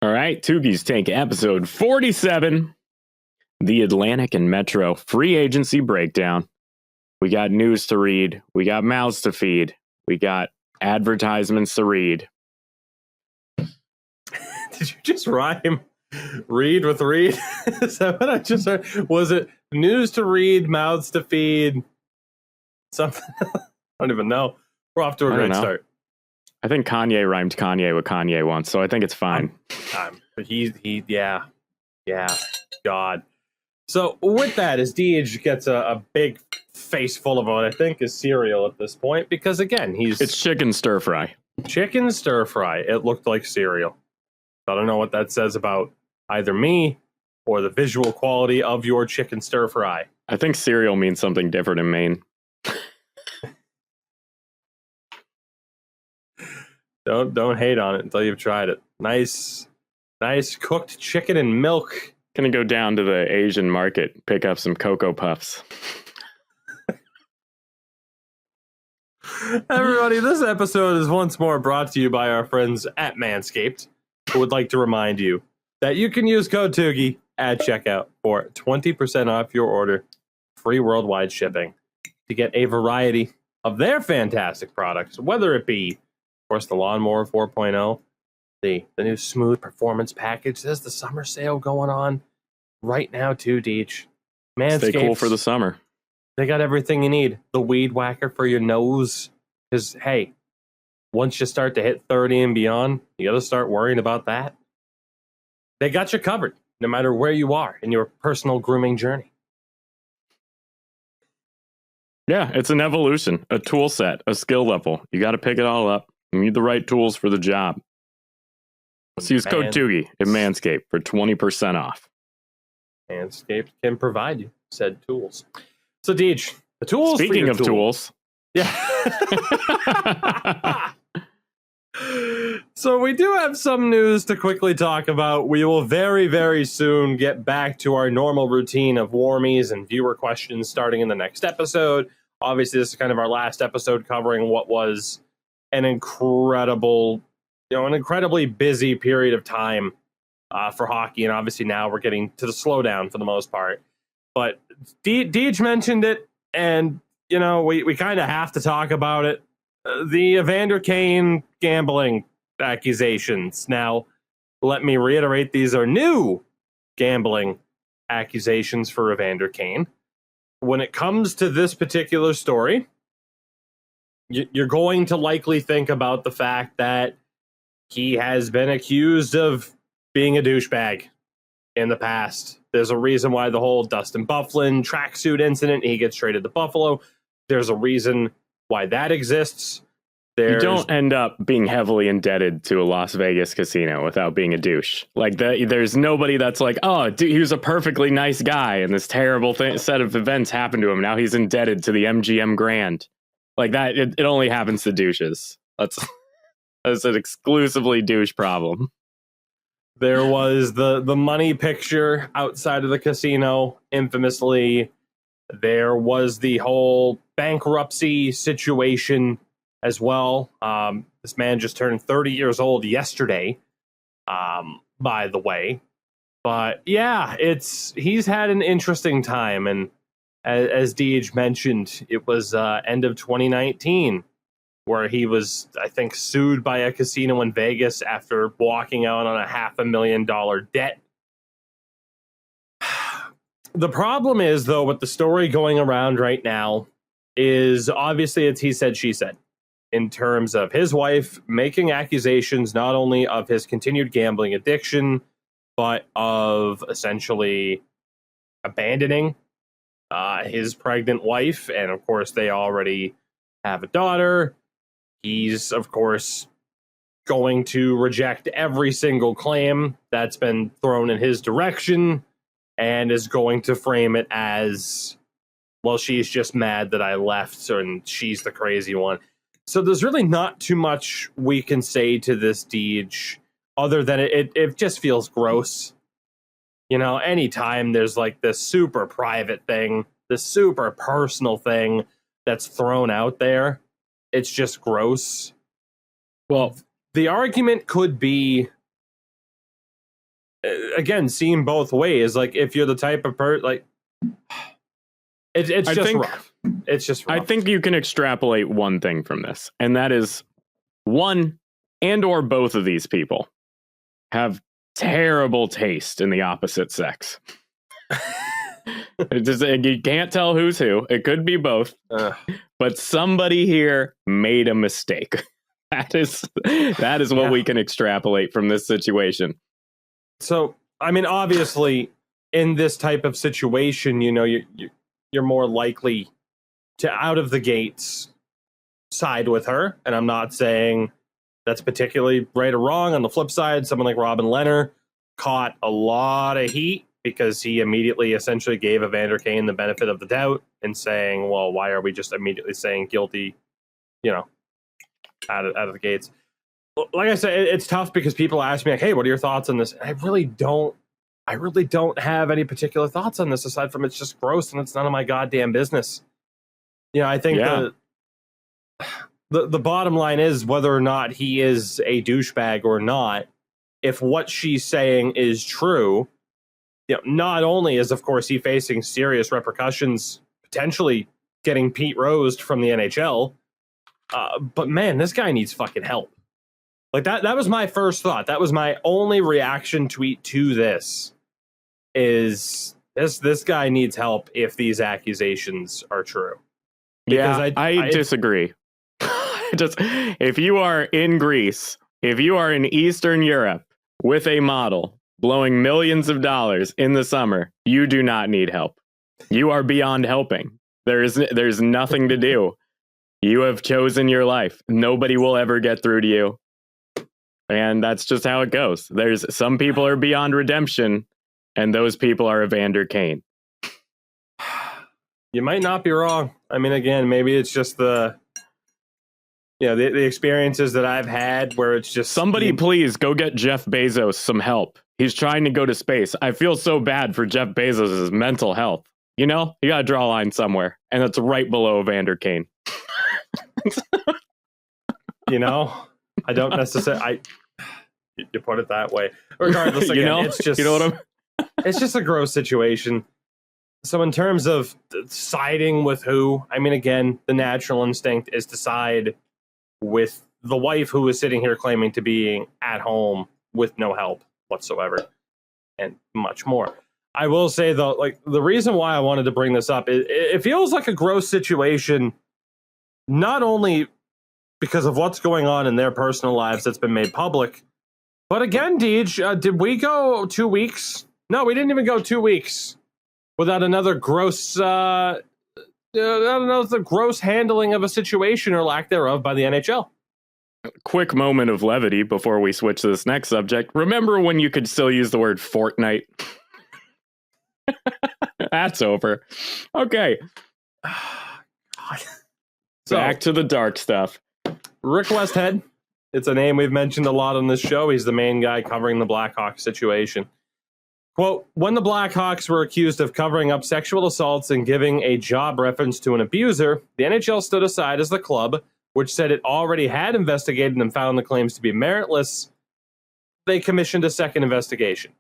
All right, Tougies Tank episode 47, the Atlantic and Metro free agency breakdown. We got news to read. We got mouths to feed. We got advertisements to read. Did you just rhyme read with read? Is that what I just heard? Was it news to read, mouths to feed? Something? I don't even know. We're off to a great start. I think Kanye rhymed Kanye with Kanye once, so I think it's fine. But yeah. God. So with that, as DH gets a big face full of what I think is cereal at this point, because again, it's chicken stir fry. Chicken stir fry. It looked like cereal. I don't know what that says about either me or the visual quality of your chicken stir fry. I think cereal means something different in Maine. Don't hate on it until you've tried it. Nice cooked chicken and milk. Gonna go down to the Asian market, pick up some Cocoa Puffs. Everybody, this episode is once more brought to you by our friends at Manscaped, who would like to remind you that you can use code Tougie at checkout for 20% off your order, free worldwide shipping, to get a variety of their fantastic products, whether it be, of course, the Lawnmower 4.0, the new Smooth Performance Package. There's the summer sale going on right now, too, Deech. Manscaped. Stay cool for the summer. They got everything you need. The weed whacker for your nose. Because, hey, once you start to hit 30 and beyond, you got to start worrying about that. They got you covered, no matter where you are in your personal grooming journey. Yeah, it's an evolution, a tool set, a skill level. You got to pick it all up. You need the right tools for the job. Let's use code Tougie at Manscaped for 20% off. Manscaped can provide you said tools. So, Deej, the tools. Speaking of tools. Yeah. So we do have some news to quickly talk about. We will very, very soon get back to our normal routine of warmies and viewer questions starting in the next episode. Obviously, this is kind of our last episode covering what was an incredibly busy period of time for hockey. And obviously now we're getting to the slowdown for the most part. But Deej mentioned it, and, we kind of have to talk about it. The Evander Kane gambling accusations. Now, let me reiterate, these are new gambling accusations for Evander Kane. When it comes to this particular story, you're going to likely think about the fact that he has been accused of being a douchebag in the past. There's a reason why the whole Dustin Byfuglien tracksuit incident, he gets traded to Buffalo. There's a reason why that exists. You don't end up being heavily indebted to a Las Vegas casino without being a douche. Like, there's nobody that's like, oh, dude, he was a perfectly nice guy, and this terrible set of events happened to him. Now he's indebted to the MGM Grand. Like that, it only happens to douches. That's an exclusively douche problem. There was the money picture outside of the casino, infamously. There was the whole bankruptcy situation as well. This man just turned 30 years old yesterday, by the way. But yeah, he's had an interesting time. And as Deej mentioned, it was end of 2019 where he was, I think, sued by a casino in Vegas after walking out on a $500,000 debt. The problem is, though, with the story going around right now is obviously it's he said, she said, in terms of his wife making accusations not only of his continued gambling addiction, but of essentially abandoning his pregnant wife. And of course, they already have a daughter. He's, of course, going to reject every single claim that's been thrown in his direction and is going to frame it as, well, she's just mad that I left, and she's the crazy one. So there's really not too much we can say to this Deej other than it just feels gross. Anytime there's like this super private thing, this super personal thing that's thrown out there, it's just gross. Well, the argument could be again, seen both ways. Like, if you're the type of person, like, it's just rough. It's just rough. I think you can extrapolate one thing from this, and that is one and or both of these people have terrible taste in the opposite sex. You can't tell who's who. It could be both. But somebody here made a mistake. That is what we can extrapolate from this situation. So, I mean, obviously, in this type of situation, you know, you're more likely to, out of the gates, side with her. And I'm not saying that's particularly right or wrong. On the flip side, someone like Robin Lehner caught a lot of heat because he immediately essentially gave Evander Kane the benefit of the doubt and saying, well, why are we just immediately saying guilty, you know, out of the gates? Like I said, it's tough because people ask me, like, hey, what are your thoughts on this? And I really don't have any particular thoughts on this aside from it's just gross and it's none of my goddamn business. You know, I think the bottom line is whether or not he is a douchebag or not, if what she's saying is true, you know, not only is, of course, he facing serious repercussions, potentially getting Pete Rosed from the NHL, but man, this guy needs fucking help. Like, that was my first thought. That was my only reaction tweet to this, is this guy needs help if these accusations are true. Because I disagree. If you are in Greece, if you are in Eastern Europe with a model blowing millions of dollars in the summer, you do not need help. You are beyond helping. There's nothing to do. You have chosen your life. Nobody will ever get through to you. And that's just how it goes. There's some people are beyond redemption, and those people are Evander Kane. You might not be wrong. I mean, again, maybe it's just the experiences that I've had where it's just... Somebody please go get Jeff Bezos some help. He's trying to go to space. I feel so bad for Jeff Bezos' mental health. You know, you got to draw a line somewhere, and it's right below Evander Kane. You know, I don't necessarily... You put it that way. Regardless, again, it's just... You know what it's just a gross situation. So in terms of siding with who, I mean, again, the natural instinct is to side with the wife who is sitting here claiming to be at home with no help whatsoever and much more. I will say, though, like, the reason why I wanted to bring this up, it feels like a gross situation, not only because of what's going on in their personal lives that's been made public, but again, Deej, did we go 2 weeks? No, we didn't even go 2 weeks without another gross handling of a situation or lack thereof by the NHL. Quick moment of levity before we switch to this next subject. Remember when you could still use the word Fortnite? That's over. Okay. So, back to the dark stuff. Rick Westhead. It's a name we've mentioned a lot on this show. He's the main guy covering the Blackhawks situation. Quote, when the Blackhawks were accused of covering up sexual assaults and giving a job reference to an abuser, the NHL stood aside as the club, which said it already had investigated and found the claims to be meritless. They commissioned a second investigation.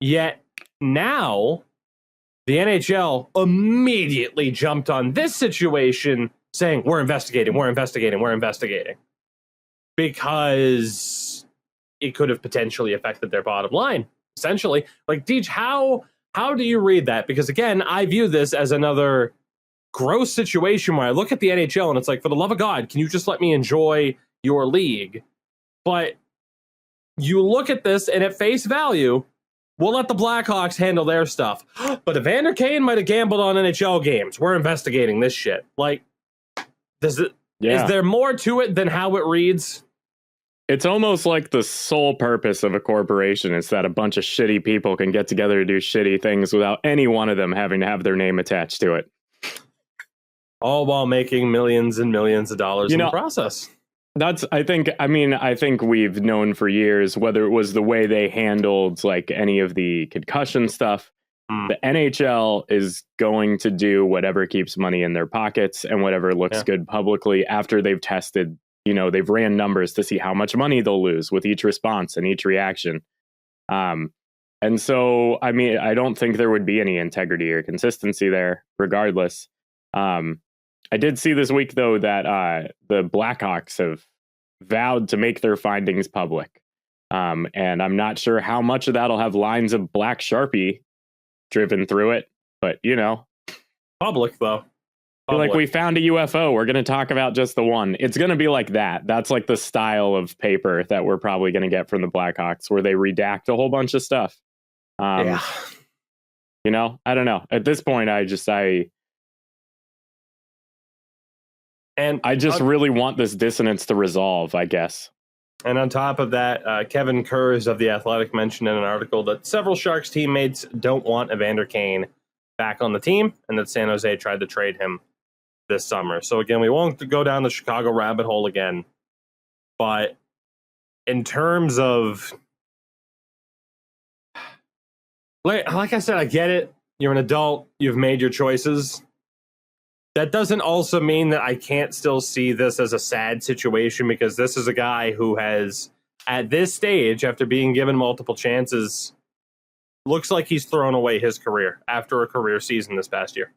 Yet now, the NHL immediately jumped on this situation saying, we're investigating. Because it could have potentially affected their bottom line. Essentially, like, Deej, how do you read that? Because again, I view this as another gross situation where I look at the NHL and it's like, for the love of God, can you just let me enjoy your league? But you look at this and at face value, we'll let the Blackhawks handle their stuff. But Evander Kane might have gambled on NHL games. We're investigating this shit. Like, is there more to it than how it reads? It's almost like the sole purpose of a corporation is that a bunch of shitty people can get together to do shitty things without any one of them having to have their name attached to it. All while making millions and millions of dollars in the process. I think we've known for years, whether it was the way they handled like any of the concussion stuff, the NHL is going to do whatever keeps money in their pockets and whatever looks good publicly after they've tested. You know, they've ran numbers to see how much money they'll lose with each response and each reaction. And so, I mean, I don't think there would be any integrity or consistency there, regardless. I did see this week, though, that the Blackhawks have vowed to make their findings public. And I'm not sure how much of that'll have lines of black Sharpie driven through it. But, you know. Public, though. Like, we found a UFO. We're going to talk about just the one. It's going to be like that. That's like the style of paper that we're probably going to get from the Blackhawks, where they redact a whole bunch of stuff. Yeah. You know, I don't know. At this point, I just really want this dissonance to resolve, I guess. And on top of that, Kevin Kurz of The Athletic mentioned in an article that several Sharks teammates don't want Evander Kane back on the team, and that San Jose tried to trade him this summer. So again, we won't go down the Chicago rabbit hole again. But in terms of, like I said, I get it. You're an adult. You've made your choices. That doesn't also mean that I can't still see this as a sad situation, because this is a guy who has, at this stage, after being given multiple chances, looks like he's thrown away his career after a career season this past year.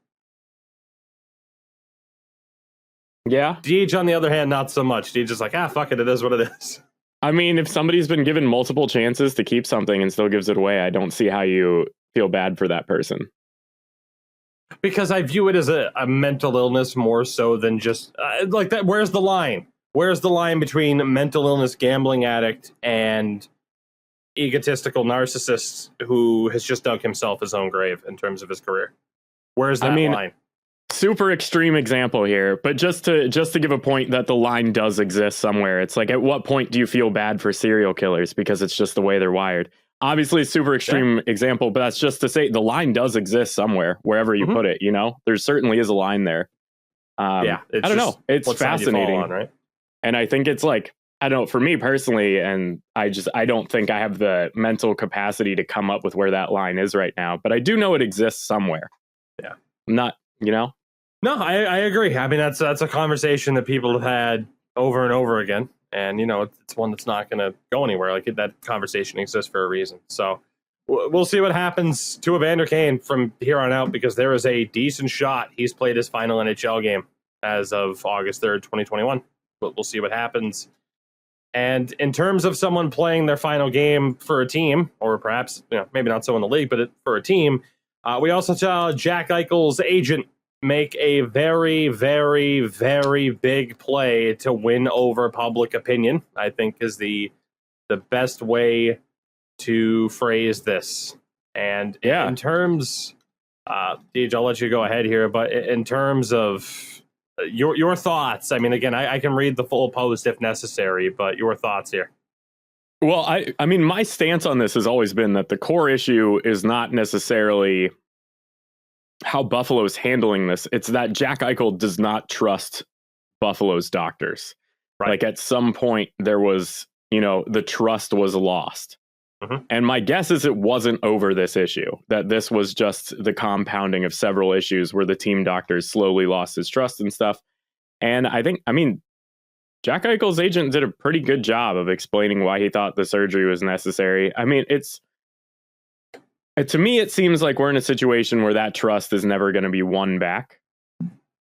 Yeah. Deej, on the other hand, not so much. Deej is like, fuck it, it is what it is. I mean, if somebody's been given multiple chances to keep something and still gives it away, I don't see how you feel bad for that person. Because I view it as a mental illness more so than just like that. Where's the line? Where's the line between mental illness, gambling addict, and egotistical narcissist who has just dug himself his own grave in terms of his career? Where's that line? Super extreme example here, but just to give a point that the line does exist somewhere. It's like, at what point do you feel bad for serial killers because it's just the way they're wired? Obviously, a super extreme example, but that's just to say the line does exist somewhere, wherever you put it. You know, there certainly is a line there. I don't know. It's fascinating, right? And I think it's like, I don't know, for me personally, and I don't think I have the mental capacity to come up with where that line is right now, but I do know it exists somewhere. Yeah. Not, you know? No, I agree. I mean, that's a conversation that people have had over and over again. And, you know, it's one that's not going to go anywhere. Like, that conversation exists for a reason. So we'll see what happens to Evander Kane from here on out, because there is a decent shot he's played his final NHL game as of August 3rd, 2021. But we'll see what happens. And in terms of someone playing their final game for a team, or perhaps, you know, maybe not so in the league, but for a team, we also saw Jack Eichel's agent make a very, very, very big play to win over public opinion, I think is the best way to phrase this. And in terms, Deej, I'll let you go ahead here, but in terms of your thoughts, I mean, again, I can read the full post if necessary, but your thoughts here. Well, I mean, my stance on this has always been that the core issue is not necessarily how Buffalo's handling this. It's that Jack Eichel does not trust Buffalo's doctors. Right. Like, at some point there was, you know, the trust was lost. And my guess is it wasn't over this issue, that this was just the compounding of several issues where the team doctors slowly lost his trust and stuff. And I mean, Jack Eichel's agent did a pretty good job of explaining why he thought the surgery was necessary. I mean, to me, it seems like we're in a situation where that trust is never going to be won back.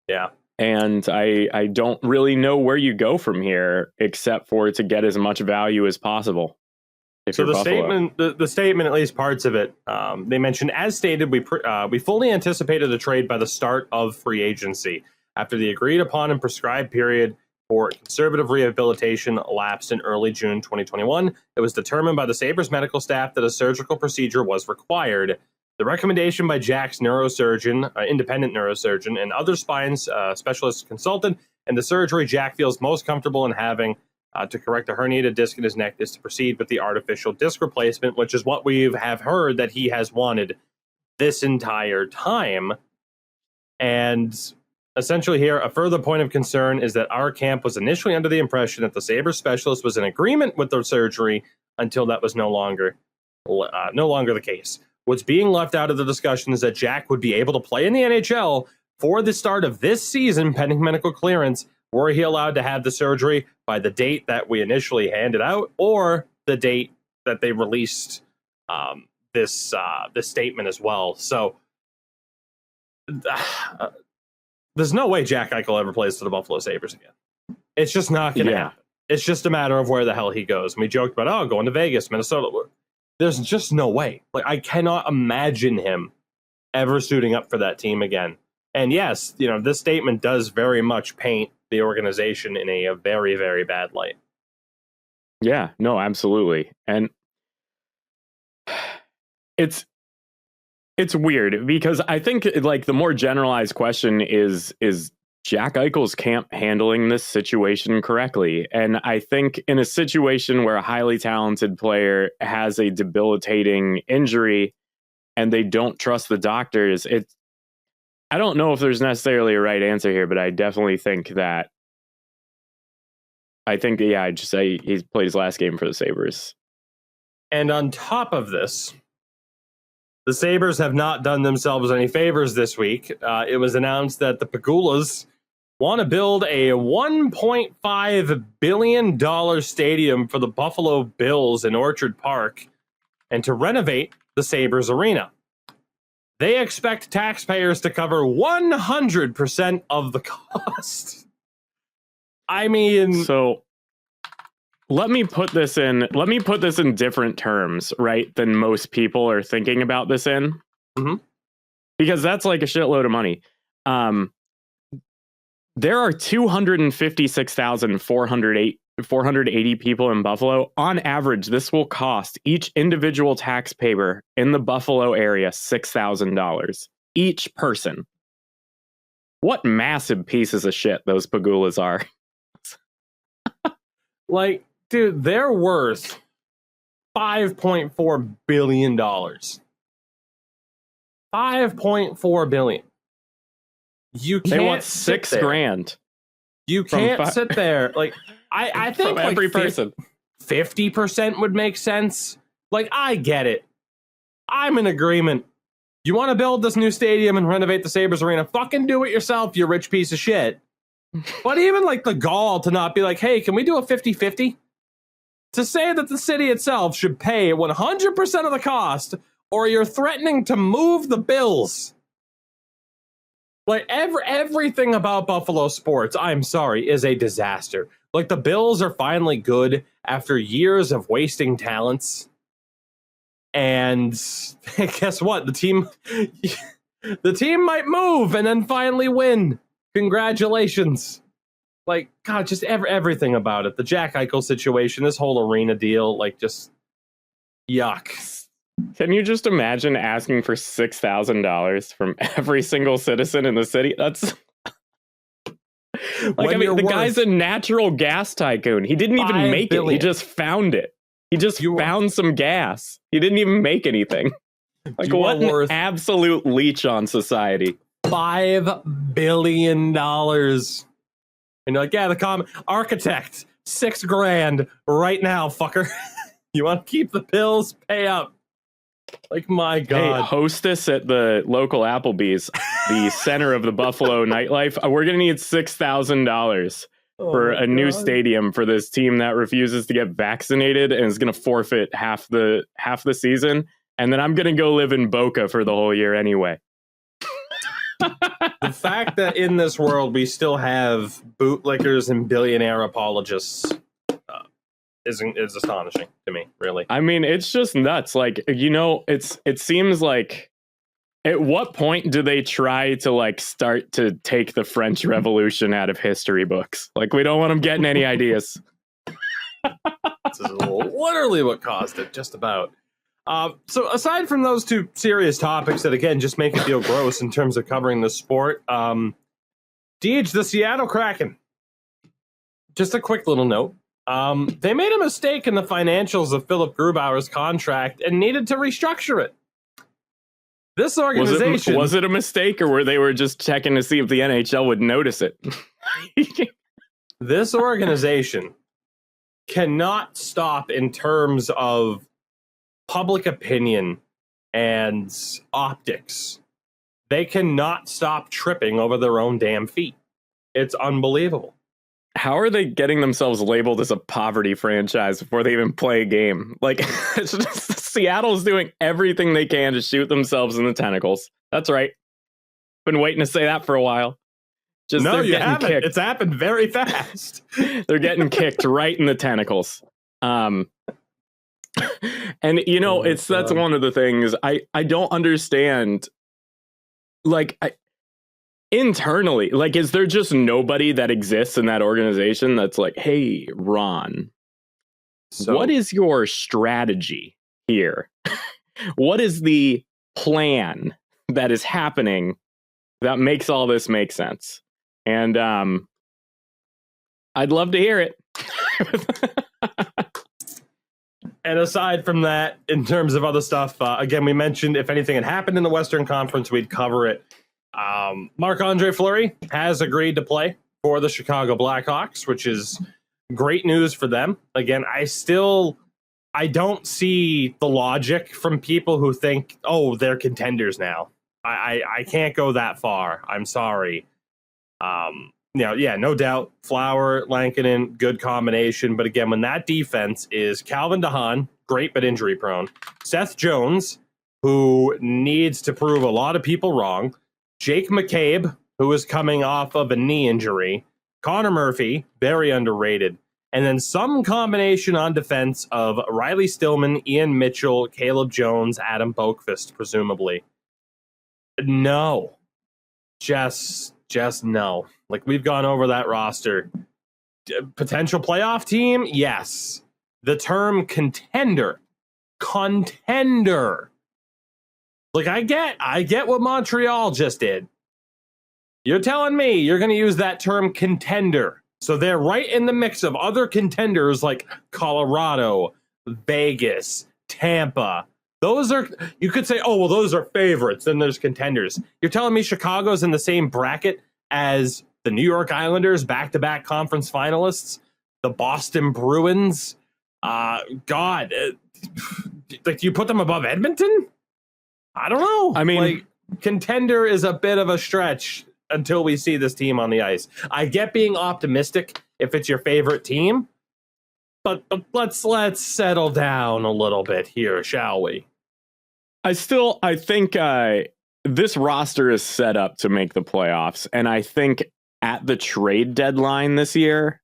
Yeah. And I don't really know where you go from here, except for to get as much value as possible. So the statement, at least parts of it, they mentioned, as stated, we fully anticipated a trade by the start of free agency. After the agreed upon and prescribed period for conservative rehabilitation elapsed in early June 2021, it was determined by the Sabres medical staff that a surgical procedure was required. The recommendation by Jack's neurosurgeon, independent neurosurgeon, and other spine specialist consultant, and the surgery Jack feels most comfortable in having to correct a herniated disc in his neck is to proceed with the artificial disc replacement, which is what we have heard that he has wanted this entire time. And essentially here, a further point of concern is that our camp was initially under the impression that the Sabres specialist was in agreement with the surgery until that was no longer the case. What's being left out of the discussion is that Jack would be able to play in the NHL for the start of this season pending medical clearance. Were he allowed to have the surgery by the date that we initially handed out, or the date that they released this statement as well. So there's no way Jack Eichel ever plays for the Buffalo Sabres again. It's just not going to happen. It's just a matter of where the hell he goes. And we joked about, going to Vegas, Minnesota. There's just no way. Like, I cannot imagine him ever suiting up for that team again. And yes, this statement does very much paint the organization in a very, very bad light. Yeah, no, absolutely. And it's weird because I think like the more generalized question is Jack Eichel's camp handling this situation correctly? And I think in a situation where a highly talented player has a debilitating injury and they don't trust the doctors, I don't know if there's necessarily a right answer here, but I definitely think that I'd just say he's played his last game for the Sabres. And on top of this, the Sabres have not done themselves any favors this week. It was announced that the Pagulas want to build a $1.5 billion stadium for the Buffalo Bills in Orchard Park and to renovate the Sabres arena. They expect taxpayers to cover 100% of the cost. I mean, so let me put this in different terms, right, than most people are thinking about this in. Mm-hmm. Because that's like a shitload of money. There are 256,480 people in Buffalo. On average, this will cost each individual taxpayer in the Buffalo area $6,000 each person. What massive pieces of shit those Pagulas are. Like, dude, they're worth $5.4 billion. $5.4 billion. You can't. They want $6,000. You can't sit there. Like, I think from every person. 50% would make sense. Like, I get it. I'm in agreement. You want to build this new stadium and renovate the Sabres arena? Fucking do it yourself, you rich piece of shit. But even like the gall to not be like, hey, can we do a 50-50? To say that the city itself should pay 100% of the cost, or you're threatening to move the Bills. Like, everything about Buffalo sports, I'm sorry, is a disaster. Like, the Bills are finally good after years of wasting talents. And guess what? The team might move and then finally win. Congratulations. Like, God, just everything about it. The Jack Eichel situation, this whole arena deal, like, just yuck. Can you just imagine asking for $6,000 from every single citizen in the city? That's like, the guy's a natural gas tycoon. He didn't even make it. He just found it. He just found some gas. He didn't even make anything. Like, what an absolute leech on society. $5 billion. And you're like, yeah, the common architect, $6,000 right now, fucker. You want to keep the bills? Pay up. Like, my God. Hey, hostess at the local Applebee's, the center of the Buffalo nightlife. We're going to need $6,000 for a new stadium for this team that refuses to get vaccinated and is going to forfeit half the season. And then I'm going to go live in Boca for the whole year anyway. The fact that in this world we still have bootlickers and billionaire apologists is astonishing to me, really. I mean, it's just nuts. Like, it seems like, at what point do they try to like start to take the French Revolution out of history books? Like, we don't want them getting any ideas. This is literally what caused it, just about. So aside from those two serious topics that, again, just make it feel gross in terms of covering the sport, Deej, the Seattle Kraken. Just a quick little note. They made a mistake in the financials of Philip Grubauer's contract and needed to restructure it. This organization... Was it a mistake, or they were just checking to see if the NHL would notice it? This organization cannot stop in terms of public opinion and optics. They cannot stop tripping over their own damn feet. It's unbelievable. How are they getting themselves labeled as a poverty franchise before they even play a game? Like, it's just, Seattle's doing everything they can to shoot themselves in the tentacles. That's right. Been waiting to say that for a while. Just no, you haven't. Kicked. It's happened very fast. They're getting kicked right in the tentacles. And you know, that's one of the things I don't understand. Like, internally, like, is there just nobody that exists in that organization that's like, hey, Ron, what is your strategy here? What is the plan that is happening that makes all this make sense? And I'd love to hear it. And aside from that, in terms of other stuff, again, we mentioned if anything had happened in the Western Conference, we'd cover it. Marc-Andre Fleury has agreed to play for the Chicago Blackhawks, which is great news for them. Again, I don't see the logic from people who think, oh, they're contenders now. I can't go that far. I'm sorry. No doubt, Flower, Lankinen, good combination. But again, when that defense is Calvin DeHaan, great but injury prone, Seth Jones, who needs to prove a lot of people wrong, Jake McCabe, who is coming off of a knee injury, Connor Murphy, very underrated, and then some combination on defense of Riley Stillman, Ian Mitchell, Caleb Jones, Adam Boqvist, presumably. No. Just no. Like, we've gone over that roster. Potential playoff team? Yes. The term contender. Like, I get what Montreal just did. You're telling me you're going to use that term contender. So they're right in the mix of other contenders like Colorado, Vegas, Tampa. Those are, you could say, oh, well, those are favorites. Then there's contenders. You're telling me Chicago's in the same bracket as the New York Islanders, back-to-back conference finalists, the Boston Bruins? God, like, do you put them above Edmonton? I don't know. I mean, like, contender is a bit of a stretch until we see this team on the ice. I get being optimistic if it's your favorite team, but let's settle down a little bit here, shall we? I think this roster is set up to make the playoffs, and I think at the trade deadline this year,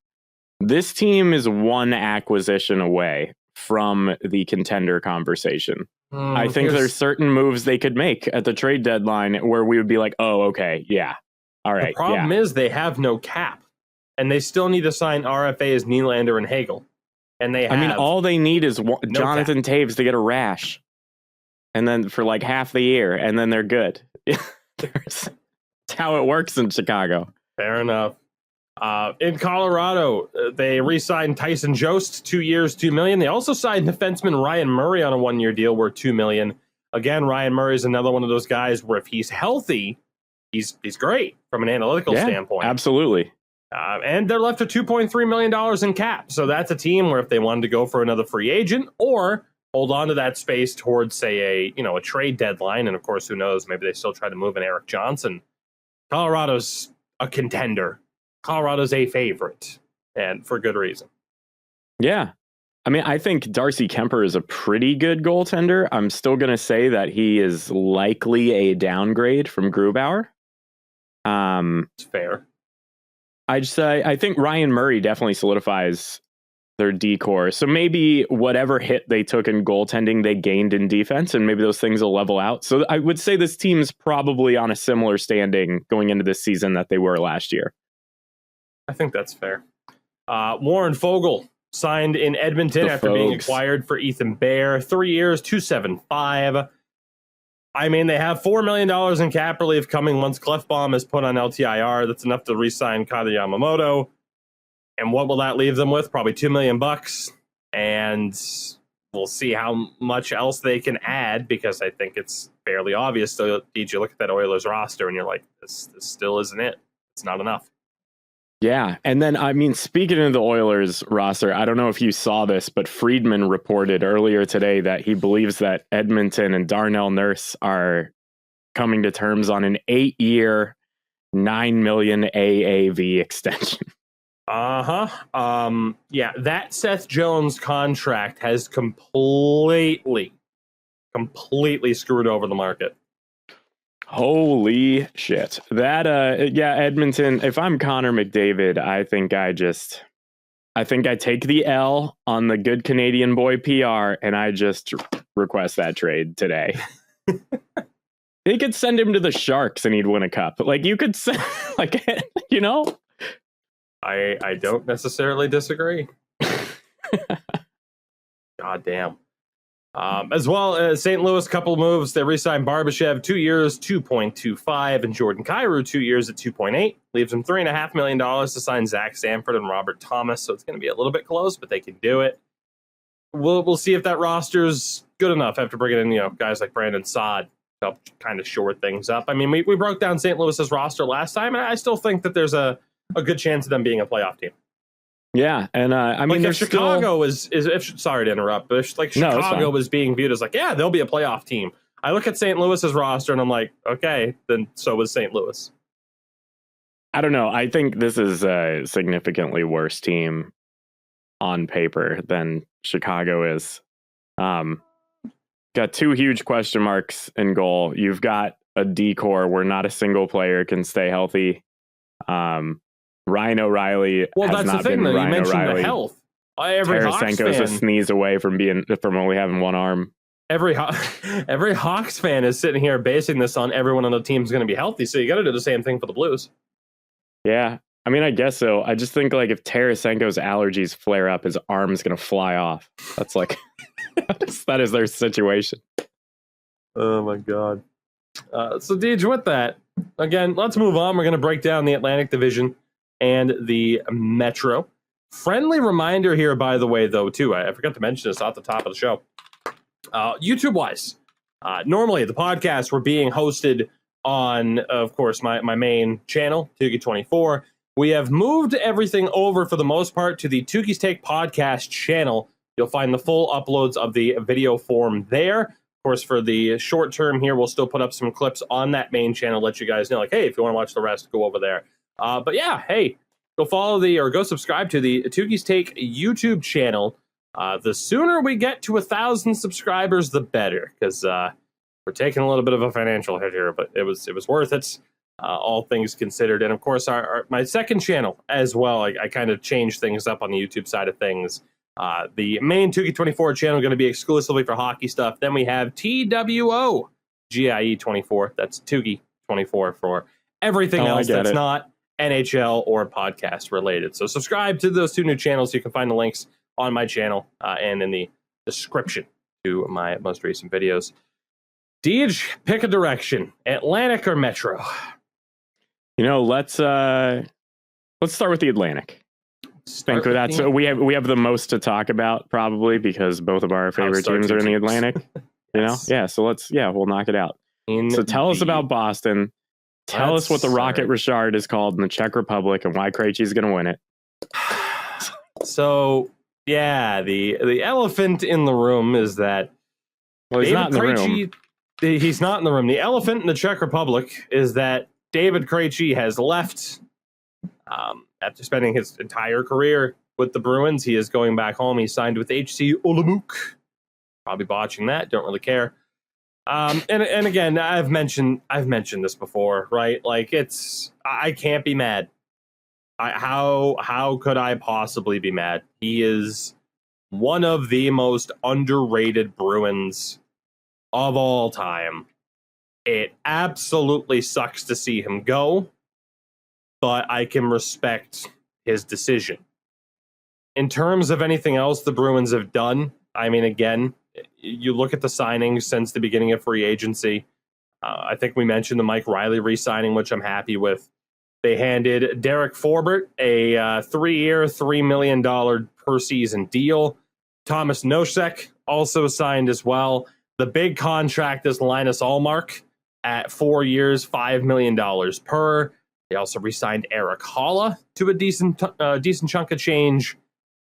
this team is one acquisition away from the contender conversation. I think there's certain moves they could make at the trade deadline where we would be like, oh, okay, yeah, all right. The problem is they have no cap, and they still need to sign RFAs Nylander and Hagel. And all they need is Jonathan Taves to get a rash, and then for like half the year, and then they're good. That's how it works in Chicago. Fair enough. In Colorado, they re-signed Tyson Jost, 2 years, $2 million. They also signed defenseman Ryan Murray on a 1-year deal worth $2 million. Again, Ryan Murray is another one of those guys where if he's healthy, he's great from an analytical standpoint. Absolutely. And they're left with $2.3 million in cap. So that's a team where if they wanted to go for another free agent or hold on to that space towards, say, a trade deadline, and of course, who knows, maybe they still try to move in Eric Johnson. Colorado's a contender. Colorado's a favorite, and for good reason. Yeah. I mean, I think Darcy Kemper is a pretty good goaltender. I'm still going to say that he is likely a downgrade from Grubauer. It's fair. I think Ryan Murray definitely solidifies their decor. So maybe whatever hit they took in goaltending, they gained in defense, and maybe those things will level out. So I would say this team's probably on a similar standing going into this season that they were last year. I think that's fair. Warren Fogle signed in Edmonton after being acquired for Ethan Bear. 3 years, $275. I mean, they have $4 million in cap relief coming once Clefbaum is put on LTIR. That's enough to re-sign Kailer Yamamoto. And what will that leave them with? Probably $2 million. And we'll see how much else they can add, because I think it's fairly obvious. So you look at that Oilers roster and you're like, this still isn't it. It's not enough. Yeah. And then, I mean, speaking of the Oilers roster, I don't know if you saw this, but Friedman reported earlier today that he believes that Edmonton and Darnell Nurse are coming to terms on an 8-year, $9 million AAV extension. Yeah, that Seth Jones contract has completely screwed over the market. Holy shit. That, Edmonton, if I'm Connor McDavid, I think I take the L on the good Canadian boy PR and I just request that trade today. They could send him to the Sharks and he'd win a cup. Like, you could send, like, you know? I don't necessarily disagree. God damn. As well, St. Louis, couple moves. They re-signed Barbashev 2 years, 2.25, and Jordan Kyrou 2 years at 2.8. Leaves them $3.5 million to sign Zach Sanford and Robert Thomas. So it's going to be a little bit close, but they can do it. We'll see if that roster's good enough after bringing in guys like Brandon Saad to help kind of shore things up. I mean, we broke down St. Louis's roster last time, and I still think that there's a good chance of them being a playoff team. Yeah, and I mean, if Chicago is sorry to interrupt, but if Chicago was being viewed as like, yeah, they'll be a playoff team. I look at St. Louis's roster and I'm like, okay, then so was St. Louis. I don't know. I think this is a significantly worse team on paper than Chicago is. Got two huge question marks in goal. You've got a D-core where not a single player can stay healthy. Ryan O'Reilly. Well, that's the thing, though. You mentioned O'Reilly. The health. Every Tarasenko's a sneeze away from only having one arm. Every Hawks fan is sitting here basing this on everyone on the team is going to be healthy. So you got to do the same thing for the Blues. Yeah, I mean, I guess so. I just think like if Tarasenko's allergies flare up, his arm's going to fly off. That's like that is their situation. Oh my god. So Deej, with that, again, let's move on. We're going to break down the Atlantic Division and the Metro. Friendly reminder here, by the way, though, too. I forgot to mention this at the top of the show. YouTube-wise, normally the podcasts were being hosted on, of course, my main channel, Tougie24. We have moved everything over, for the most part, to the Tougies Take podcast channel. You'll find the full uploads of the video form there. Of course, for the short term here, we'll still put up some clips on that main channel, let you guys know, like, hey, if you want to watch the rest, go over there. But yeah, hey, go subscribe to the Tougies Take YouTube channel. The sooner we get to 1,000 subscribers, the better, because we're taking a little bit of a financial hit here, but it was worth it, all things considered. And of course, my second channel as well, I kind of changed things up on the YouTube side of things. The main Tougie24 channel is going to be exclusively for hockey stuff. Then we have TWO GIE24. That's Tougie24 for everything else that's not NHL or podcast related. So subscribe to those two new channels. You can find the links on my channel and in the description to my most recent videos. Deej, pick a direction, Atlantic or Metro? Let's start with the Atlantic. We have the most to talk about, probably, because both of our favorite teams are in the Atlantic. Yes. We'll knock it out. So tell us about Boston. Tell us what the Rocket Richard is called in the Czech Republic and why Krejci's going to win it. So, yeah, the elephant in the room is that he's not in the room. He's not in the room. The elephant in the Czech Republic is that David Krejci has left after spending his entire career with the Bruins. He is going back home. He signed with HC Olomouc. Probably botching that. Don't really care. And again, I've mentioned this before, right? Like, I can't be mad. How could I possibly be mad? He is one of the most underrated Bruins of all time. It absolutely sucks to see him go, but I can respect his decision. In terms of anything else the Bruins have done, I mean, again, you look at the signings since the beginning of free agency. I think we mentioned the Mike Riley re-signing, which I'm happy with. They handed Derek Forbort a 3-year, $3 million per season deal. Thomas Nosek also signed as well. The big contract is Linus Ullmark at 4 years, $5 million per. They also re-signed Eric Haula to a decent chunk of change,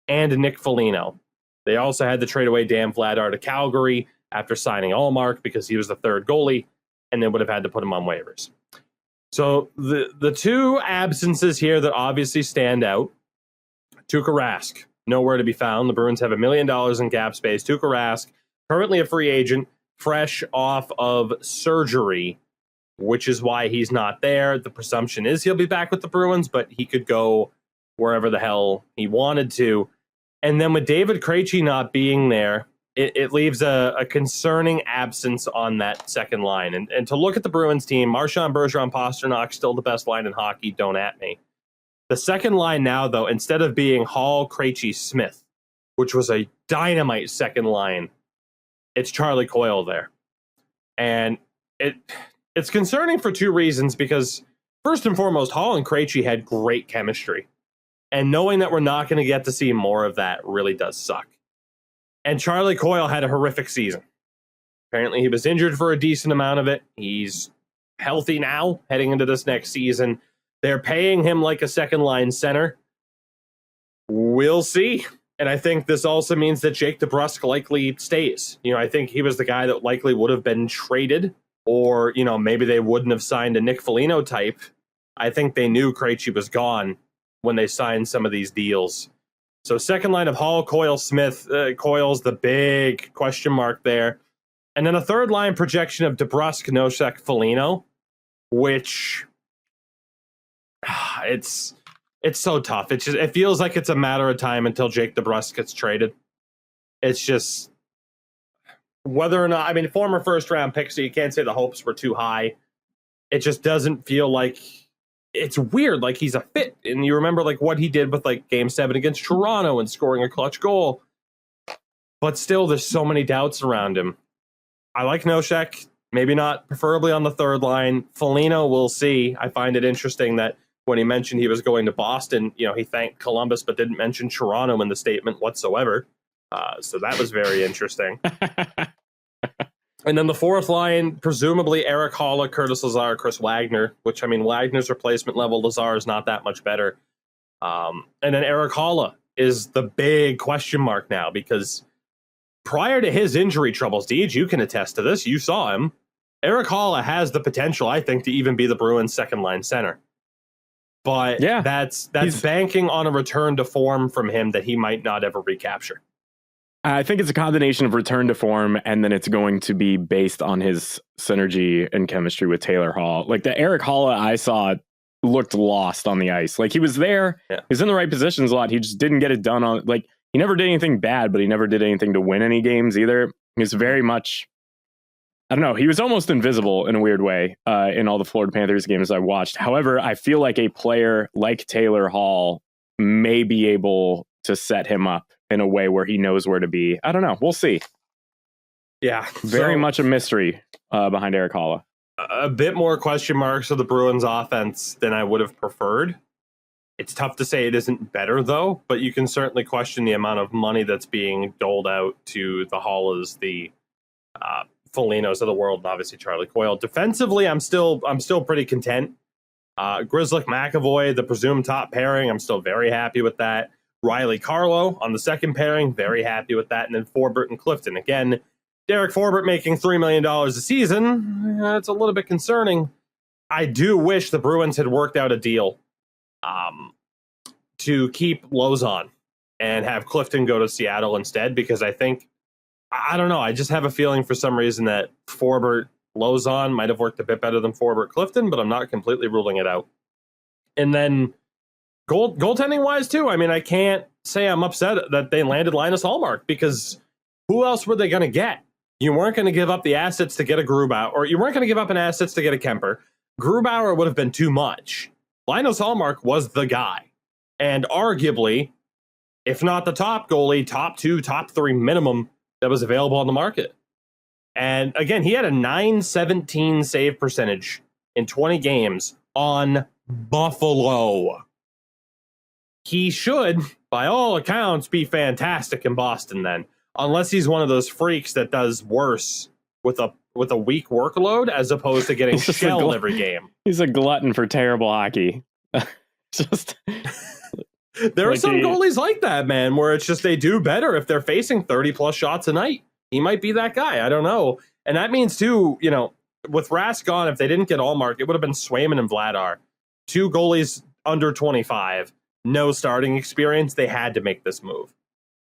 and Nick Foligno. They also had to trade away Dan Vladar to Calgary after signing Ullmark because he was the third goalie, and they would have had to put him on waivers. So the two absences here that obviously stand out Tuukka Rask, nowhere to be found. The Bruins have $1 million in cap space. Tuukka Rask, currently a free agent, fresh off of surgery, which is why he's not there. The presumption is he'll be back with the Bruins, but he could go wherever the hell he wanted to. And then with David Krejci not being there, it leaves a concerning absence on that second line. And to look at the Bruins team, Marchand, Bergeron, Pasternak, still the best line in hockey, don't at me. The second line now, though, instead of being Hall, Krejci, Smith, which was a dynamite second line, it's Charlie Coyle there. And it's concerning for two reasons, because first and foremost, Hall and Krejci had great chemistry. And knowing that we're not going to get to see more of that really does suck. And Charlie Coyle had a horrific season. Apparently he was injured for a decent amount of it. He's healthy now heading into this next season. They're paying him like a second line center. We'll see. And I think this also means that Jake DeBrusk likely stays. I think he was the guy that likely would have been traded, or, maybe they wouldn't have signed a Nick Foligno type. I think they knew Krejci was gone when they signed some of these deals. So second line of Hall, Coyle, Smith. Coyle's the big question mark there. And then a third line projection of DeBrusk, Nosek, Foligno, which it's so tough. It feels like it's a matter of time until Jake DeBrusk gets traded. It's just whether or not, former first round pick, so you can't say the hopes were too high. It just doesn't feel like, it's weird, like he's a fit. And you remember what he did with game 7 against Toronto and scoring a clutch goal. But still, there's so many doubts around him. I like Nosek, maybe not preferably on the third line. Foligno, we'll see. I find it interesting that when he mentioned he was going to Boston, he thanked Columbus but didn't mention Toronto in the statement whatsoever. So that was very interesting. And then the fourth line, presumably Eric Haula, Curtis Lazar, Chris Wagner, which, Wagner's replacement level. Lazar is not that much better. And then Eric Haula is the big question mark now, because prior to his injury troubles, Deej, you can attest to this. You saw him. Eric Haula has the potential, I think, to even be the Bruins' second line center. But yeah, that's banking on a return to form from him that he might not ever recapture. I think it's a combination of return to form, and then it's going to be based on his synergy and chemistry with Taylor Hall. The Eric Haula I saw looked lost on the ice. He was there, yeah. He was in the right positions a lot. He just didn't get it done on, he never did anything bad, but he never did anything to win any games either. He was very much, I don't know, he was almost invisible in a weird way in all the Florida Panthers games I watched. However, I feel like a player like Taylor Hall may be able to set him up in a way where he knows where to be. I don't know. We'll see. Yeah. Very much a mystery behind Eric Haula. A bit more question marks of the Bruins offense than I would have preferred. It's tough to say it isn't better, though, but you can certainly question the amount of money that's being doled out to the Haulas, the Folignos of the world, and obviously Charlie Coyle. Defensively, I'm still pretty content. Grizzlick McAvoy, the presumed top pairing, I'm still very happy with that. Riley Carlo on the second pairing, very happy with that. And then Forbert and Clifton. Again, Derek Forbert making $3 million a season. It's a little bit concerning. I do wish the Bruins had worked out a deal to keep Lozon and have Clifton go to Seattle instead, because I don't know, I just have a feeling for some reason that Forbert Lozon might have worked a bit better than Forbert Clifton, but I'm not completely ruling it out. And then goaltending wise too, I can't say I'm upset that they landed Linus Hallmark, because who else were they going to get? You weren't going to give up the assets to get a Grubauer, or you weren't going to give up an assets to get a Kemper. Grubauer would have been too much. Linus Hallmark was the guy, and arguably, if not the top goalie, top 2, top 3 minimum that was available on the market. And again, he had a .917 save percentage in 20 games on Buffalo. He should, by all accounts, be fantastic in Boston then, unless he's one of those freaks that does worse with a weak workload as opposed to getting shelled every game. He's a glutton for terrible hockey. There are some goalies like that, man, where it's just they do better if they're facing 30 plus shots a night. He might be that guy. I don't know. And that means too, with Rask gone, if they didn't get Allmark, it would have been Swayman and Vladar, 2 goalies under 25. no starting experience, they had to make this move.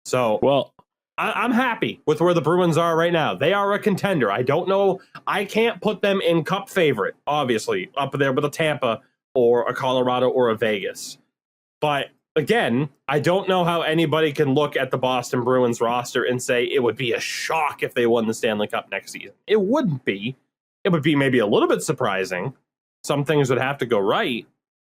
So, Well, I'm happy with where the Bruins are right now. They are a contender. I don't know. I can't put them in cup favorite, obviously, up there with a Tampa or a Colorado or a Vegas. But again, I don't know how anybody can look at the Boston Bruins roster and say it would be a shock if they won the Stanley Cup next season. It wouldn't be. It would be maybe a little bit surprising. Some things would have to go right.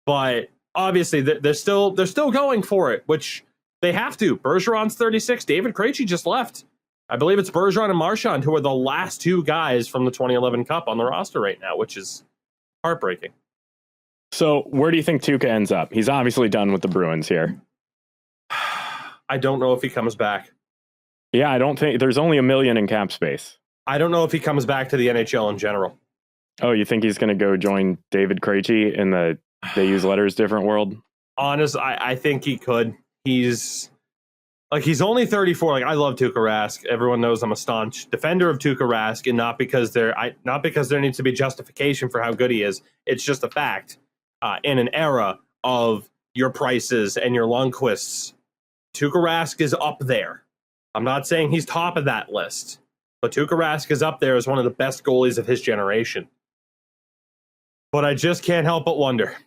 But obviously, they're still going for it, which they have to. Bergeron's 36. David Krejci just left. I believe it's Bergeron and Marchand who are the last two guys from the 2011 Cup on the roster right now, which is heartbreaking. so where do you think Tuukka ends up? He's obviously done with the Bruins here. I don't know if he comes back. Yeah, I don't think there's only $1 million in cap space. I don't know if he comes back to the NHL in general. Oh, you think he's going to go join David Krejci in the They Use Letters Different world? Honest, I think he could. He's only 34. Like, I love Tuukka Rask. Everyone knows I'm a staunch defender of Tuukka Rask, and not because there needs to be justification for how good he is. It's just a fact. In an era of your Prices and your Lundqvists, Tuukka Rask is up there. I'm not saying he's top of that list, but Tuukka Rask is up there as one of the best goalies of his generation. But I just can't help but wonder.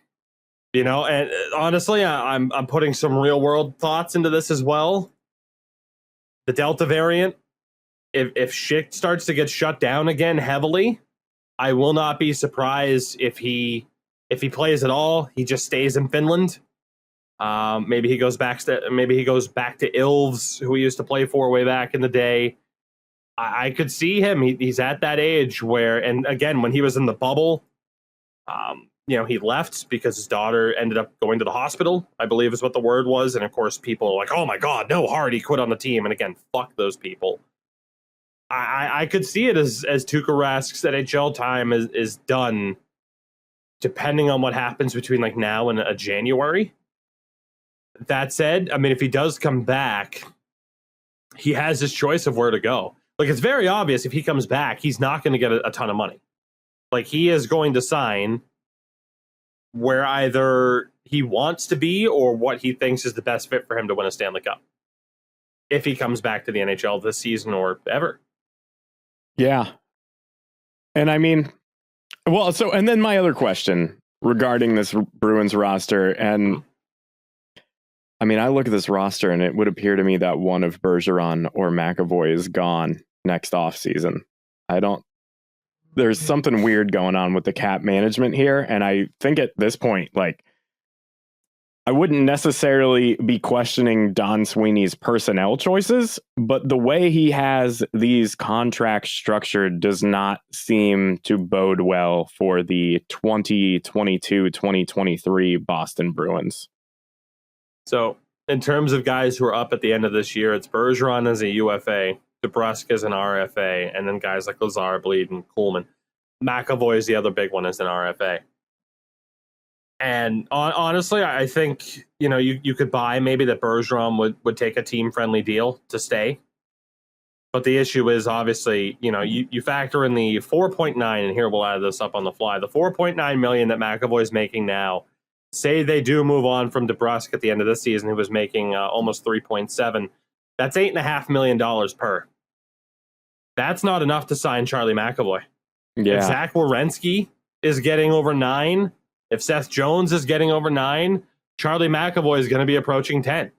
And honestly, I'm putting some real world thoughts into this as well. The Delta variant, if shit starts to get shut down again heavily, I will not be surprised if he plays at all. He just stays in Finland. Maybe he goes back to Ilves, who he used to play for way back in the day. I could see him. He's at that age where, and again, when he was in the bubble, he left because his daughter ended up going to the hospital, I believe is what the word was. And of course, people are like, oh my God, no, Hardy quit on the team. And again, fuck those people. I could see it as Tuukka Rask's NHL time is done, depending on what happens between like now and January. That said, I mean, if he does come back, he has his choice of where to go. Like, it's very obvious if he comes back, he's not going to get a ton of money. Like, he is going to sign where either he wants to be or what he thinks is the best fit for him to win a Stanley Cup, if he comes back to the NHL this season or ever. Yeah. And I mean, well, so, and then my other question regarding this Bruins roster, and I mean, I look at this roster and it would appear to me that one of Bergeron or McAvoy is gone next offseason. There's something weird going on with the cap management here. And I think at this point, like, I wouldn't necessarily be questioning Don Sweeney's personnel choices, but the way he has these contracts structured does not seem to bode well for the 2022-2023 Boston Bruins. So, in terms of guys who are up at the end of this year, it's Bergeron as a UFA, DeBrusk as an RFA, and then guys like Lazar, Bleed, and Coleman. McAvoy is the other big one as an RFA. And honestly, I think, you could buy maybe that Bergeron would take a team-friendly deal to stay. But the issue is, obviously, you factor in the 4.9, and here we'll add this up on the fly, the $4.9 million that McAvoy's making now. Say they do move on from DeBrusk at the end of this season, who was making almost 3.7. That's $8.5 million per. That's not enough to sign Charlie McAvoy. Yeah. If Zach Werenski is getting over 9, if Seth Jones is getting over 9, Charlie McAvoy is going to be approaching 10.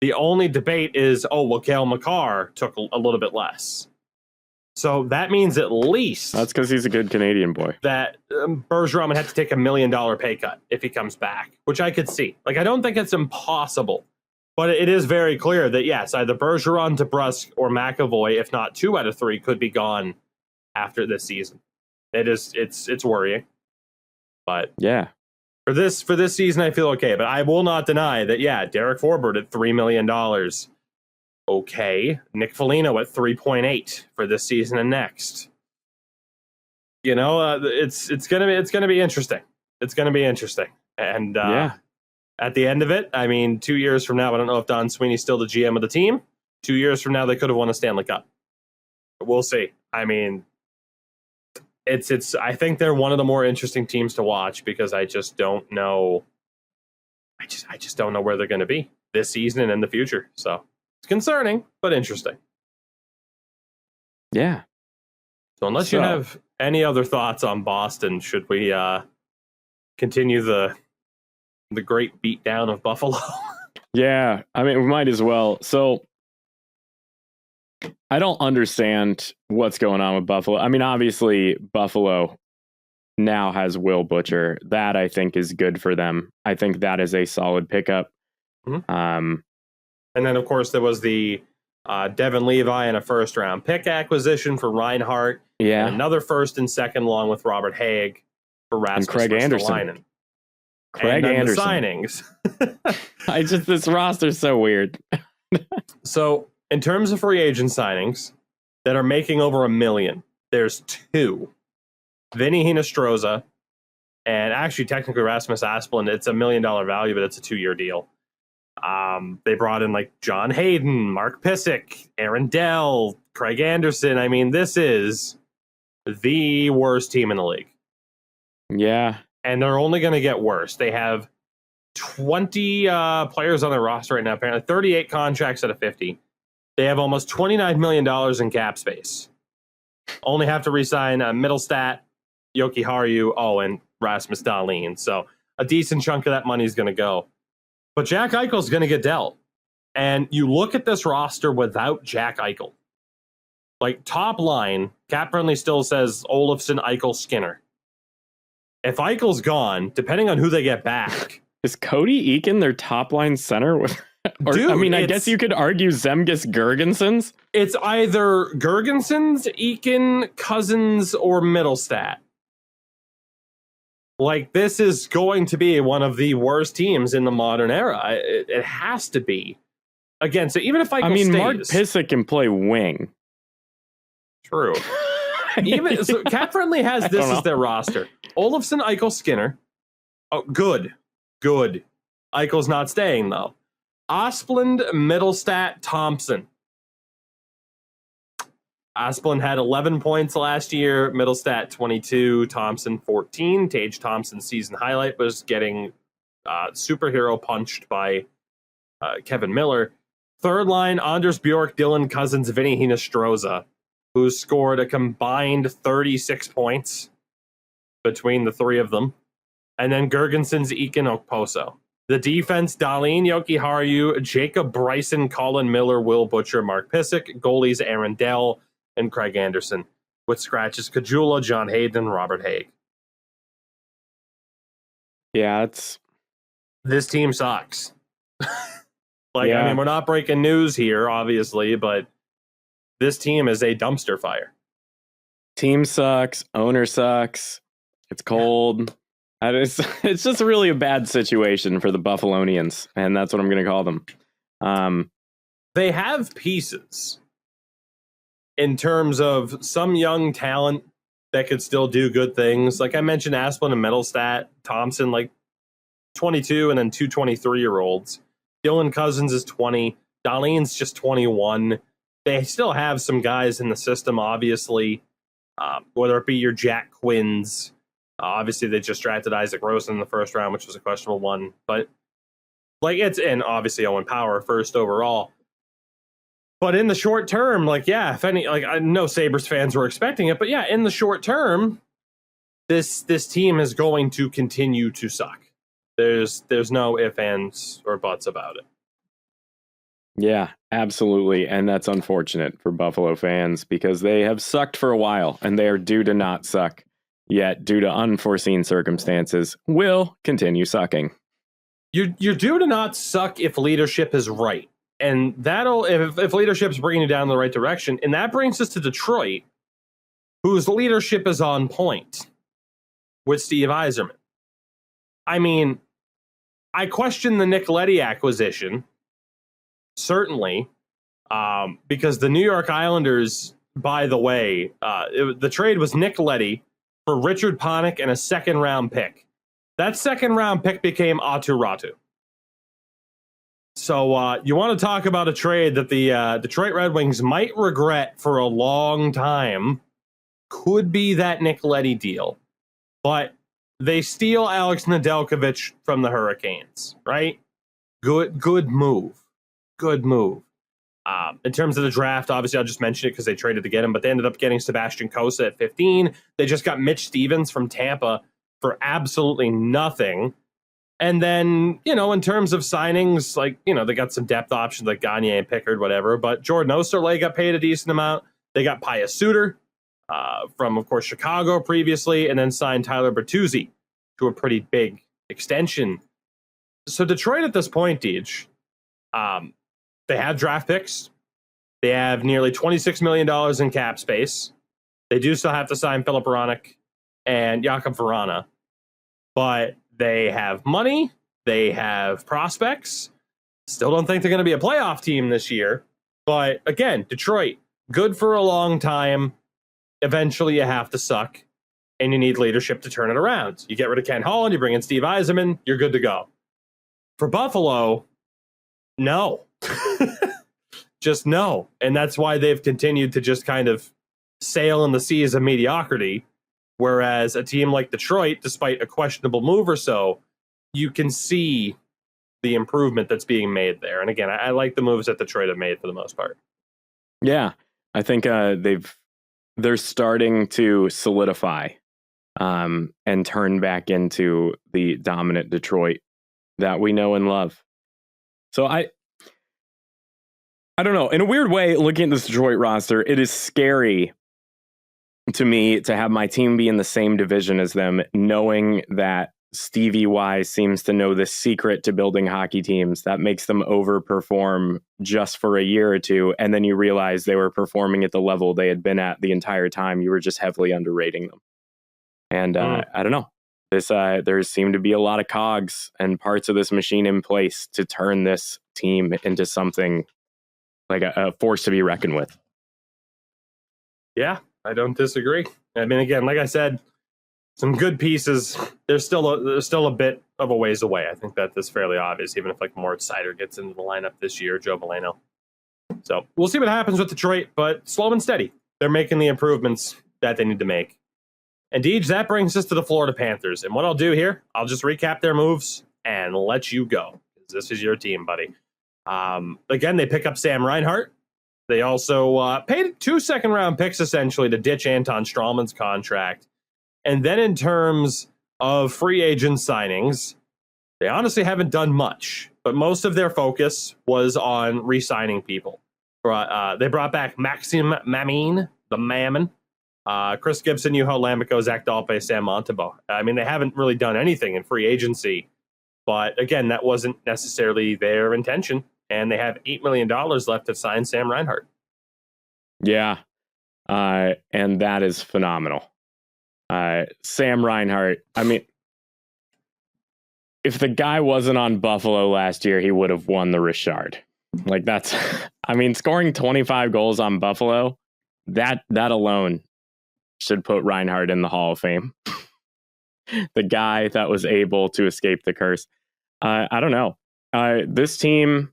The only debate is, Cale Makar took a little bit less. So that means at least... That's because he's a good Canadian boy. ...that Bergeron would have to take $1 million pay cut if he comes back, which I could see. Like, I don't think it's impossible, but it is very clear that, yes, either Bergeron, DeBrusk, or McAvoy, if not 2 out of 3, could be gone after this season. It's worrying. But yeah, for this season, I feel okay. But I will not deny that, Derek Forbort at $3 million. Okay. Nick Foligno at 3.8 for this season and next. It's gonna be interesting. It's gonna be interesting. And at the end of it, I mean, 2 years from now, I don't know if Don Sweeney's still the GM of the team. 2 years from now, they could have won a Stanley Cup. But we'll see. I mean, I think they're one of the more interesting teams to watch because I just don't know I just don't know where they're going to be this season and in the future. So it's concerning, but interesting. Yeah. So unless you have any other thoughts on Boston, should we continue the great beatdown of Buffalo? Yeah, I mean, we might as well. So I don't understand what's going on with Buffalo. I mean, obviously, Buffalo now has Will Butcher. That, I think, is good for them. I think that is a solid pickup. Mm-hmm. And then, of course, there was the Devin Levi and a first-round pick acquisition for Reinhart. Yeah. And another first and second along with Robert Haig for Rasmus and Craig Anderson. Craig Anderson. The signings. This roster's so weird. So, in terms of free agent signings that are making over $1 million, there's two. Vinny Hinostroza, and actually technically Rasmus Asplund. It's $1 million value, but it's a 2-year deal. They brought in like John Hayden, Mark Pysyk, Aaron Dell, Craig Anderson. I mean, this is the worst team in the league. Yeah. And they're only going to get worse. They have 20 players on their roster right now, apparently 38 contracts out of 50. They have almost $29 million in cap space. Only have to re-sign Middlestat, Yoki Haru, and Rasmus Dahlin. So a decent chunk of that money is going to go. But Jack Eichel's going to get dealt. And you look at this roster without Jack Eichel. Like, top line, Cap Friendly still says Olofsson, Eichel, Skinner. If Eichel's gone, depending on who they get back... Is Cody Eakin their top line center? Dude, I mean, I guess you could argue Zemgus Girgensons. It's either Girgensons, Eakin, Cousins, or Middlestat. Like, this is going to be one of the worst teams in the modern era. It has to be. Again, so even if Eichel stays... Mark Pysyk can play wing. True. Even so, Cap Friendly has this as their roster. Olofsson, Eichel, Skinner. Oh, good. Eichel's not staying, though. Asplund, Middlestat, Thompson. Asplund had 11 points last year. Middlestat, 22. Thompson, 14. Tage Thompson's season highlight was getting superhero punched by Kevin Miller. Third line, Anders Bjork, Dylan Cousins, Vinny Hinostroza, who scored a combined 36 points between the three of them. And then Girgensons, Eakin, Okposo. The defense, Dahlin, Yoki Haru, Jacob Bryson, Colin Miller, Will Butcher, Mark Pysyk. Goalies, Aaron Dell and Craig Anderson. With scratches, Kajula, John Hayden, Robert Haig. Yeah, this team sucks. I mean, we're not breaking news here, obviously, but this team is a dumpster fire. Team sucks. Owner sucks. It's cold. It's just really a bad situation for the Buffalonians, and that's what I'm going to call them. They have pieces in terms of some young talent that could still do good things. Like I mentioned, Asplund and Middlestat, Thompson, like 22, and then two 23-year-olds. Dylan Cousins is 20. Dahlin's just 21. They still have some guys in the system, obviously, whether it be your Jack Quinns. Obviously, they just drafted Isaac Rosen in the first round, which was a questionable one. But, and obviously Owen Power first overall. But in the short term, I know Sabres fans were expecting it, but yeah, in the short term, this team is going to continue to suck. There's no ifs, ands, or buts about it. Yeah, absolutely. And that's unfortunate for Buffalo fans because they have sucked for a while and they are due to not suck. Yet, due to unforeseen circumstances, will continue sucking. You're due to not suck if leadership is right. And that'll, if leadership's bringing you down in the right direction. And that brings us to Detroit, whose leadership is on point with Steve Yzerman. I mean, I question the Nick Leddy acquisition, certainly, because the New York Islanders, by the way, the trade was Nick Leddy for Richard Panik and a second-round pick. That second-round pick became Aatu Ratu. So you want to talk about a trade that the Detroit Red Wings might regret for a long time. Could be that Nick Leddy deal. But They steal Alex Nedeljkovic from the Hurricanes, right? Good move. Good move. In terms of the draft, obviously, I'll just mention it because they traded to get him, but they ended up getting Sebastian Cossa at 15. They just got Mitch Stevens from Tampa for absolutely nothing. And then, in terms of signings, they got some depth options like Gagne and Pickard, whatever. But Jordan Osterley got paid a decent amount. They got Pius Suter from, of course, Chicago previously, and then signed Tyler Bertuzzi to a pretty big extension. So Detroit at this point, Deej, they have draft picks. They have nearly $26 million in cap space. They do still have to sign Filip Hronek and Jakub Vrana. But they have money. They have prospects. Still don't think they're going to be a playoff team this year. But again, Detroit, good for a long time. Eventually you have to suck. And you need leadership to turn it around. You get rid of Ken Holland. You bring in Steve Yzerman. You're good to go. For Buffalo, no. Just no. And that's why they've continued to just kind of sail in the seas of mediocrity. Whereas a team like Detroit, despite a questionable move or so, you can see the improvement that's being made there. And again, I like the moves that Detroit have made for the most part. Yeah, I think they're starting to solidify and turn back into the dominant Detroit that we know and love. So I don't know. In a weird way, looking at this Detroit roster, it is scary to me to have my team be in the same division as them, knowing that Stevie Y seems to know the secret to building hockey teams that makes them overperform just for a year or two, and then you realize they were performing at the level they had been at the entire time. You were just heavily underrating them. And I don't know. There seemed to be a lot of cogs and parts of this machine in place to turn this team into something like a force to be reckoned with. Yeah, I don't disagree. I mean, again, like I said, some good pieces. There's still a bit of a ways away. I think that that's fairly obvious, even if Moritz Seider gets into the lineup this year, Joe Veleno. So we'll see what happens with Detroit, but slow and steady. They're making the improvements that they need to make. And Deej, that brings us to the Florida Panthers. And what I'll do here, I'll just recap their moves and let you go. This is your team, buddy. Again, they pick up Sam Reinhart. They also paid 2 second-round picks, essentially, to ditch Anton Strahlman's contract. And then in terms of free agent signings, they honestly haven't done much. But most of their focus was on re-signing people. They brought back Maxim Mamin, the Mammon, Chris Gibson, Juho Lammikko, Zach Dalpe, Sam Montembeault. I mean, they haven't really done anything in free agency. But again, that wasn't necessarily their intention. And they have $8 million left to sign Sam Reinhart. Yeah. And that is phenomenal. Sam Reinhart, I mean, if the guy wasn't on Buffalo last year, he would have won the Richard. Like that's, I mean, scoring 25 goals on Buffalo, that alone should put Reinhart in the Hall of Fame. The guy that was able to escape the curse. I don't know. This team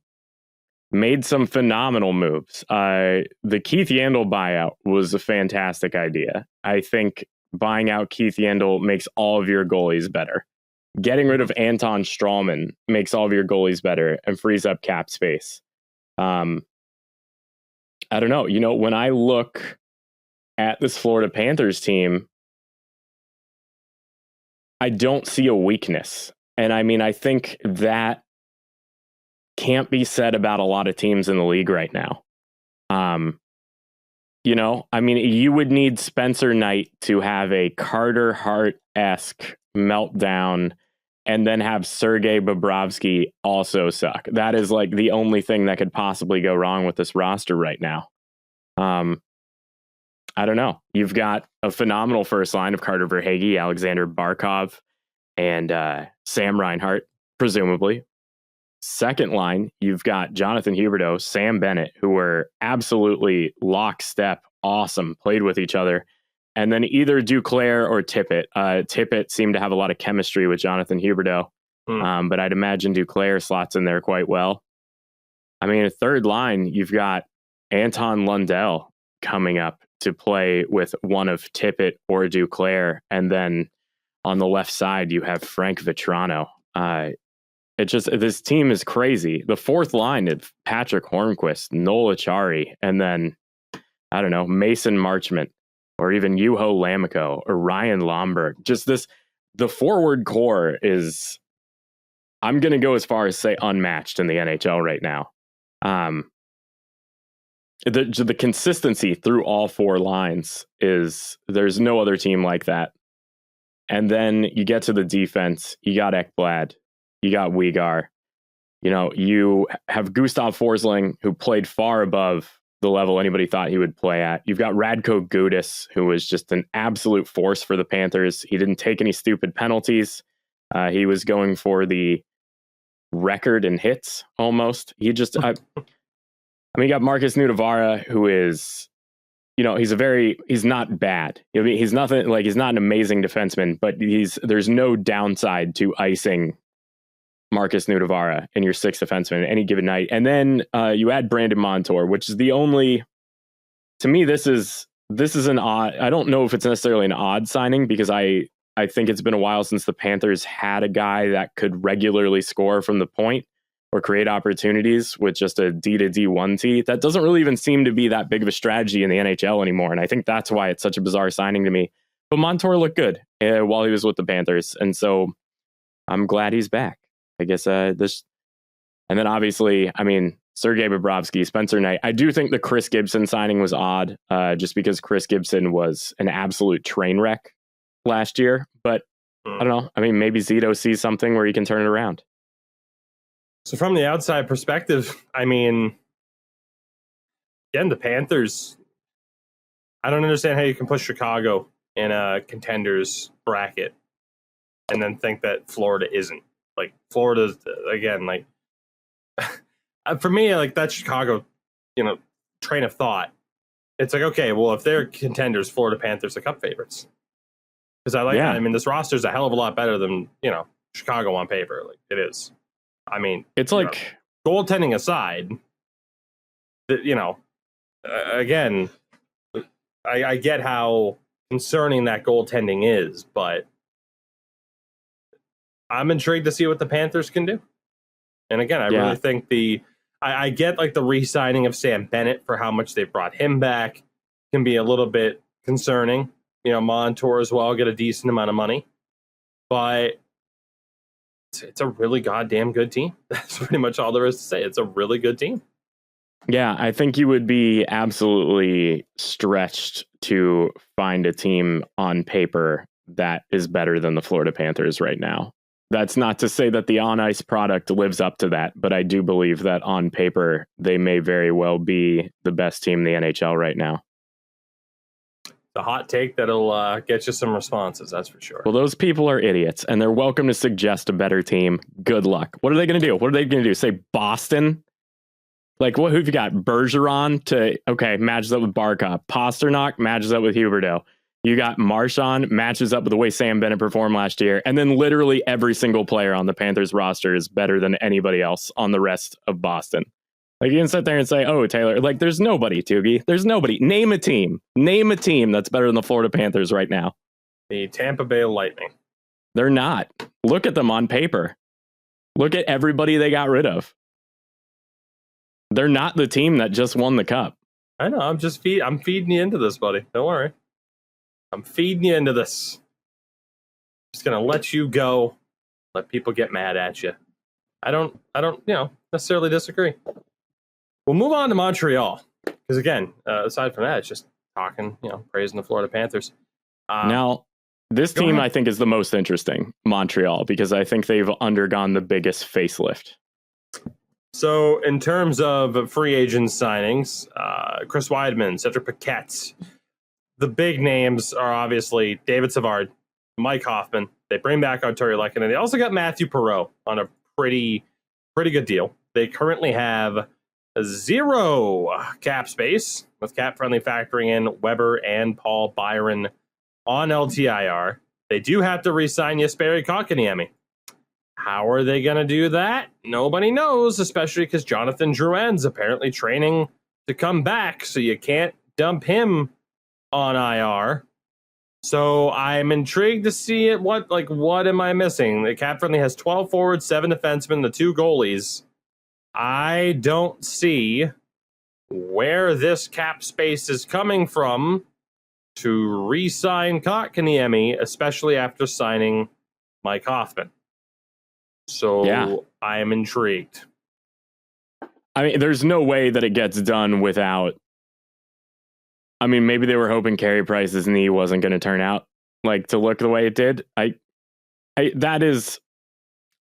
made some phenomenal moves. The Keith Yandle buyout was a fantastic idea. I think buying out Keith Yandle makes all of your goalies better. Getting rid of Anton Strahlman makes all of your goalies better and frees up cap space. I don't know. You know, when I look at this Florida Panthers team, I don't see a weakness. And I mean, I think that can't be said about a lot of teams in the league right now. You know, I mean, you would need Spencer Knight to have a Carter Hart-esque meltdown and then have Sergei Bobrovsky also suck. That is like the only thing that could possibly go wrong with this roster right now. I don't know. You've got a phenomenal first line of Carter Verhaeghe, Alexander Barkov, and Sam Reinhart, presumably. Second line, you've got Jonathan Huberdeau, Sam Bennett, who were absolutely lockstep, awesome, played with each other. And then either Duclair or Tippett. Tippett seemed to have a lot of chemistry with Jonathan Huberdeau, but I'd imagine Duclair slots in there quite well. I mean, a third line, you've got Anton Lundell coming up to play with one of Tippett or Duclair, and then on the left side, you have Frank Vetrano. This team is crazy. The fourth line of Patrick Hornquist, Noel Achari, and then, I don't know, Mason Marchment, or even Juho Lammikko, or Ryan Lomberg. The forward core is, I'm going to go as far as say unmatched in the NHL right now. The consistency through all four lines there's no other team like that. And then you get to the defense, you got Ekblad, you got Weegar, you have Gustav Forsling, who played far above the level anybody thought he would play at. You've got Radko Gudas, who was just an absolute force for the Panthers. He didn't take any stupid penalties. He was going for the record in hits almost. You got Marcus Nudavara, who is, he's not bad. He's nothing like, he's not an amazing defenseman, but there's no downside to icing Marcus Nudavara in your sixth defenseman at any given night. And then you add Brandon Montour, which is to me, this is an odd, I don't know if it's necessarily an odd signing, because I think it's been a while since the Panthers had a guy that could regularly score from the point or create opportunities with just a D to D1T. That doesn't really even seem to be that big of a strategy in the NHL anymore. And I think that's why it's such a bizarre signing to me. But Montour looked good while he was with the Panthers. And so I'm glad he's back. I guess and then obviously, Sergei Bobrovsky, Spencer Knight. I do think the Chris Gibson signing was odd, just because Chris Gibson was an absolute train wreck last year. But I don't know. Maybe Zito sees something where he can turn it around. So from the outside perspective, again, the Panthers, I don't understand how you can put Chicago in a contenders bracket and then think that Florida isn't. Like, Florida's, again, like, for me, like, that Chicago, train of thought, it's like, okay, well, if they're contenders, Florida Panthers are cup favorites. Because I like that. This roster's a hell of a lot better than, Chicago on paper. Like, it is. It's like, goaltending aside, again, I get how concerning that goaltending is, but I'm intrigued to see what the Panthers can do. And again, I really think I get like the re-signing of Sam Bennett for how much they've brought him back can be a little bit concerning. Montour as well, get a decent amount of money, but it's a really goddamn good team. That's pretty much all there is to say. It's a really good team. Yeah, I think you would be absolutely stretched to find a team on paper that is better than the Florida Panthers right now. That's not to say that the on-ice product lives up to that, but I do believe that on paper, they may very well be the best team in the NHL right now. The hot take that'll get you some responses, that's for sure. Well, those people are idiots, and they're welcome to suggest a better team. Good luck. What are they going to do? What are they going to do? Say Boston? Like, who've you got? Bergeron matches up with Barkov. Pasternak matches up with Huberdeau. You got Marchand matches up with the way Sam Bennett performed last year. And then literally every single player on the Panthers roster is better than anybody else on the rest of Boston. Like, you can sit there and say, oh, Taylor, like, there's nobody, Tougie. There's nobody. Name a team. Name a team that's better than the Florida Panthers right now. The Tampa Bay Lightning. They're not. Look at them on paper. Look at everybody they got rid of. They're not the team that just won the cup. I know. I'm feeding you into this, buddy. Don't worry. I'm feeding you into this. Just going to let you go. Let people get mad at you. I don't necessarily disagree. We'll move on to Montreal. Because again, aside from that, it's just talking, praising the Florida Panthers. Now, this team I think is the most interesting, Montreal, because I think they've undergone the biggest facelift. So in terms of free agent signings, Chris Weidman, Cedric Paquette, the big names are obviously David Savard, Mike Hoffman. They bring back Artturi Lehkonen, and they also got Matthew Perreault on a pretty good deal. They currently have 0 cap space, with cap friendly factoring in Weber and Paul Byron on LTIR. They do have to re-sign Jesperi Kotkaniemi. How are they going to do that? Nobody knows, especially because Jonathan Drouin's apparently training to come back, so you can't dump him on IR. So I'm intrigued to see it. What am I missing? The cap friendly has 12 forwards, 7 defensemen, the 2 goalies. I don't see where this cap space is coming from to re-sign Kotkaniemi, especially after signing Mike Hoffman. So yeah. I am intrigued. I mean, there's no way that it gets done without. I mean, maybe they were hoping Carey Price's knee wasn't going to turn out to look the way it did. That is,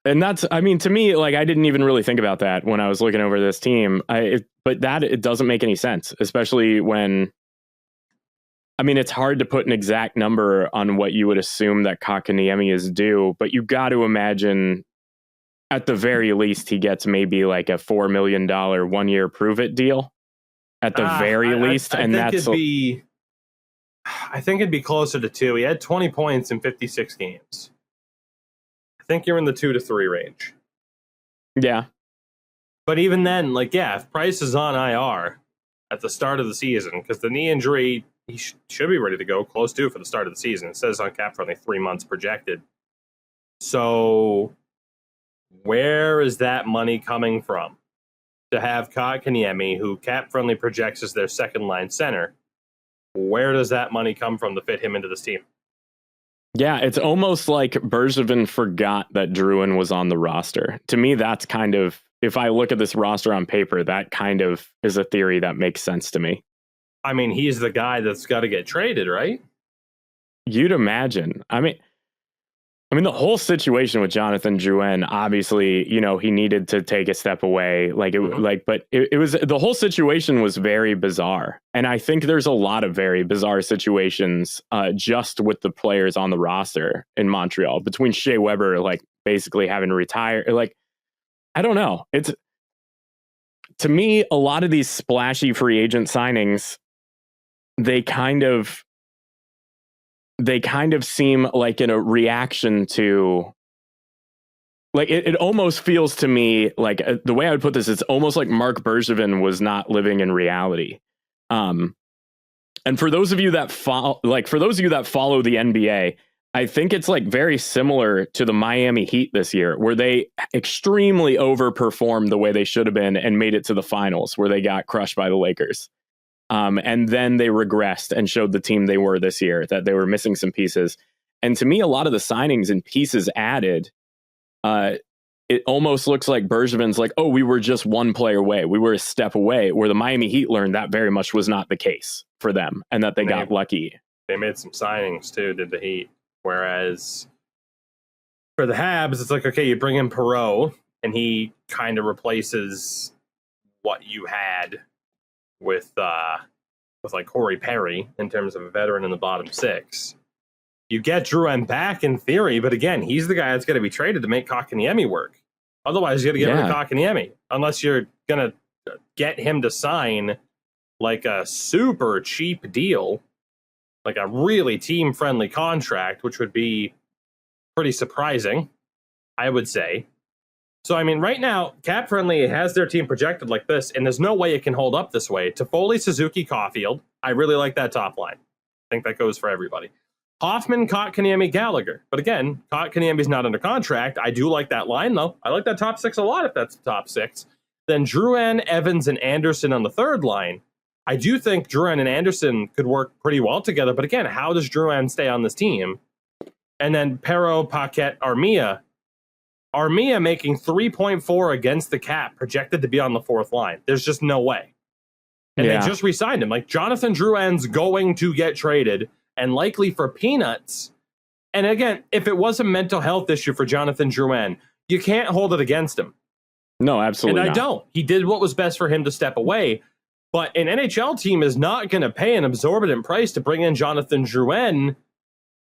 and that's, I mean, to me, I didn't even really think about that when I was looking over this team. But it doesn't make any sense, especially when, I mean, it's hard to put an exact number on what you would assume that Kotkaniemi is due, but you got to imagine at the very least he gets maybe a $4 million 1-year prove it deal. At the very least, and that's. I think it'd be closer to 2. He had 20 points in 56 games. I think you're in the 2 to 3 range. Yeah, but even then, if Price is on IR at the start of the season, because the knee injury, he should be ready to go close to for the start of the season. It says on cap friendly 3 months projected. So, where is that money coming from? To have Kotkaniemi, who cap friendly projects as their second line center, where does that money come from to fit him into this team? Yeah, it's almost like Bergevin forgot that Drouin was on the roster. To me, that's kind of, if I look at this roster on paper, that kind of is a theory that makes sense to me. I mean, he's the guy that's got to get traded, right? You'd imagine. I mean, the whole situation with Jonathan Drouin, obviously, he needed to take a step away. But it was, the whole situation was very bizarre. And I think there's a lot of very bizarre situations just with the players on the roster in Montreal, between Shea Weber, basically having to retire. I don't know. It's, to me, a lot of these splashy free agent signings, they kind of seem like in a reaction to, it almost feels to me the way I would put this, it's almost like Mark Bergevin was not living in reality. And for those of you that follow the NBA, I think it's very similar to the Miami Heat this year, where they extremely overperformed the way they should have been and made it to the finals, where they got crushed by the Lakers. And then they regressed and showed the team they were this year, that they were missing some pieces. And to me, a lot of the signings and pieces added, it almost looks like Bergevin's we were just one player away. We were a step away, where the Miami Heat learned that very much was not the case for them, and that they got lucky. They made some signings too, did the Heat. Whereas for the Habs, it's okay, you bring in Perreault, and he kind of replaces what you had with Corey Perry in terms of a veteran in the bottom 6. You get Drouin back in theory, but again, he's the guy that's going to be traded to make Kotkaniemi work. Otherwise, you got to get rid of Kotkaniemi, unless you're going to get him to sign a super cheap deal, a really team-friendly contract, which would be pretty surprising, I would say. So, I mean, right now, Cap Friendly has their team projected like this, and there's no way it can hold up this way. Toffoli, Suzuki, Caulfield. I really like that top line. I think that goes for everybody. Hoffman, Kotkaniemi, Gallagher. But again, Kotkaniemi's not under contract. I do like that line, though. I like that top 6 a lot if that's the top 6. Then Drouin, Evans, and Anderson on the third line. I do think Drouin and Anderson could work pretty well together. But again, how does Drouin stay on this team? And then Perreault, Paquette, Armia. Armia making 3.4 against the cap, projected to be on the fourth line. There's just no way. And they just re-signed him. Jonathan Drouin's going to get traded, and likely for peanuts. And again, if it was a mental health issue for Jonathan Drouin, you can't hold it against him. No, absolutely not. And I don't. He did what was best for him to step away. But an NHL team is not going to pay an exorbitant price to bring in Jonathan Drouin.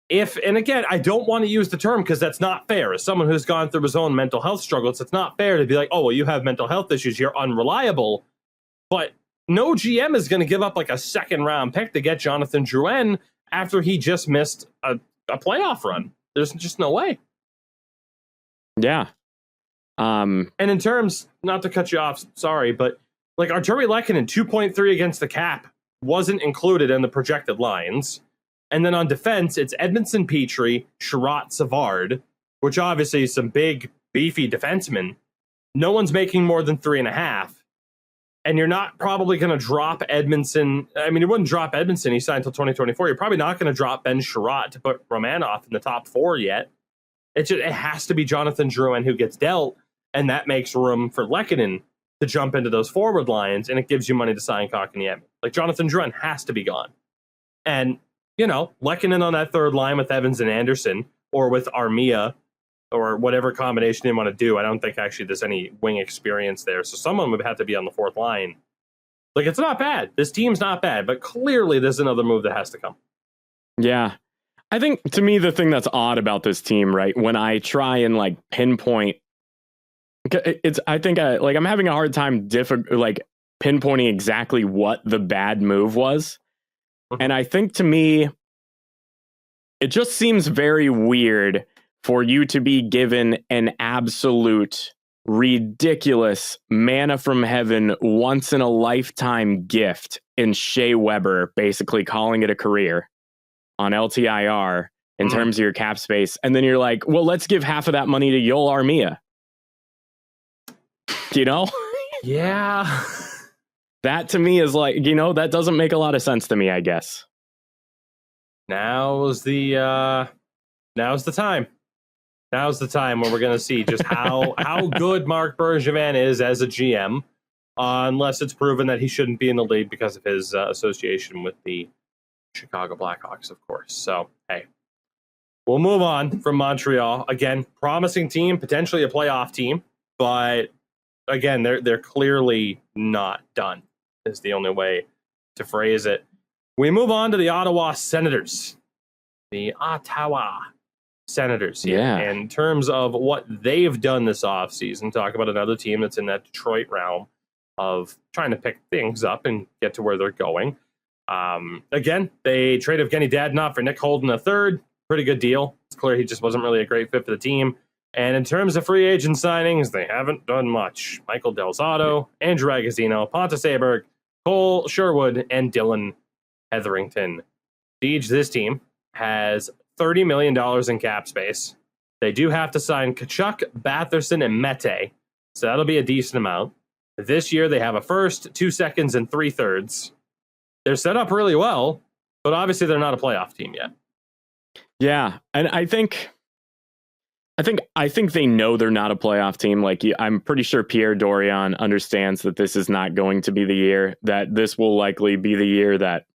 And again, I don't want to use the term because that's not fair. As someone who's gone through his own mental health struggles, it's not fair to be like, oh, well, you have mental health issues, you're unreliable. But no GM is going to give up a second round pick to get Jonathan Drouin after he just missed a playoff run. There's just no way. Yeah. And in terms, not to cut you off, sorry, but Arturi Lehkonen 2.3 against the cap wasn't included in the projected lines. And then on defense, it's Edmondson, Petrie, Sherratt, Savard, which obviously is some big, beefy defensemen. No one's making more than 3.5. And you're not probably going to drop Edmondson. I mean, you wouldn't drop Edmondson. He signed until 2024. You're probably not going to drop Ben Sherratt to put Romanoff in the top 4 yet. It has to be Jonathan Drouin who gets dealt, and that makes room for Lehkonen to jump into those forward lines, and it gives you money to sign Kotkaniemi. Like, Jonathan Drouin has to be gone. And, Lehkonen on that third line with Evans and Anderson, or with Armia, or whatever combination they want to do. I don't think actually there's any wing experience there. So someone would have to be on the fourth line. Like, it's not bad. This team's not bad, but clearly there's another move that has to come. Yeah. I think, to me, the thing that's odd about this team, right, when I try and, pinpoint, I'm having a hard time pinpointing exactly what the bad move was. And I think, to me, it just seems very weird for you to be given an absolute ridiculous manna from heaven, once in a lifetime gift in Shea Weber, basically calling it a career on LTIR in terms of your cap space. And then you're like, well, let's give half of that money to Yoel Armia. Yeah. That to me is that doesn't make a lot of sense to me, I guess. Now's the time. Now's the time when we're going to see just how good Marc Bergevin is as a GM, unless it's proven that he shouldn't be in the league because of his association with the Chicago Blackhawks, of course. So, hey, we'll move on from Montreal. Again, promising team, potentially a playoff team, but again, they're clearly not done, is the only way to phrase it. We move on to the Ottawa Senators. The Ottawa Senators here. Yeah. In terms of what they've done this offseason, talk about another team that's in that Detroit realm of trying to pick things up and get to where they're going. Again, they traded Evgeny Dadonov for Nick Holden III. Pretty good deal. It's clear he just wasn't really a great fit for the team. And in terms of free agent signings, they haven't done much. Michael Del Zotto, Andrew Agozzino, Pontus Aberg, Cole Sherwood, and Dylan Hetherington. Deej, this team has $30 million in cap space. They do have to sign Tkachuk, Batherson, and Mete, so that'll be a decent amount. This year, they have a first, 2 seconds, and 3/3. They're set up really well, but obviously they're not a playoff team yet. Yeah, and I think they know they're not a playoff team. I'm pretty sure Pierre Dorion understands that this is not going to be the year, that this will likely be the year that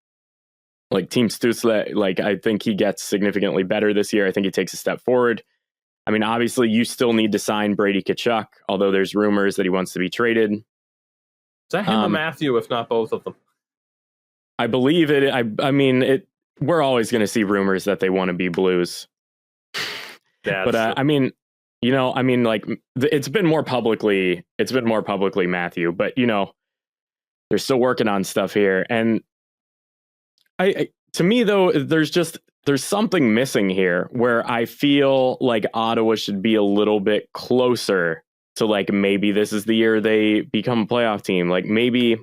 Team Stützle, I think he gets significantly better this year. I think he takes a step forward. I mean, obviously, you still need to sign Brady Tkachuk, although there's rumors that he wants to be traded. Is that him or Matthew, if not both of them? I believe it. I mean, we're always going to see rumors that they want to be Blues. Yeah, but it's been more publicly Matthew, but they're still working on stuff here. And to me though, there's something missing here where I feel like Ottawa should be a little bit closer to maybe this is the year they become a playoff team. Maybe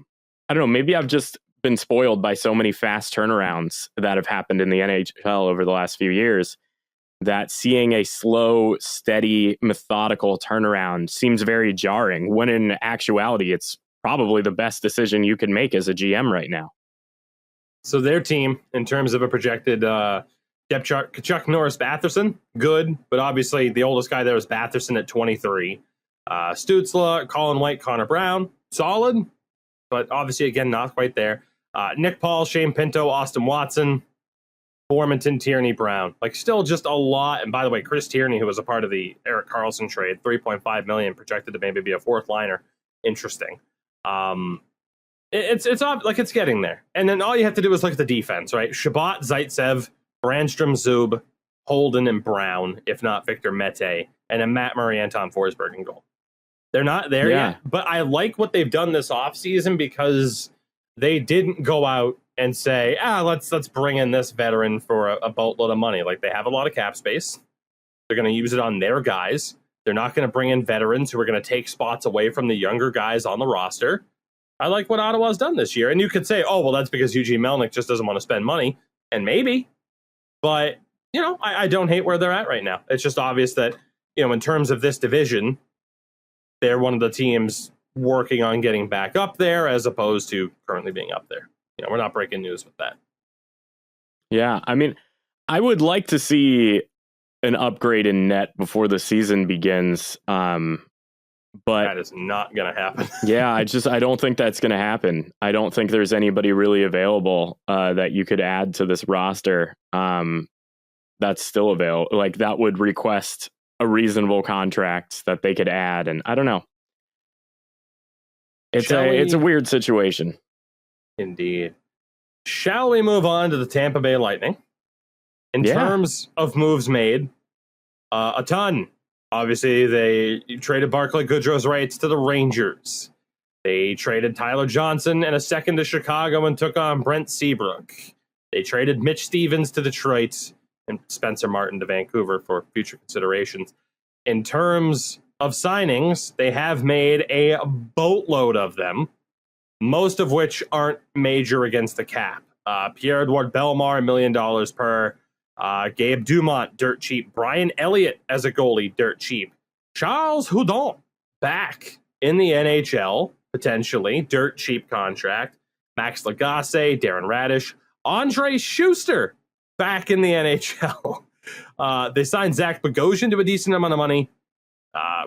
I've just been spoiled by so many fast turnarounds that have happened in the NHL over the last few years, that seeing a slow, steady, methodical turnaround seems very jarring, when in actuality, it's probably the best decision you can make as a GM right now. So their team, in terms of a projected depth chart, Tkachuk, Norris, Batherson, good, but obviously the oldest guy there is Batherson at 23. Stützle, Colin White, Connor Brown, solid, but obviously, again, not quite there. Nick Paul, Shane Pinto, Austin Watson, Formanton, Tierney, Brown. Still just a lot. And by the way, Chris Tierney, who was a part of the Erik Karlsson trade, $3.5 million, projected to maybe be a fourth liner. Interesting. It's getting there. And then all you have to do is look at the defense, right? Shabbat, Zaitsev, Brandstrom, Zub, Holden, and Brown, if not Victor Mete, and then Matt Murray, Anton Forsberg in goal. They're not there yet, but I like what they've done this offseason because they didn't go out and say, let's bring in this veteran for a boatload of money. They have a lot of cap space. They're going to use it on their guys. They're not going to bring in veterans who are going to take spots away from the younger guys on the roster. I like what Ottawa's done this year. And you could say, that's because Eugene Melnyk just doesn't want to spend money. And maybe, But, I don't hate where they're at right now. It's just obvious that, in terms of this division, they're one of the teams working on getting back up there as opposed to currently being up there. We're not breaking news with that. Yeah, I mean, I would like to see an upgrade in net before the season begins. But that is not going to happen. Yeah, I don't think that's going to happen. I don't think there's anybody really available that you could add to this roster that's still available. Like, that would request a reasonable contract that they could add. And I don't know. It's a weird situation. Indeed. Shall we move on to the Tampa Bay Lightning? In terms of moves made, a ton. Obviously, they traded Barclay Goodrow's rights to the Rangers. They traded Tyler Johnson and a second to Chicago and took on Brent Seabrook. They traded Mitch Stevens to Detroit and Spencer Martin to Vancouver for future considerations. In terms of signings, they have made a boatload of them, most of which aren't major against the cap. Pierre-Edouard Bellemare, $1 million per. Gabe Dumont, dirt cheap. Brian Elliott as a goalie, dirt cheap. Charles Hudon, back in the NHL, potentially, dirt cheap contract. Max Lagacé, Darren Radish. Andre Schuster, back in the NHL. They signed Zach Bogosian to a decent amount of money.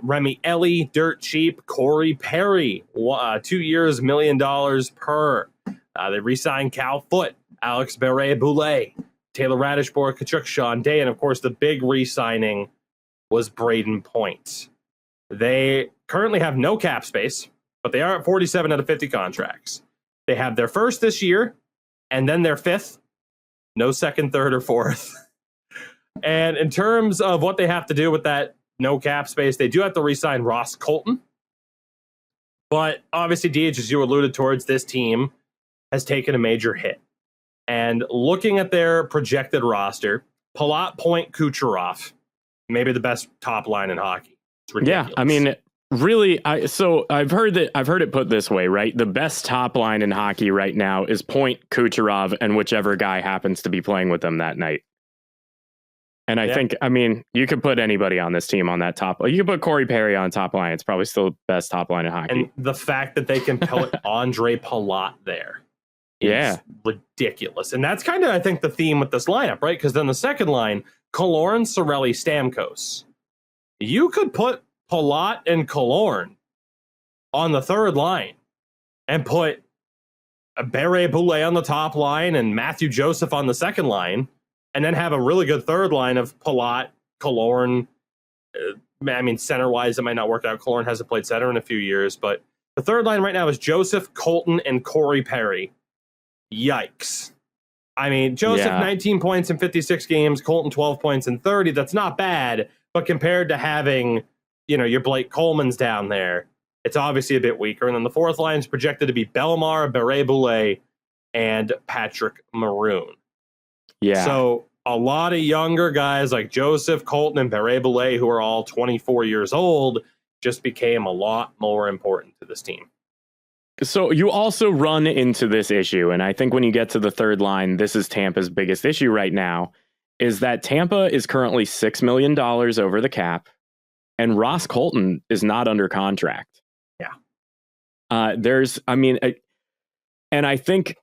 Remy Ellie, dirt cheap. Corey Perry, 2 years, $1 million per. They re-signed Cal Foote, Alex Beret-Boulet, Taylor Radish, Kachuk, Sean Day, and of course the big re-signing was Braden Point. They currently have no cap space, but they are at 47 out of 50 contracts. They have their first this year, and then their fifth. No second, third, or fourth. And in terms of what they have to do with that no cap space, they do have to re-sign Ross Colton. But obviously, DH, as you alluded towards, this team has taken a major hit. And looking at their projected roster, Palat, Point, Kucherov, maybe the best top line in hockey. It's ridiculous. Yeah, I mean, really, I've heard it put this way, right? The best top line in hockey right now is Point, Kucherov, and whichever guy happens to be playing with them that night. And I think, I mean, you could put anybody on this team on that top. You could put Corey Perry on top line. It's probably still the best top line in hockey. And the fact that they can put Andre Palat there. Is ridiculous. And that's kind of, I think, the theme with this lineup, right? Because then the second line, Killorn, Cirelli, Stamkos. You could put Palat and Killorn on the third line and put a Beret-Boulet on the top line and Matthew Joseph on the second line, and then have a really good third line of Palat, Killorn. I mean, center-wise, it might not work out. Killorn hasn't played center in a few years, but the third line right now is Joseph, Colton, and Corey Perry. Yikes. I mean, Joseph, 19 points in 56 games, Colton, 12 points in 30. That's not bad, but compared to having, your Blake Coleman's down there, it's obviously a bit weaker. And then the fourth line is projected to be Bellemare, Beret-Boulet, and Patrick Maroon. Yeah. So a lot of younger guys like Joseph, Colton, and Beret-Boulet, who are all 24 years old, just became a lot more important to this team. So you also run into this issue, and I think when you get to the third line, this is Tampa's biggest issue right now, is that Tampa is currently $6 million over the cap, and Ross Colton is not under contract. Yeah. And I think,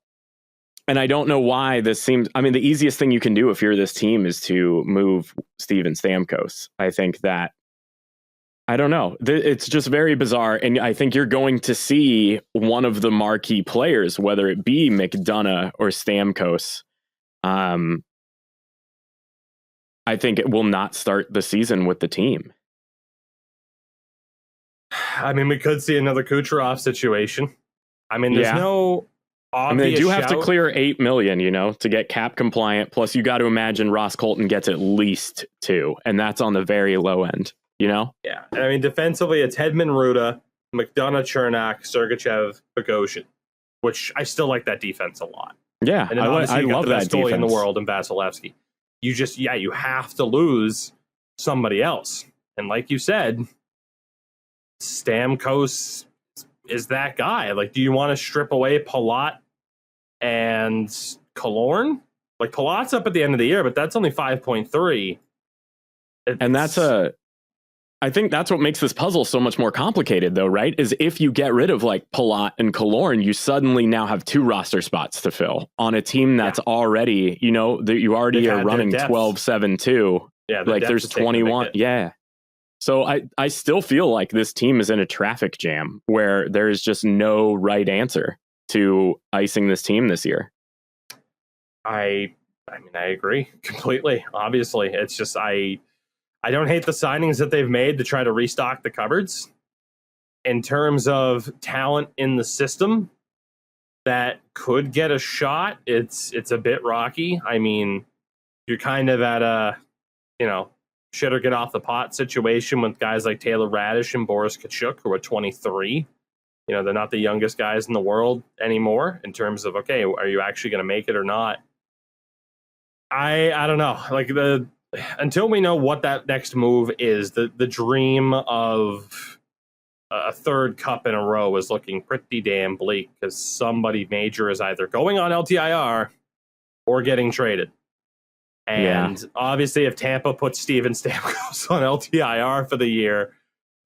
and I don't know why this seems, the easiest thing you can do if you're this team is to move Steven Stamkos. I think that, I don't know. It's just very bizarre. And I think you're going to see one of the marquee players, whether it be McDonough or Stamkos. I think it will not start the season with the team. I mean, we could see another Kucherov situation. I mean, there's no obvious they do have to shout. clear $8 million, to get cap compliant. Plus, you got to imagine Ross Colton gets at least 2, and that's on the very low end. Yeah. I mean, defensively, it's Hedman, Ruda, McDonough, Chernak, Sergachev, Bogosian, which I still like that defense a lot. Yeah, and I love that goalie defense in the world in Vasilevsky. You have to lose somebody else, and like you said, Stamkos is that guy. Like, do you want to strip away Palat and Killorn? Like Palat's up at the end of the year, but that's only 5.3. And I think that's what makes this puzzle so much more complicated, though, right? Is if you get rid of like Palat and Killorn, you suddenly now have 2 roster spots to fill on a team that's already, you know, that you already are running 12-7-2. Yeah, like there's 21. Yeah. So I still feel like this team is in a traffic jam where there's just no right answer to icing this team this year. I mean, I agree completely. Obviously, it's just I don't hate the signings that they've made to try to restock the cupboards. In terms of talent in the system that could get a shot, it's a bit rocky. I mean, you're kind of at a, you know, shit or get off the pot situation with guys like Taylor Radish and Boris Kachuk, who are 23. You know, they're not the youngest guys in the world anymore in terms of, okay, are you actually going to make it or not? I don't know. Like until we know what that next move is, the dream of a third cup in a row is looking pretty damn bleak because somebody major is either going on LTIR or getting traded. And obviously, if Tampa puts Steven Stamkos on LTIR for the year,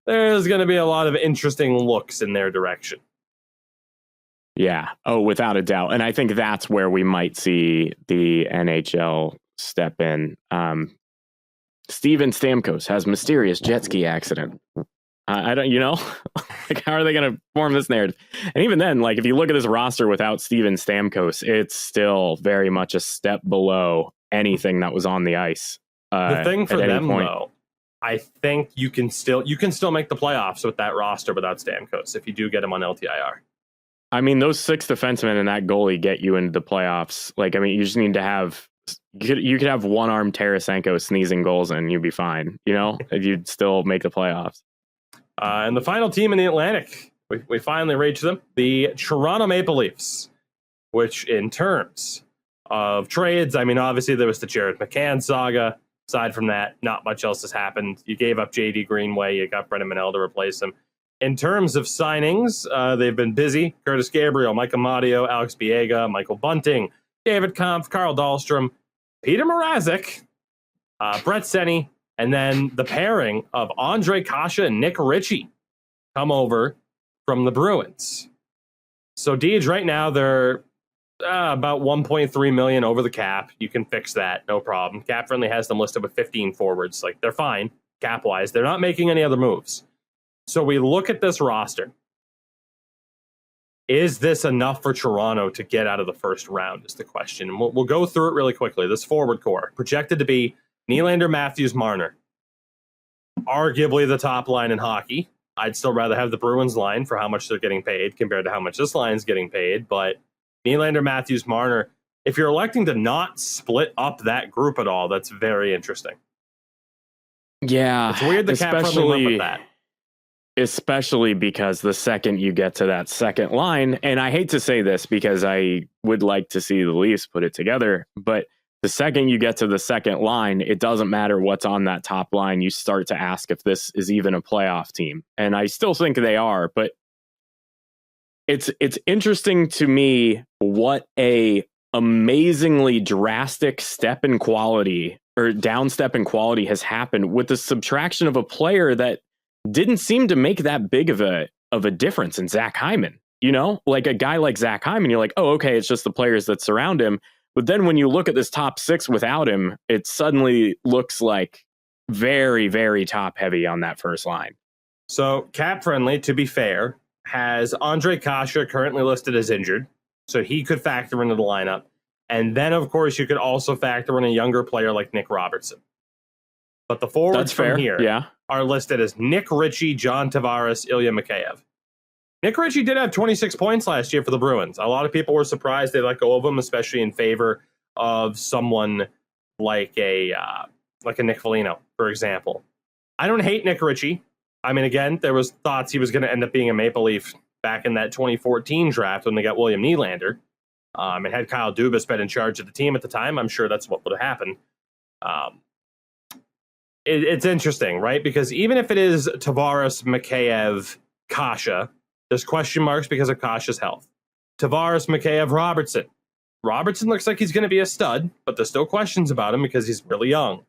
there's going to be a lot of interesting looks in their direction. Yeah. Oh, without a doubt. And I think that's where we might see the NHL step in. Steven Stamkos has mysterious jet ski accident. I don't, you know, like how are they going to form this narrative? And even then, like if you look at this roster without Steven Stamkos, it's still very much a step below anything that was on the ice. The thing for them, though, I think you can still make the playoffs with that roster without Stamkos if you do get him on LTIR. I mean, those 6 defensemen and that goalie get you into the playoffs. Like, I mean, you just need to have you could have one-armed Tarasenko sneezing goals and you'd be fine. You know, you'd still make the playoffs. And the final team in the Atlantic, we finally reached them, the Toronto Maple Leafs, which in terms of trades, I mean, obviously there was the Jared McCann saga. Aside from that, not much else has happened. You gave up J.D. Greenway. You got Brendan Manel to replace him. In terms of signings, they've been busy. Curtis Gabriel, Mike Amadio, Alex Biega, Michael Bunting, David Kampf, Carl Dahlstrom, Peter Mrazek, Brett Seney, and then the pairing of Andre Kasha and Nick Ritchie come over from the Bruins. So, Deej, right now they're about $1.3 million over the cap. You can fix that, no problem. Cap Friendly has them listed with 15 forwards. Like, they're fine, cap-wise. They're not making any other moves. So we look at this roster. Is this enough for Toronto to get out of the first round is the question. And we'll go through it really quickly. This forward core, projected to be Nylander, Matthews, Marner. Arguably the top line in hockey. I'd still rather have the Bruins line for how much they're getting paid compared to how much this line's getting paid. But Nylander, Matthews, Marner, if you're electing to not split up that group at all, that's very interesting. Yeah. It's weird the Cap Friendly went with that. Especially because the second you get to that second line, and I hate to say this because I would like to see the Leafs put it together, but the second you get to the second line, it doesn't matter what's on that top line. You start to ask if this is even a playoff team. And I still think they are, but it's interesting to me what a amazingly drastic step in quality or down step in quality has happened with the subtraction of a player that didn't seem to make that big of a difference in Zach Hyman. You know, like a guy like Zach Hyman, you're like, oh, okay, it's just the players that surround him. But then when you look at this top 6 without him, it suddenly looks like very, very top heavy on that first line. So Cap Friendly, to be fair, has Andre Kasha currently listed as injured. So he could factor into the lineup. And then, of course, you could also factor in a younger player like Nick Robertson. But the forwards from here are listed as Nick Ritchie, John Tavares, Ilya Mikheyev. Nick Ritchie did have 26 points last year for the Bruins. A lot of people were surprised they let go of him, especially in favor of someone like a Nick Foligno, for example. I don't hate Nick Ritchie. I mean, again, there was thoughts he was going to end up being a Maple Leaf back in that 2014 draft when they got William Nylander. And had Kyle Dubas been in charge of the team at the time, I'm sure that's what would have happened. It's interesting, right? Because even if it is Tavares, Mikheyev, Kasha, there's question marks because of Kasha's health. Tavares, Mikheyev, Robertson. Robertson looks like he's going to be a stud, but there's still questions about him because he's really young.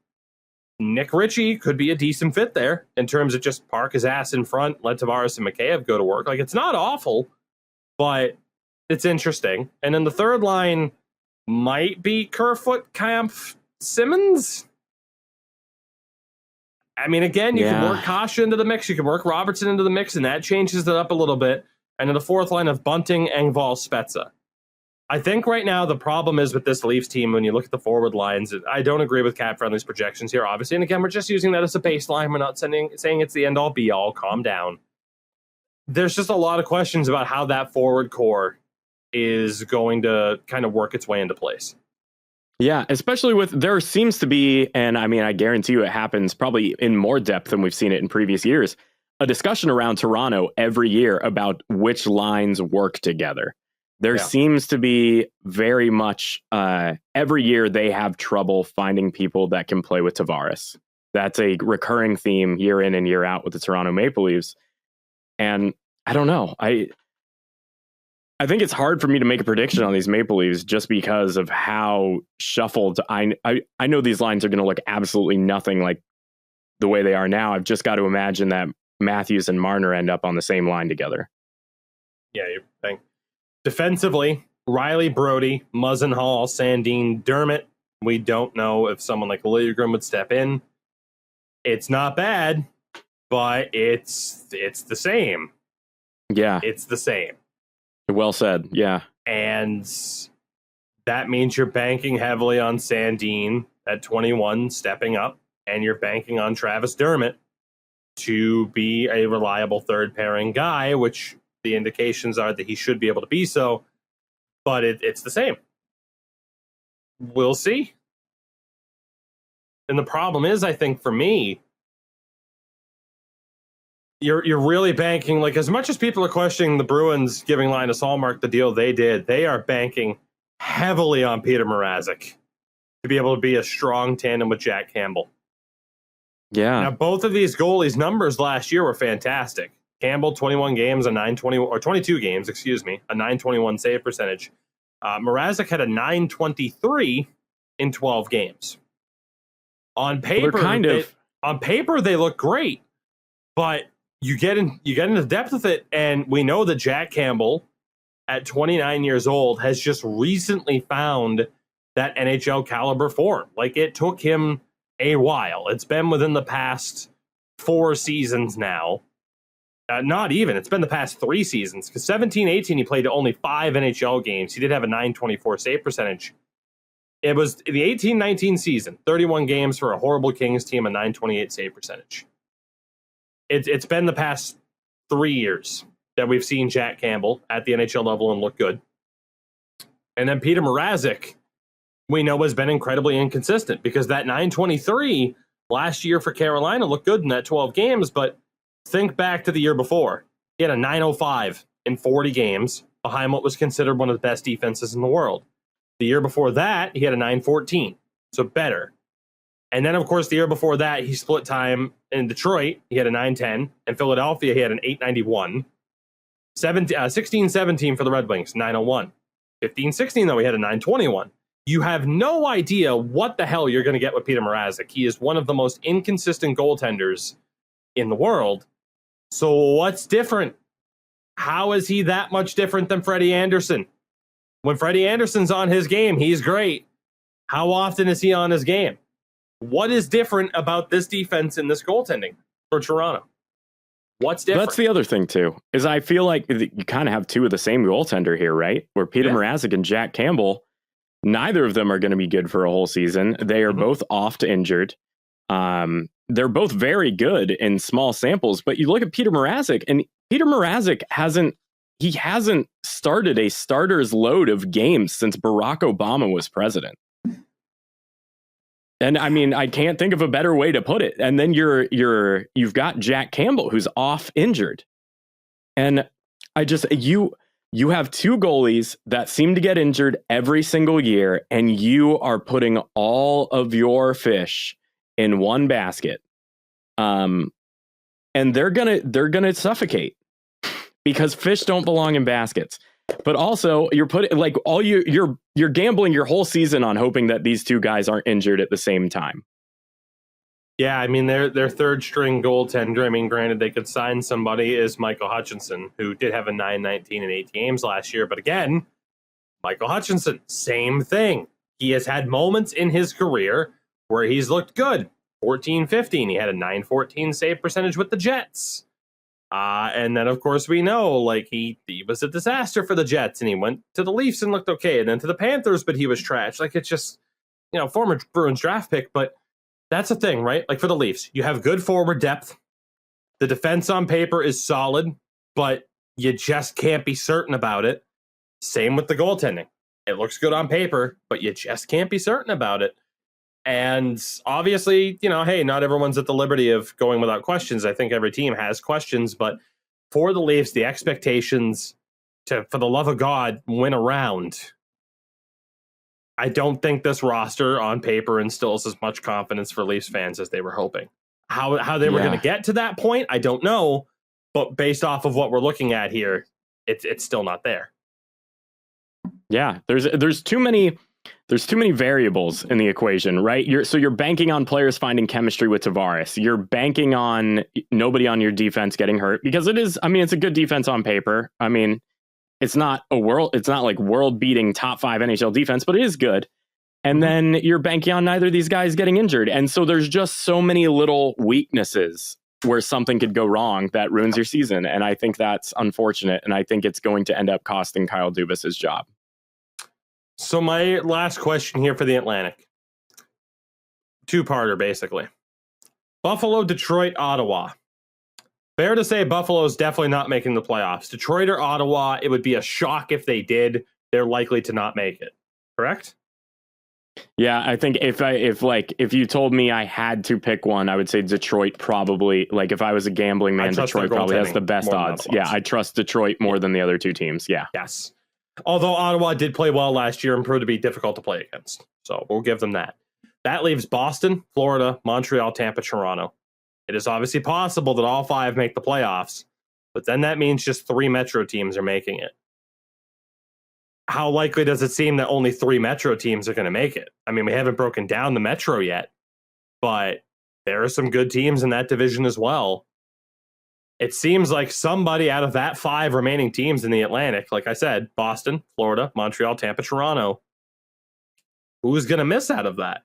Nick Ritchie could be a decent fit there in terms of just park his ass in front, let Tavares and Mikheyev go to work. Like, it's not awful, but it's interesting. And then the third line might be Kerfoot, Kampf, Simmons. I mean, again, you can work Kasha into the mix. You can work Robertson into the mix, and that changes it up a little bit. And then the fourth line of Bunting, Engvall, Spezza. I think right now the problem is with this Leafs team, when you look at the forward lines, I don't agree with Cap Friendly's projections here, obviously. And again, we're just using that as a baseline. We're not saying it's the end-all, be-all. Calm down. There's just a lot of questions about how that forward core is going to kind of work its way into place. Yeah, especially with, there seems to be, and I mean, I guarantee you it happens probably in more depth than we've seen it in previous years, a discussion around Toronto every year about which lines work together. There seems to be very much, every year they have trouble finding people that can play with Tavares. That's a recurring theme year in and year out with the Toronto Maple Leafs. And I don't know. I think it's hard for me to make a prediction on these Maple Leafs just because of how shuffled. I know these lines are going to look absolutely nothing like the way they are now. I've just got to imagine that Matthews and Marner end up on the same line together. Yeah, you think. Defensively, Riley, Brody, Muzzin, Hall, Sandin, Dermott. We don't know if someone like Liljegren would step in. It's not bad, but it's the same. Yeah. It's the same. Well said. Yeah. And that means you're banking heavily on Sandin at 21 stepping up, and you're banking on Travis Dermott to be a reliable third pairing guy, which the indications are that he should be able to be so, but it's the same. We'll see. And the problem is, I think for me, you're really banking, like, as much as people are questioning the Bruins giving Linus Ullmark the deal they did, they are banking heavily on Peter Mrazek to be able to be a strong tandem with Jack Campbell. Yeah. Now, both of these goalies' numbers last year were fantastic. Campbell, 21 games, a 920, or 22 games, excuse me, a 921 save percentage. Mrazek had a 923 in 12 games. On paper, on paper they look great, but you get into depth with it, and we know that Jack Campbell, at 29 years old, has just recently found that NHL caliber form. Like, it took him a while. It's been within the past 4 seasons now. Not even. It's been the past 3 seasons. Because 17-18, he played only 5 NHL games. He did have a 924 save percentage. It was the 18-19 season, 31 games for a horrible Kings team, a 928 save percentage. It's been the past 3 years that we've seen Jack Campbell at the NHL level and look good. And then Peter Mrazek, we know, has been incredibly inconsistent, because that 923 last year for Carolina looked good in that 12 games, but think back to the year before. He had a 905 in 40 games behind what was considered one of the best defenses in the world. The year before that, he had a 914, so better. And then, of course, the year before that, he split time in Detroit. He had a 910. In Philadelphia, he had an 891. 16-17 for the Red Wings, 901. 15-16, though, he had a 921. You have no idea what the hell you're going to get with Peter Mrazek. He is one of the most inconsistent goaltenders in the world. So what's different? How is he that much different than Freddie Anderson? When Freddie Anderson's on his game, he's great. How often is he on his game? What is different about this defense and this goaltending for Toronto? What's different? That's the other thing, too, is I feel like you kind of have two of the same goaltender here, right? Where Peter Mrazek and Jack Campbell, neither of them are going to be good for a whole season. They are both oft injured. They're both very good in small samples, but you look at Peter Mrazek, and Peter Mrazek hasn't started a starter's load of games since Barack Obama was president. And I mean, I can't think of a better way to put it. And then you've got Jack Campbell, who's off injured. And you have two goalies that seem to get injured every single year, and you are putting all of your fish in one basket. And they're gonna suffocate, because fish don't belong in baskets. But also, you're putting like you're gambling your whole season on hoping that these two guys aren't injured at the same time. Yeah, I mean, their third string goaltender. I mean, granted, they could sign somebody is Michael Hutchinson, who did have a 9-19 in 8 games last year. But again, Michael Hutchinson, same thing. He has had moments in his career where he's looked good. 14-15, he had a 9-14 save percentage with the Jets. And then, of course, we know, like, he was a disaster for the Jets, and he went to the Leafs and looked okay, and then to the Panthers, but he was trash. Like, it's just, former Bruins draft pick, but that's the thing, right? Like, for the Leafs, you have good forward depth. The defense on paper is solid, but you just can't be certain about it. Same with the goaltending. It looks good on paper, but you just can't be certain about it. And obviously, hey, not everyone's at the liberty of going without questions. I think every team has questions, but for the Leafs, the expectations to, for the love of God, win a round. I don't think this roster on paper instills as much confidence for Leafs fans as they were hoping. How they were going to get to that point, I don't know. But based off of what we're looking at here, it's still not there. Yeah, there's too many variables in the equation, right? You're banking on players finding chemistry with Tavares. You're banking on nobody on your defense getting hurt because it's a good defense on paper. I mean, it's not like world-beating top 5 NHL defense, but it is good. And then you're banking on neither of these guys getting injured. And so there's just so many little weaknesses where something could go wrong that ruins your season. And I think that's unfortunate. And I think it's going to end up costing Kyle Dubas his job. So my last question here for the Atlantic. Two-parter, basically. Buffalo, Detroit, Ottawa. Fair to say Buffalo's definitely not making the playoffs. Detroit or Ottawa, it would be a shock if they did. They're likely to not make it. Correct? Yeah, I think if you told me I had to pick one, I would say Detroit probably. Like if I was a gambling man, Detroit probably has the best odds. Yeah, I trust Detroit more than the other two teams. Yeah. Yes. Although Ottawa did play well last year and proved to be difficult to play against. So we'll give them that. That leaves Boston, Florida, Montreal, Tampa, Toronto. It is obviously possible that all 5 make the playoffs, but then that means just 3 Metro teams are making it. How likely does it seem that only 3 Metro teams are going to make it? I mean, we haven't broken down the Metro yet, but there are some good teams in that division as well. It seems like somebody out of that 5 remaining teams in the Atlantic, like I said, Boston, Florida, Montreal, Tampa, Toronto, who's going to miss out of that?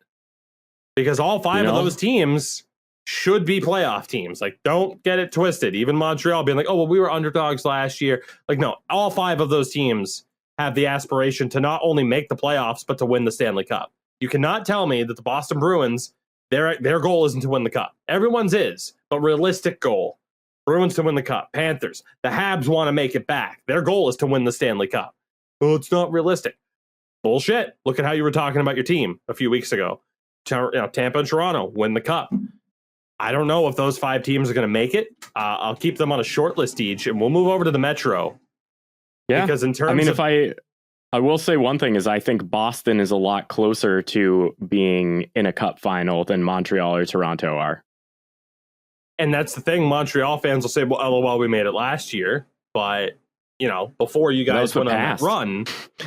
Because all 5 of those teams should be playoff teams. Like, don't get it twisted. Even Montreal being like, oh, well, we were underdogs last year. Like, no, all 5 of those teams have the aspiration to not only make the playoffs, but to win the Stanley Cup. You cannot tell me that the Boston Bruins, their goal isn't to win the Cup. Everyone's is, but realistic goal. Bruins to win the Cup. Panthers, the Habs want to make it back. Their goal is to win the Stanley Cup. Well, it's not realistic. Bullshit. Look at how you were talking about your team a few weeks ago. Tampa and Toronto win the Cup. I don't know if those 5 teams are going to make it. I'll keep them on a short list each, and we'll move over to the Metro. Yeah, because in terms of, I will say one thing is I think Boston is a lot closer to being in a Cup final than Montreal or Toronto are. And that's the thing. Montreal fans will say, well, LOL, we made it last year. But, before you guys went on that run.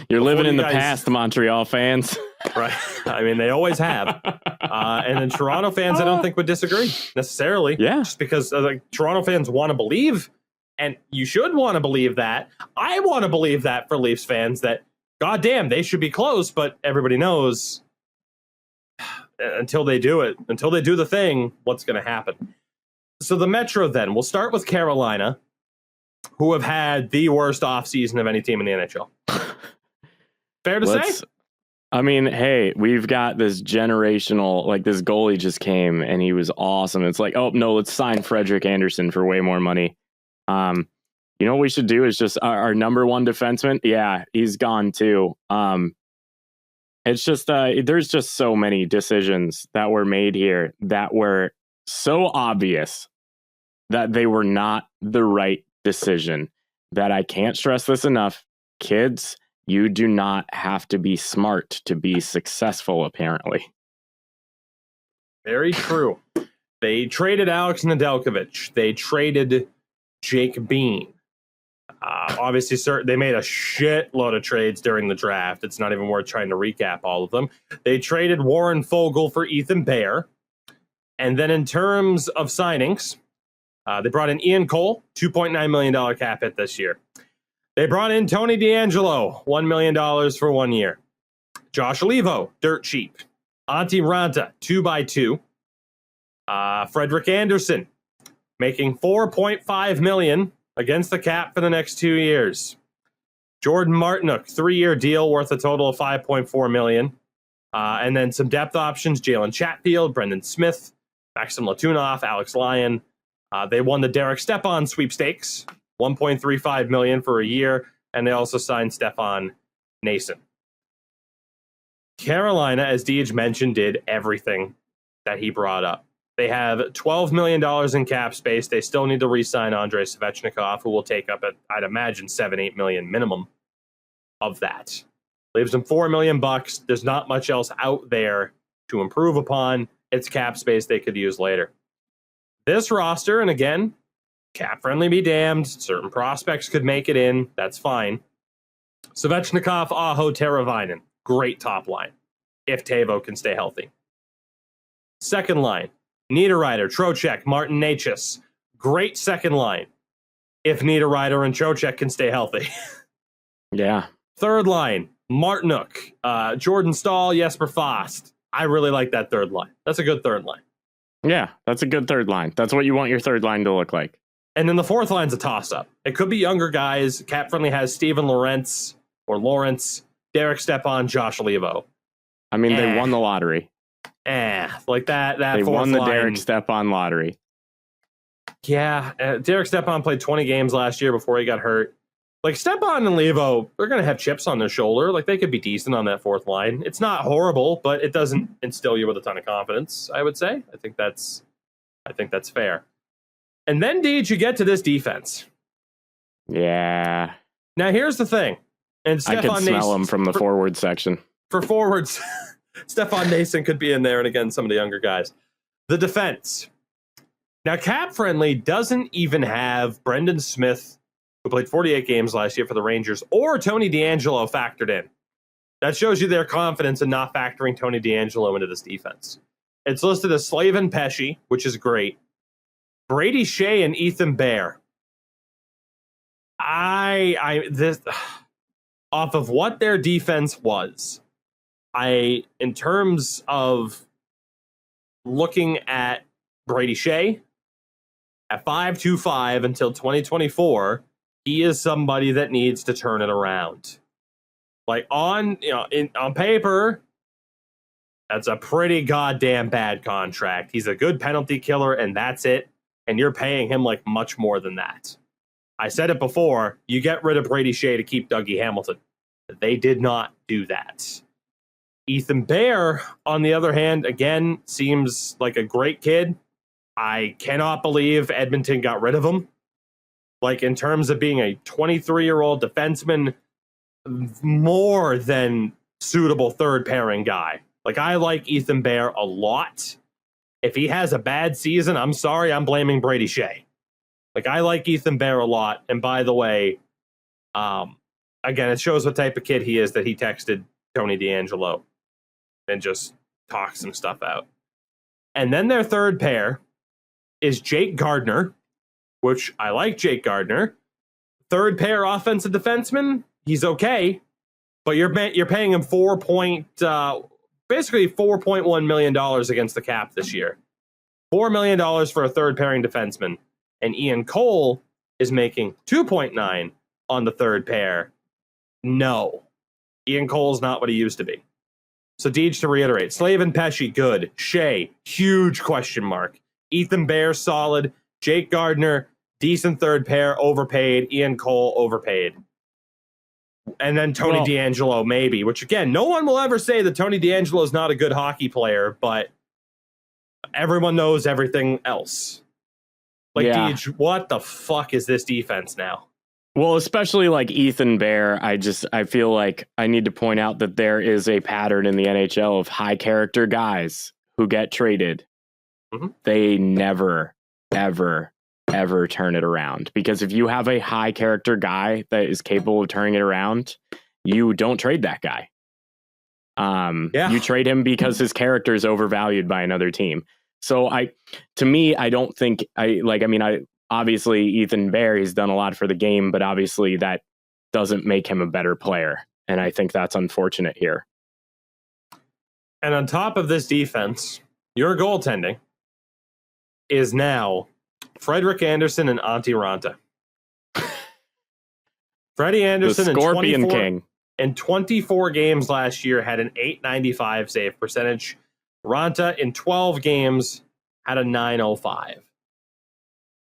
You're living in the past, Montreal fans. Right. I mean, they always have. And then Toronto fans, I don't think would disagree necessarily. Yeah. Just because Toronto fans want to believe, and you should want to believe that. I want to believe that for Leafs fans, that, goddamn, they should be close, but everybody knows until they do it, until they do the thing, what's going to happen. So the Metro then, we'll start with Carolina, who have had the worst offseason of any team in the NHL. Fair to say? I mean, hey, we've got this generational, like this goalie just came and he was awesome. It's like, oh, no, let's sign Freddie Anderson for way more money. You know what we should do is just our number 1 defenseman. Yeah, he's gone too. It's just, there's just so many decisions that were made here that were so obvious that they were not the right decision, that I can't stress this enough. Kids, you do not have to be smart to be successful, apparently. Very true. They traded Alex Nedeljkovic. They traded Jake Bean. Obviously, they made a shitload of trades during the draft. It's not even worth trying to recap all of them. They traded Warren Fogle for Ethan Bear. And then in terms of signings, they brought in Ian Cole, $2.9 million cap hit this year. They brought in Tony DeAngelo, $1 million for 1 year. Josh Olivo, dirt cheap. Antti Ranta, 2x2. Frederick Anderson, making $4.5 million against the cap for the next 2 years. Jordan Martinook, 3-year deal worth a total of $5.4 million. And then some depth options, Jalen Chatfield, Brendan Smith, Maxim Latunov, Alex Lyon. They won the Derek Stepan sweepstakes, $1.35 million for a year, and they also signed Stefan Nason. Carolina, as Deej mentioned, did everything that he brought up. They have $12 million in cap space. They still need to re-sign Andrei Svechnikov, who will take up, I'd imagine, $7-8 million minimum of that. Leaves them $4 million. There's not much else out there to improve upon. It's cap space they could use later. This roster, and again, cap friendly be damned. Certain prospects could make it in. That's fine. Svechnikov, Aho, Teravainen. Great top line. If Teuvo can stay healthy. Second line. Niederreiter, Trocheck, Martin Necas. Great second line. If Niederreiter and Trocheck can stay healthy. Yeah. Third line. Martinook, Jordan Stahl, Jesper Fast. I really like that third line. That's a good third line. Yeah, that's a good third line. That's what you want your third line to look like. And then the fourth line's a toss-up. It could be younger guys. Cap Friendly has Steven Lawrence, Derek Stepan, Josh Olivo. I mean, they won the lottery. Like that they fourth won the line. Derek Stepan lottery. Yeah, Derek Stepan played 20 games last year before he got hurt. Like, Stepan and Levo, they're going to have chips on their shoulder. Like, they could be decent on that fourth line. It's not horrible, but it doesn't instill you with a ton of confidence, I would say. I think that's fair. And then, Deej, you get to this defense. Yeah. Now, here's the thing. And I could smell him from the forward section. For forwards, Stefan Nason could be in there, and again, some of the younger guys. The defense. Now, Cap Friendly doesn't even have Brendan Smith, who played 48 games last year for the Rangers, or Tony DeAngelo factored in. That shows you their confidence in not factoring Tony DeAngelo into this defense. It's listed as Slaven Pesci, which is great. Brady Shea and Ethan Bear. This off of what their defense was, in terms of looking at Brady Shea at 5.25 until 2024, he is somebody that needs to turn it around. Like on paper, that's a pretty goddamn bad contract. He's a good penalty killer, and that's it. And you're paying him like much more than that. I said it before, you get rid of Brady Shea to keep Dougie Hamilton. They did not do that. Ethan Bear, on the other hand, again, seems like a great kid. I cannot believe Edmonton got rid of him. Like, in terms of being a 23-year-old defenseman, more than suitable third pairing guy. Like, I like Ethan Bear a lot. If he has a bad season, I'm sorry, I'm blaming Brady Shea. Like, I like Ethan Bear a lot. And by the way, again, it shows what type of kid he is that he texted Tony DeAngelo and just talked some stuff out. And then their third pair is Jake Gardner, which I like Jake Gardner. Third pair offensive defenseman, he's okay, but you're paying him basically $4.1 million against the cap this year. $4 million for a third pairing defenseman. And Ian Cole is making $2.9 on the third pair. No. Ian Cole's not what he used to be. So, Deej, to reiterate, Slaven Pesci, good. Shea, huge question mark. Ethan Bear, solid. Jake Gardner, decent third pair, overpaid. Ian Cole, overpaid. And then Tony DeAngelo, maybe, which, again, no one will ever say that Tony DeAngelo is not a good hockey player, but everyone knows everything else. Like, yeah. Deej, what the fuck is this defense now? Well, especially like Ethan Bear, I feel like I need to point out that there is a pattern in the NHL of high character guys who get traded. Mm-hmm. They never, ever ever turn it around. Because if you have a high character guy that is capable of turning it around, you don't trade that guy. You trade him because his character is overvalued by another team. So I don't think obviously Ethan Bear has done a lot for the game, but obviously that doesn't make him a better player. And I think that's unfortunate here. And on top of this defense, your goaltending is now Freddie Anderson and Antti Raanta. Freddie Anderson, the Scorpion King, in 24 games last year, had an .895 save percentage. Raanta, in 12 games, had a .905.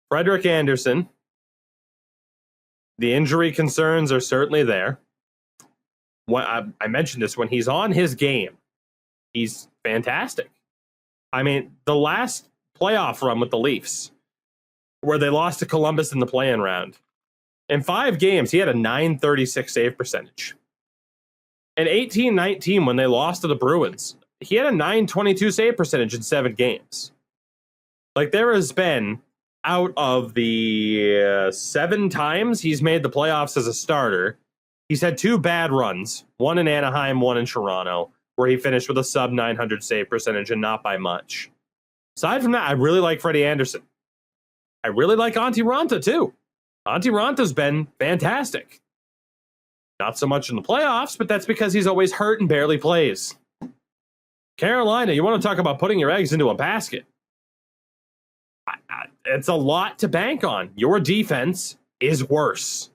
Freddie Anderson, the injury concerns are certainly there. I mentioned this, when he's on his game, he's fantastic. I mean, the last playoff run with the Leafs, where they lost to Columbus in the play-in round, in 5 games, he had a .936 save percentage. In 18-19, when they lost to the Bruins, he had a .922 save percentage in 7 games. Like, there has been, out of the 7 times he's made the playoffs as a starter, he's had 2 bad runs, one in Anaheim, one in Toronto, where he finished with a sub-900 save percentage and not by much. Aside from that, I really like Freddie Anderson. I really like Antti Raanta, too. Antti Ranta's been fantastic. Not so much in the playoffs, but that's because he's always hurt and barely plays. Carolina, you want to talk about putting your eggs into a basket. It's a lot to bank on. Your defense is worse.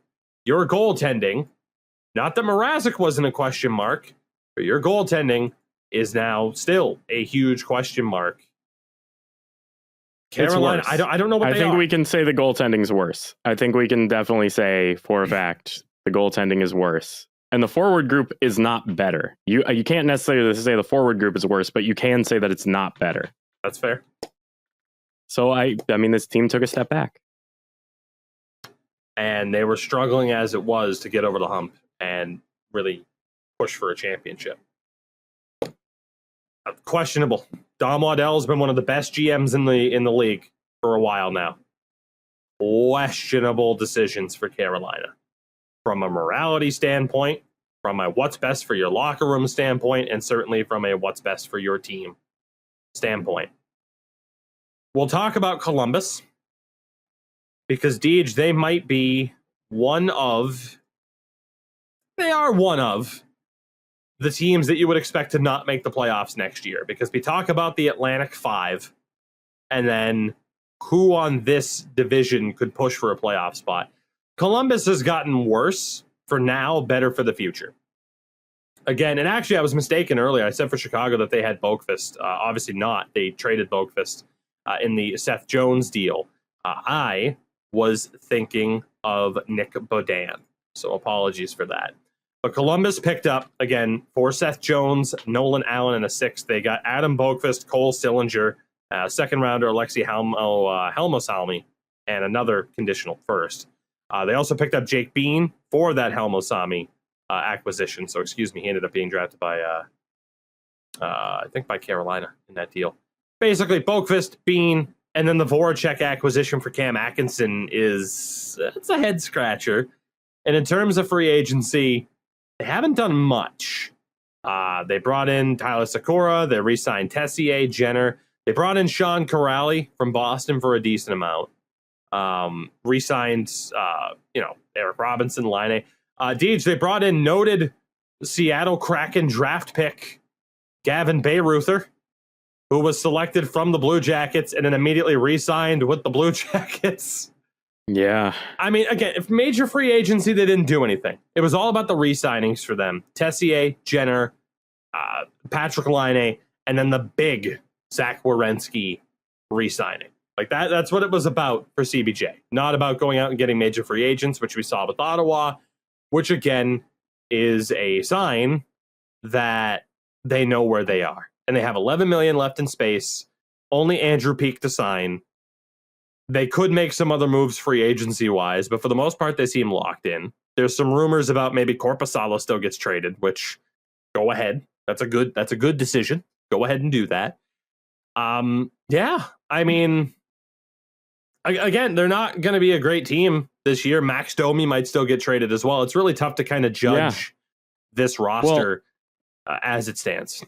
Your goaltending, not that Mrazek wasn't a question mark, but your goaltending is now still a huge question mark. Carolina, I don't know what they are. I think we can say the goaltending's worse. I think we can definitely say for a fact the goaltending is worse. And the forward group is not better. You can't necessarily say the forward group is worse, but you can say that it's not better. That's fair. So, I mean, this team took a step back. And they were struggling as it was to get over the hump and really push for a championship. Questionable. Dom Waddell's been one of the best GMs in the league for a while now. Questionable decisions for Carolina. From a morality standpoint, from a what's best for your locker room standpoint, and certainly from a what's best for your team standpoint. We'll talk about Columbus, because Deej, they might be one of the teams that you would expect to not make the playoffs next year, because we talk about the Atlantic 5 and then who on this division could push for a playoff spot. Columbus has gotten worse for now, better for the future. Again, and actually I was mistaken earlier. I said for Chicago that they had Boqvist. Obviously not. They traded Boqvist in the Seth Jones deal. I was thinking of Nick Beaudin, so apologies for that. But Columbus picked up, again, for Seth Jones, Nolan Allen, and a 6th. They got Adam Boqvist, Cole Sillinger, second rounder Alexi Helmosalmi, and another conditional first. They also picked up Jake Bean for that Helmosalmi acquisition. So, excuse me, he ended up being drafted by, I think, by Carolina in that deal. Basically, Boqvist, Bean, and then the Voracek acquisition for Cam Atkinson it's a head scratcher. And in terms of free agency, they haven't done much. They brought in Tyler Sakura. They re-signed Tessier, Jenner. They brought in Sean Corrali from Boston for a decent amount. Re-signed, Eric Robinson, Laine. Deej, they brought in noted Seattle Kraken draft pick Gavin Bayreuther, who was selected from the Blue Jackets and then immediately re-signed with the Blue Jackets. Yeah. I mean, again, if major free agency, they didn't do anything. It was all about the re-signings for them. Tessier, Jenner, Patrick Laine, and then the big Zach Werenski re-signing. Like that's what it was about for CBJ. Not about going out and getting major free agents, which we saw with Ottawa, which again is a sign that they know where they are. And they have $11 million left in space. Only Andrew Peeke to sign. They could make some other moves free agency-wise, but for the most part, they seem locked in. There's some rumors about maybe Korpisalo still gets traded, which, go ahead. That's a good decision. Go ahead and do that. Yeah, I mean, again, they're not going to be a great team this year. Max Domi might still get traded as well. It's really tough to kind of judge this roster as it stands.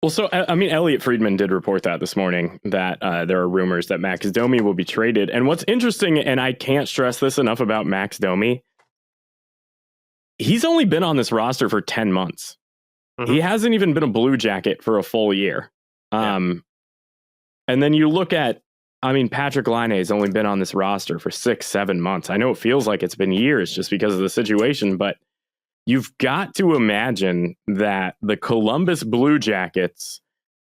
Well, so, I mean, Elliot Friedman did report that this morning, that there are rumors that Max Domi will be traded. And what's interesting, and I can't stress this enough about Max Domi, he's only been on this roster for 10 months. Mm-hmm. He hasn't even been a Blue Jacket for a full year. And then you look at, I mean, Patrick Laine has only been on this roster for 6-7 months. I know it feels like it's been years just because of the situation, but you've got to imagine that the Columbus Blue Jackets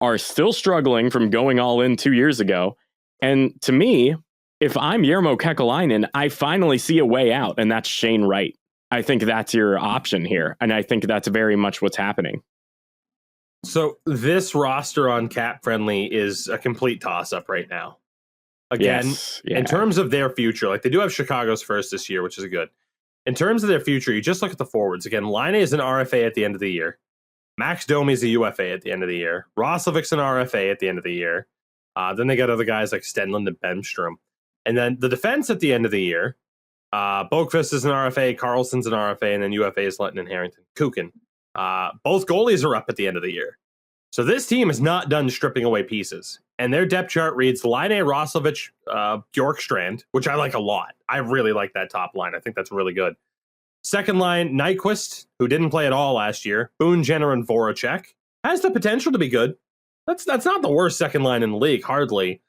are still struggling from going all in 2 years ago. And to me, if I'm Jarmo Kekalainen, I finally see a way out, and that's Shane Wright. I think that's your option here, and I think that's very much what's happening. So this roster on Cap Friendly is a complete toss-up right now. Again, in terms of their future, like they do have Chicago's first this year, which is good. In terms of their future, you just look at the forwards. Again, Laine is an RFA at the end of the year. Max Domi is a UFA at the end of the year. Roslovic's an RFA at the end of the year. Then they got other guys like Stenlund and Bemstrom. And then the defense at the end of the year, Boqvist is an RFA, Carlson's an RFA, and then UFA is Letton and Harrington. Kukin. Both goalies are up at the end of the year. So this team is not done stripping away pieces. And their depth chart reads Laine, Roslovic, Bjorkstrand, which I like a lot. I really like that top line. I think that's really good. Second line, Nyquist, who didn't play at all last year. Boone, Jenner, and Voracek. Has the potential to be good. That's not the worst second line in the league, hardly.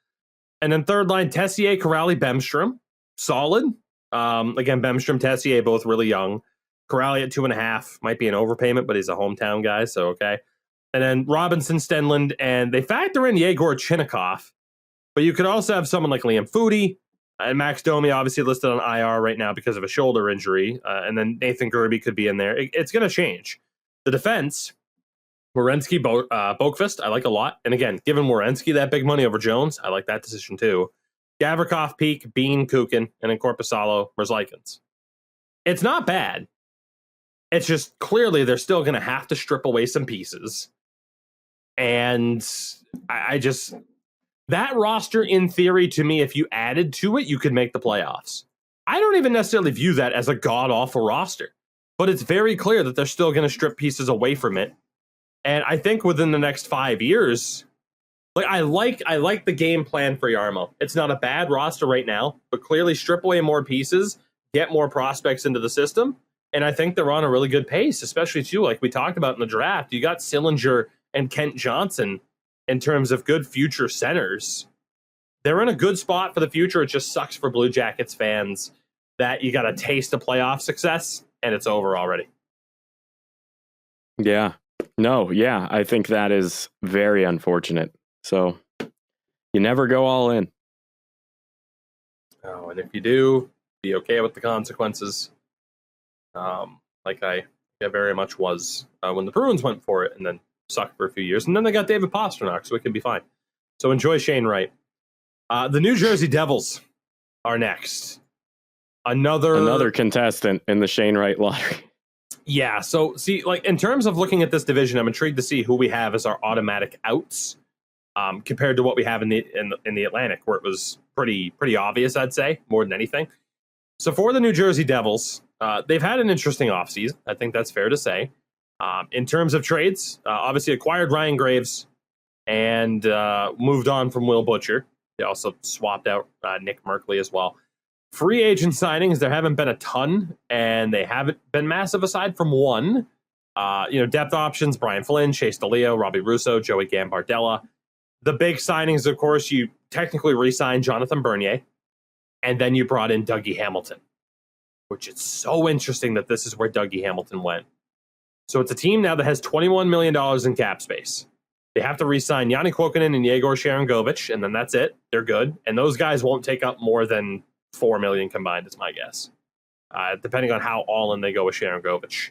And then third line, Tessier, Corrali, Bemstrom. Solid. Again, Bemstrom, Tessier, both really young. Corrali at 2.5. Might be an overpayment, but he's a hometown guy, so okay. And then Robinson, Stenlund, and they factor in Yegor Chinnikov. But you could also have someone like Liam Foudy, and Max Domi, obviously listed on IR right now because of a shoulder injury. And then Nathan Gerby could be in there. It's going to change. The defense, Werenski, Boqvist, I like a lot. And again, giving Werenski that big money over Jones, I like that decision too. Gavrikov, Peak, Bean, Kukin, and then Korpisalo, Merzlikins. It's not bad. It's just clearly they're still going to have to strip away some pieces. And I just, that roster in theory to me, if you added to it, you could make the playoffs. I don't even necessarily view that as a god-awful roster, but it's very clear that they're still going to strip pieces away from it. And I think within the next 5 years, like I like the game plan for Jarmo. It's not a bad roster right now, but clearly strip away more pieces, get more prospects into the system. And I think they're on a really good pace, especially too, like we talked about in the draft. You got Sillinger and Kent Johnson in terms of good future centers. They're in a good spot for the future. It just sucks for Blue Jackets fans that you got a taste of playoff success and it's over already. Yeah. No, yeah. I think that is very unfortunate. So you never go all in. Oh, and if you do, be okay with the consequences. Like I very much was when the Bruins went for it and then sucked for a few years. And then they got David Pastrnak, so it can be fine. So enjoy Shane Wright. The New Jersey Devils are next. Another contestant in the Shane Wright lottery. Yeah, so see, like in terms of looking at this division, I'm intrigued to see who we have as our automatic outs compared to what we have in the Atlantic, where it was pretty obvious, I'd say, more than anything. So for the New Jersey Devils, they've had an interesting offseason. I think that's fair to say. In terms of trades, obviously acquired Ryan Graves and moved on from Will Butcher. They also swapped out Nick Merkley as well. Free agent signings, there haven't been a ton, and they haven't been massive aside from one. Depth options, Brian Flynn, Chase DeLeo, Robbie Russo, Joey Gambardella. The big signings, of course, you technically re-signed Jonathan Bernier, and then you brought in Dougie Hamilton, which is so interesting that this is where Dougie Hamilton went. So it's a team now that has $21 million in cap space. They have to re-sign Yanni Kuokkanen and Yegor Sharangovich, and then that's it. They're good. And those guys won't take up more than $4 million combined, is my guess, depending on how all in they go with Sharangovich.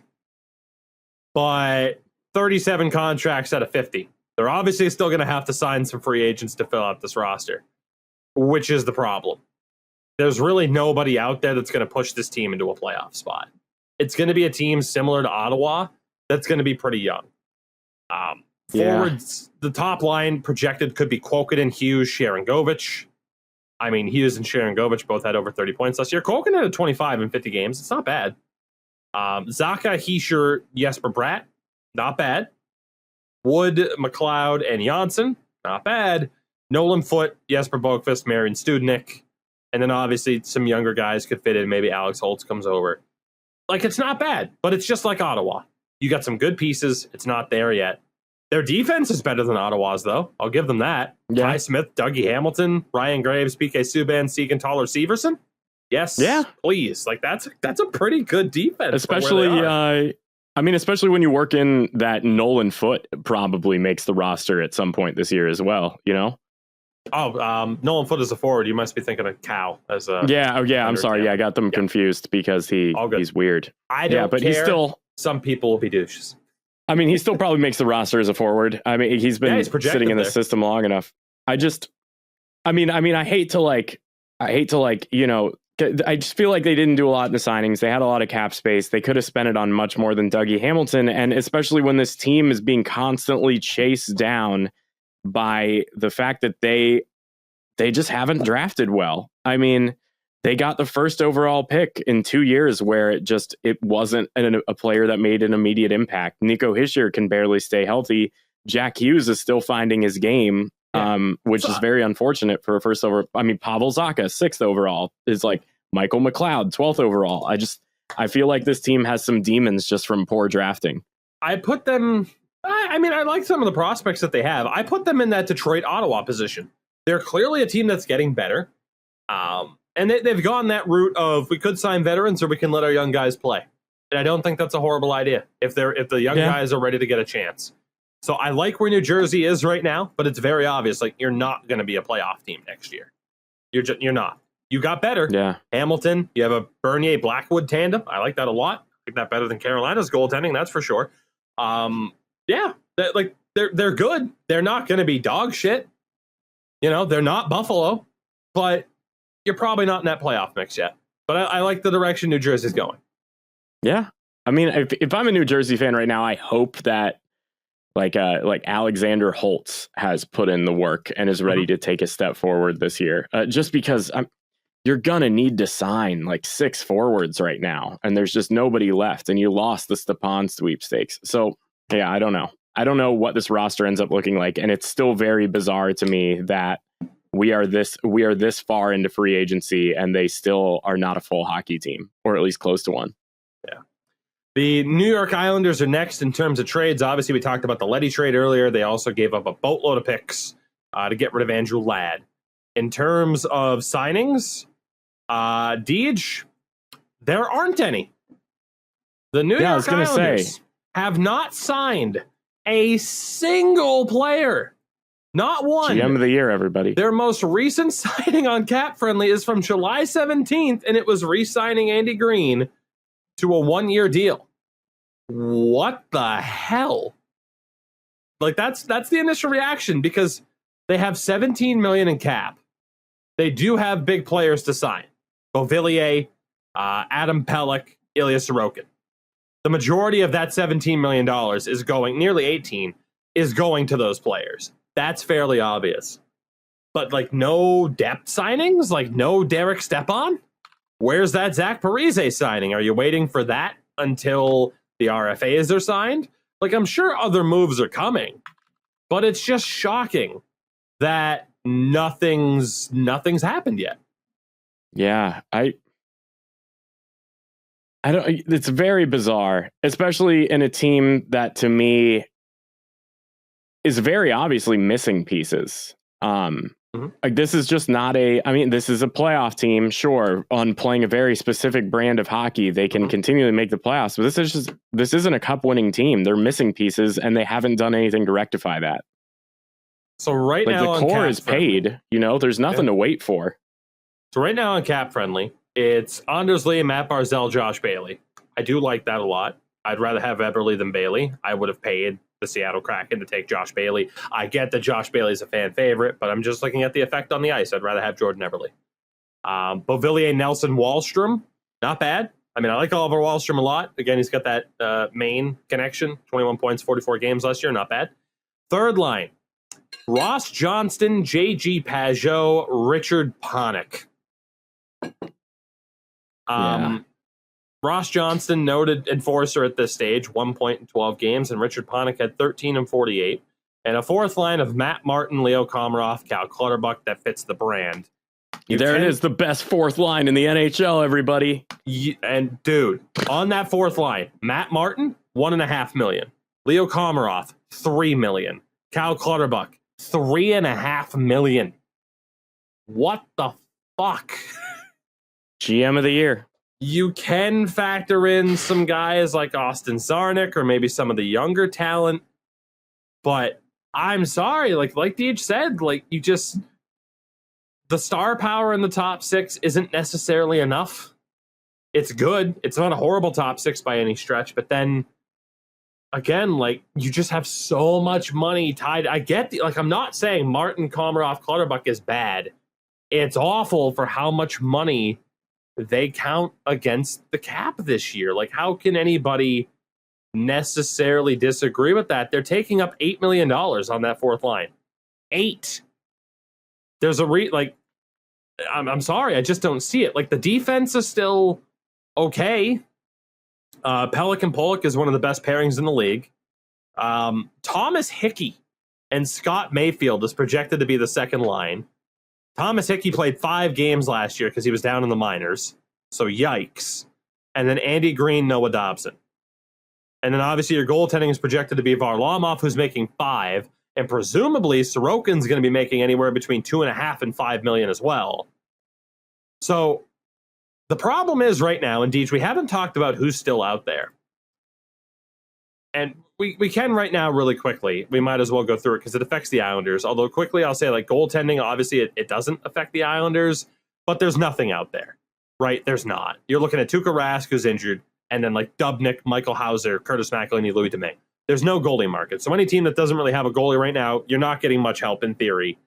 But 37 contracts out of 50. They're obviously still going to have to sign some free agents to fill out this roster, which is the problem. There's really nobody out there that's going to push this team into a playoff spot. It's going to be a team similar to Ottawa that's going to be pretty young. Forwards, the top line projected could be Kuokkanen, Hughes, Sharangovich. I mean, Hughes and Sharangovich both had over 30 points last year. Colkin had a 25 in 50 games. It's not bad. Zaka, Heischer, Jesper Bratt, not bad. Wood, McLeod, and Janssen, not bad. Nolan Foote, Jesper Boqvist, Marian Studnik. And then obviously some younger guys could fit in. Maybe Alex Holtz comes over. Like, it's not bad, but it's just like Ottawa. You got some good pieces. It's not there yet. Their defense is better than Ottawa's, though. I'll give them that. Yeah. Ty Smith, Dougie Hamilton, Ryan Graves, PK Subban, Siegenthaler, Severson. Yes, yeah, please. Like, that's a pretty good defense. Especially, especially when you work in that Nolan Foote probably makes the roster at some point this year as well, you know? Oh, Nolan Foote is a forward. You must be thinking of Cal as a... Yeah, I'm sorry. Yeah, I got them confused because he's weird. I don't but care. He's still... Some people will be douches. I mean, he still probably makes the roster as a forward. I mean, he's been sitting in the system long enough. I hate to you know, I just feel like they didn't do a lot in the signings. They had a lot of cap space. They could have spent it on much more than Dougie Hamilton. And especially when this team is being constantly chased down by the fact that they just haven't drafted well. I mean, they got the first overall pick in 2 years where it wasn't a player that made an immediate impact. Nico Hischier can barely stay healthy. Jack Hughes is still finding his game, which is very unfortunate for a first over. I mean, Pavel Zacha, 6th overall, is like Michael McLeod, 12th overall. I feel like this team has some demons just from poor drafting. I put them, I like some of the prospects that they have. I put them in that Detroit-Ottawa position. They're clearly a team that's getting better. And they've gone that route of we could sign veterans or we can let our young guys play. And I don't think that's a horrible idea if the young guys are ready to get a chance. So I like where New Jersey is right now, but it's very obvious. Like, you're not going to be a playoff team next year. You're not. You got better. Yeah. Hamilton, you have a Bernier-Blackwood tandem. I like that a lot. I think that better than Carolina's goaltending, that's for sure. They're good. They're not going to be dog shit. You know, they're not Buffalo, but you're probably not in that playoff mix yet. But I like the direction New Jersey's going. Yeah. I mean, if I'm a New Jersey fan right now, I hope that like Alexander Holtz has put in the work and is ready to take a step forward this year. Just because you're going to need to sign like 6 forwards right now, and there's just nobody left, and you lost the Stepan sweepstakes. So, yeah, I don't know. I don't know what this roster ends up looking like, and it's still very bizarre to me that we are this far into free agency and they still are not a full hockey team, or at least close to one. Yeah. The New York Islanders are next in terms of trades. Obviously, we talked about the Leddy trade earlier. They also gave up a boatload of picks to get rid of Andrew Ladd. In terms of signings, Deej, there aren't any. The New York Islanders have not signed a single player. Not one. GM of the year, everybody. Their most recent signing on Cap Friendly is from July 17th, and it was re-signing Andy Green to a 1-year deal. What the hell? Like, that's the initial reaction, because they have $17 million in cap. They do have big players to sign. Beauvillier, Adam Pelech, Ilya Sorokin. The majority of that $17 million is going, nearly 18, is going to those players. That's fairly obvious. But, like, no depth signings? Like, no Derek Stepan? Where's that Zach Parise signing? Are you waiting for that until the RFAs are signed? Like, I'm sure other moves are coming. But it's just shocking that nothing's happened yet. Yeah, I don't. It's very bizarre, especially in a team that, to me, is very obviously missing pieces. Like, this is just not this is a playoff team, sure, on playing a very specific brand of hockey. They can continually make the playoffs, but this isn't a cup winning team. They're missing pieces, and they haven't done anything to rectify that. So right now, the core is paid. You know, there's nothing to wait for. So right now on Cap Friendly, it's Anders Lee, Matt Barzal, Josh Bailey. I do like that a lot. I'd rather have Eberle than Bailey. I would have paid the Seattle Kraken to take Josh Bailey. I get that Josh Bailey's a fan favorite, but I'm just looking at the effect on the ice. I'd rather have Jordan Eberle. Beauvillier, Nelson, Wallstrom, not bad. I mean, I like Oliver Wallstrom a lot. Again, he's got that Maine connection. 21 points, 44 games last year, not bad. Third line, Ross Johnston, J.G. Pajot, Richard Panik. Ross Johnston, noted enforcer at this stage, 1 point in 12 games, and Richard Panik had 13 and 48. And a fourth line of Matt Martin, Leo Komarov, Cal Clutterbuck that fits the brand. It is, the best fourth line in the NHL, everybody. And dude, on that fourth line, Matt Martin, $1.5 million. Leo Komarov, $3 million. Cal Clutterbuck, $3.5 million. What the fuck? GM of the year. You can factor in some guys like Austin Czarnik or maybe some of the younger talent, but I'm sorry, like Deej said, like you just, the star power in the top six isn't necessarily enough. It's good. It's not a horrible top six by any stretch, but then again, like you just have so much money tied. I get like, I'm not saying Martin, Komarov, Clutterbuck is bad. It's awful for how much money they count against the cap this year. Like, how can anybody necessarily disagree with that? They're taking up $8 million on that fourth line. 8. There's a I'm sorry, I just don't see it. Like, the defense is still okay. Pelican Pollock is one of the best pairings in the league. Thomas Hickey and Scott Mayfield is projected to be the second line. Thomas Hickey played 5 games last year because he was down in the minors. So yikes. And then Andy Green, Noah Dobson. And then obviously your goaltending is projected to be Varlamov, who's making 5. And presumably Sorokin's going to be making anywhere between 2.5 and 5 million as well. So the problem is right now, and Deej, we haven't talked about who's still out there. And we can right now really quickly. We might as well go through it because it affects the Islanders. Although quickly I'll say, like, goaltending, obviously it doesn't affect the Islanders, but there's nothing out there, right? There's not. You're looking at Tuukka Rask, who's injured, and then like Dubnyk, Michael Hauser, Curtis McElhinney, Louis Domingue. There's no goalie market. So any team that doesn't really have a goalie right now, you're not getting much help in theory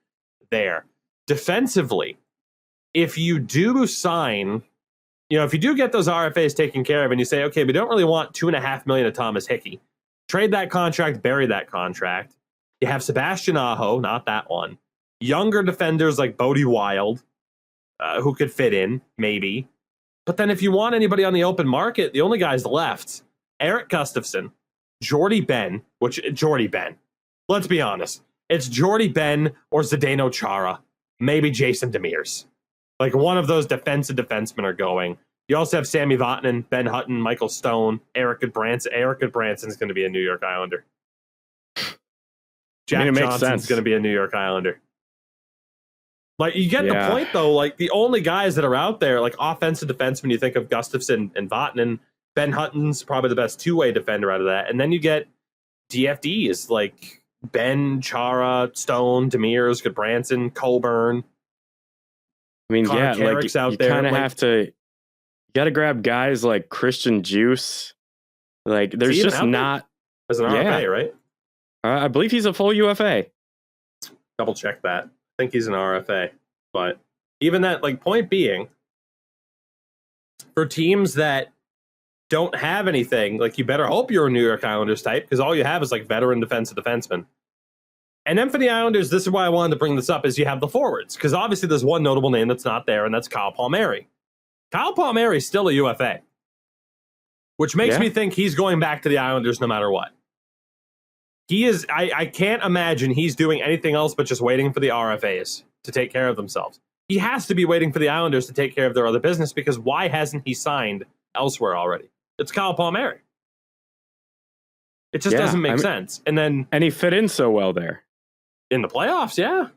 there. Defensively, if you do sign, if you do get those RFAs taken care of and you say, okay, we don't really want $2.5 million of Thomas Hickey, trade that contract, bury that contract. You have Sebastian Aho, not that one. Younger defenders like Bodie Wild, who could fit in, maybe. But then if you want anybody on the open market, the only guys left, Eric Gustafsson, Jordy Ben. Let's be honest. It's Jordy Ben or Zdeno Chara, maybe Jason Demers. Like, one of those defensive defensemen are going. You also have Sammy Vatanen, Ben Hutton, Michael Stone, Eric Goodbranson. Eric Goodbranson's going to be a New York Islander. Jack Johnson's going to be a New York Islander. Like, you get the point, though. Like, the only guys that are out there, like, offensive defensemen, you think of Gustafsson and Vatanen. Ben Hutton's probably the best two-way defender out of that. And then you get DFDs like Ben, Chara, Stone, Demers, Goodbranson, Coburn. I mean, Connor Carrick's out you there. kind of have to. You got to grab guys like Christian Juice. Like, there's just not as an RFA, right? I believe he's a full UFA. Double check that. I think he's an RFA, but even that, like, point being, for teams that don't have anything, like, you better hope you're a New York Islanders type, because all you have is like veteran defensive defensemen. And then for the Islanders, this is why I wanted to bring this up, is you have the forwards, because obviously there's one notable name that's not there, and that's Kyle Palmieri. Kyle Palmieri is still a UFA, which makes me think he's going back to the Islanders no matter what. He is. I can't imagine he's doing anything else but just waiting for the RFAs to take care of themselves. He has to be waiting for the Islanders to take care of their other business, because why hasn't he signed elsewhere already? It's Kyle Palmieri. It just doesn't make sense. And he fit in so well there. In the playoffs, yeah.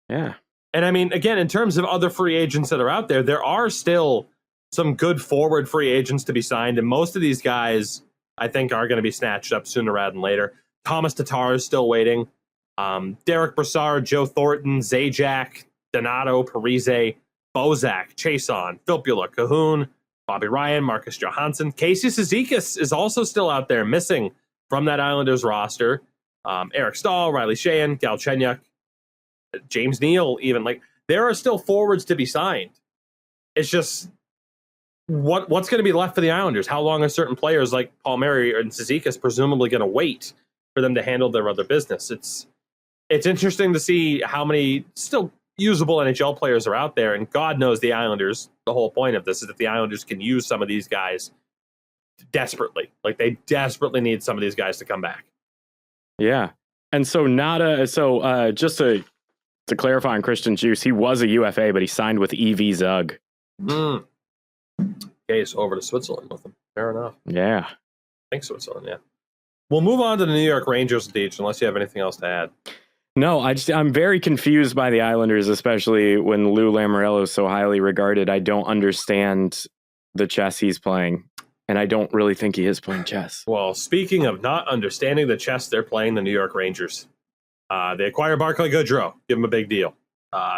Yeah. And I mean, again, in terms of other free agents that are out there, there are still some good forward free agents to be signed, and most of these guys, I think, are going to be snatched up sooner rather than later. Thomas Tatar is still waiting. Derek Brassard, Joe Thornton, Zajac, Donato, Parise, Bozak, Chason, Filppula, Cahoon, Bobby Ryan, Marcus Johansson. Casey Cizikas is also still out there, missing from that Islanders roster. Eric Stahl, Riley Sheehan, Galchenyuk, James Neal, even. Like, there are still forwards to be signed. It's just what's going to be left for the Islanders? How long are certain players like Palmieri and Cizikas presumably going to wait for them to handle their other business? It's it's interesting to see how many still usable NHL players are out there, and God knows the Islanders, the whole point of this is that the Islanders can use some of these guys desperately. Like, they desperately need some of these guys to come back. Yeah. And so just to clarify on Christian Juice, he was a UFA, but he signed with EV Zug. Okay, so over to Switzerland with him. Fair enough. Yeah. I think Switzerland, yeah. We'll move on to the New York Rangers, Deej, unless you have anything else to add. No, I'm very confused by the Islanders, especially when Lou Lamoriello is so highly regarded. I don't understand the chess he's playing, and I don't really think he is playing chess. Well, speaking of not understanding the chess they're playing, the New York Rangers. They acquire Barclay Goodrow, give him a big deal.